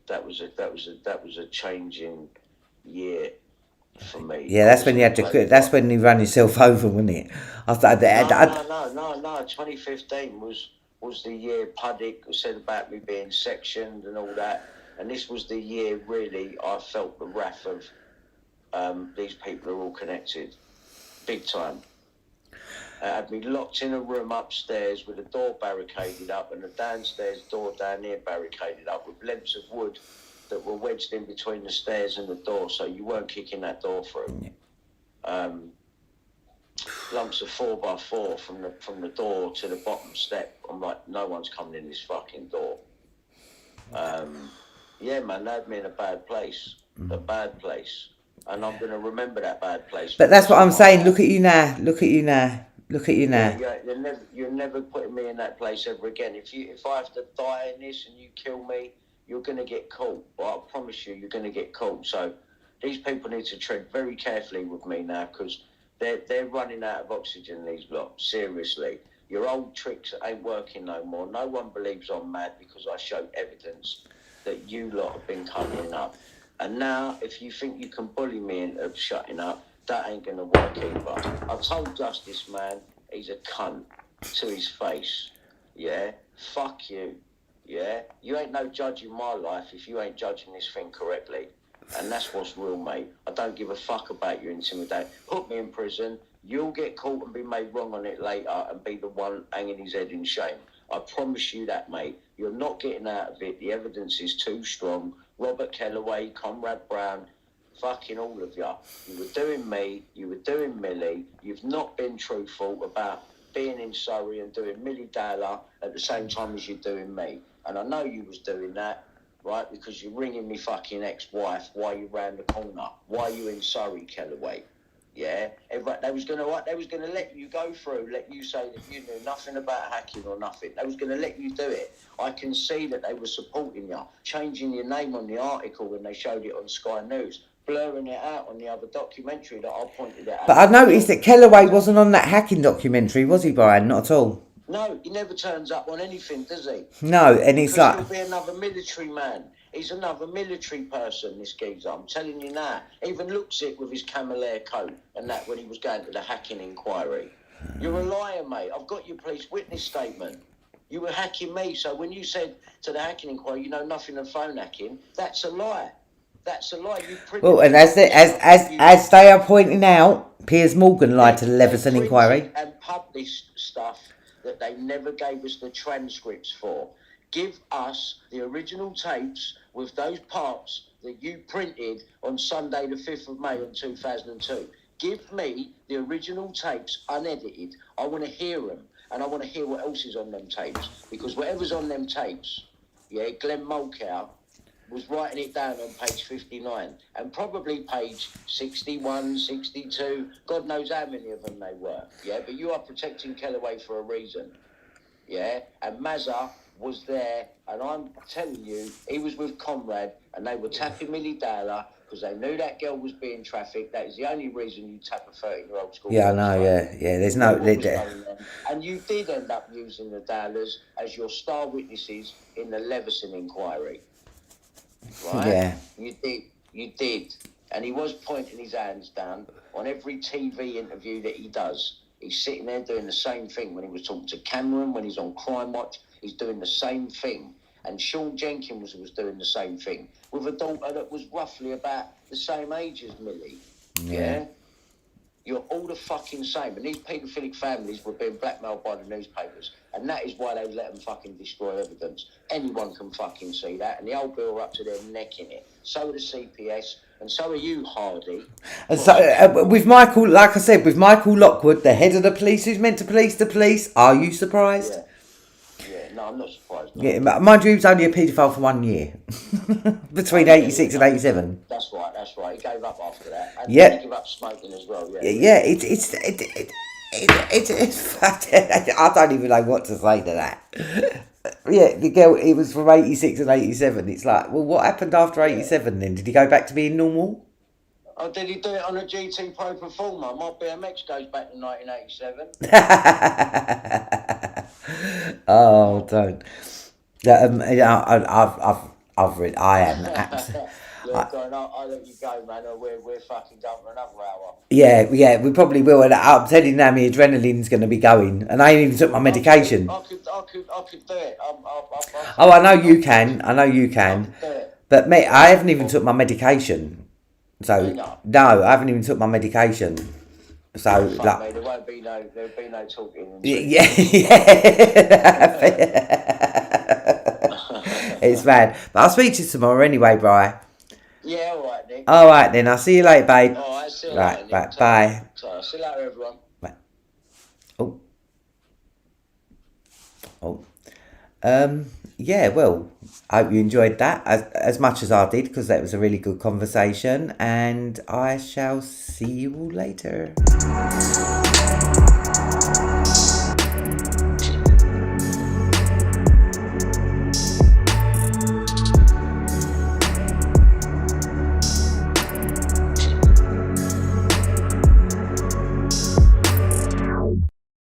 That was a changing year. For me. Yeah, that's when you had to. That's when you ran yourself over, wasn't it? No. 2015 was the year Puddick said about me being sectioned and all that, and this was the year really I felt the wrath of these people are all connected, big time. Had me locked in a room upstairs with the door barricaded up and the downstairs door down here barricaded up with lengths of wood that were wedged in between the stairs and the door, so you weren't kicking that door through. Lumps of 4x4 from the door to the bottom step. I'm like, no one's coming in this fucking door. Yeah, man, they had me in a bad place, and I'm going to remember that bad place. But that's what I'm saying. Look at you now. Yeah, you're never putting me in that place ever again. If I have to die in this and you kill me, you're going to get caught. Well, I promise you're going to get caught. So these people need to tread very carefully with me now because they're running out of oxygen, these lot. Seriously. Your old tricks ain't working no more. No one believes I'm mad because I showed evidence that you lot have been covering up. And now, if you think you can bully me into shutting up, that ain't going to work either. I told Justice, man, he's a cunt to his face. Yeah? Fuck you. Yeah, you ain't no judge in my life if you ain't judging this thing correctly. And that's what's real, mate. I don't give a fuck about your intimidation. Put me in prison. You'll get caught and be made wrong on it later and be the one hanging his head in shame. I promise you that, mate. You're not getting out of it. The evidence is too strong. Robert Kellaway, Conrad Brown, fucking all of you. You were doing me. You were doing Millie. You've not been truthful about being in Surrey and doing Millie Dowler at the same time as you're doing me. And I know you was doing that, right? Because you're ringing me fucking ex-wife while you round the corner. Why you in Surrey, Kellaway? Yeah? They was gonna let you go through, let you say that you knew nothing about hacking or nothing. They was gonna let you do it. I can see that they were supporting you, changing your name on the article when they showed it on Sky News, blurring it out on the other documentary that I pointed out. But I noticed that Kellaway wasn't on that hacking documentary, was he, Brian? Not at all. No, he never turns up on anything, does he? No, and he's like... He'll be another military man. He's another military person, this geezer. I'm telling you now. Even looks it with his camel hair coat and that when he was going to the hacking inquiry. You're a liar, mate. I've got your police witness statement. You were hacking me, so when you said to the hacking inquiry, you know nothing of phone hacking, that's a lie. That's a lie. Well, and as they are pointing out, Piers Morgan lied to the Leveson inquiry. And published stuff that they never gave us the transcripts for. Give us the original tapes with those parts that you printed on Sunday the 5th of May in 2002. Give me the original tapes unedited. I want to hear them, and I want to hear what else is on them tapes, because whatever's on them tapes, yeah, Glenn Mulcair was writing it down on page 59 and probably page 61, 62, God knows how many of them they were, yeah, but you are protecting Kellaway for a reason, yeah, and Mazza was there, and I'm telling you, he was with Conrad, and they were tapping Millie Dowler because they knew that girl was being trafficked. That is the only reason you tap a 13-year-old school. Yeah, I know, yeah. There's no... And you did end up using the Dowlers as your star witnesses in the Leveson inquiry. Right? Yeah. You did. And he was pointing his hands down on every TV interview that he does. He's sitting there doing the same thing when he was talking to Cameron, when he's on Crime Watch. He's doing the same thing. And Sean Jenkins was doing the same thing with a daughter that was roughly about the same age as Millie. Yeah? You're all the fucking same. And these paedophilic families were being blackmailed by the newspapers. And that is why they let them fucking destroy evidence. Anyone can fucking see that. And the old bill are up to their neck in it. So are the CPS. And so are you, Hardy. And so, with Michael, like I said, with Michael Lockwood, the head of the police who's meant to police the police, are you surprised? Yeah, no, I'm not surprised. No. Yeah, mind you, he was only a paedophile for 1 year. Between 86 and 87. That's right. He gave up after that. And yeah. He gave up smoking as well, Yeah, it's I don't even know what to say to that. Yeah, the girl, it was from 86 and 87. It's like, well, what happened after 87 then? Did he go back to being normal? Oh, did he do it on a GT Pro Performer? My BMX goes back to 1987. Oh, don't. I am absolutely... Look, I'll let you go, man, or we're fucking going for another hour. Yeah, we probably will. And I'm telling you now, my adrenaline's going to be going. And I ain't even took my medication. I could do it. I know you can. But mate, I haven't even took my medication. So, no, I haven't even took my medication. So, like... There'll be no talking. Yeah. It's bad. But I'll speak to you tomorrow anyway, Bri. Yeah, all right, Nick. All right, then. I'll see you later, babe. All right, see you later, Nick. Right, bye. So, see you later, everyone. Bye. Oh. Yeah, well, I hope you enjoyed that as much as I did, because that was a really good conversation. And I shall see you all later.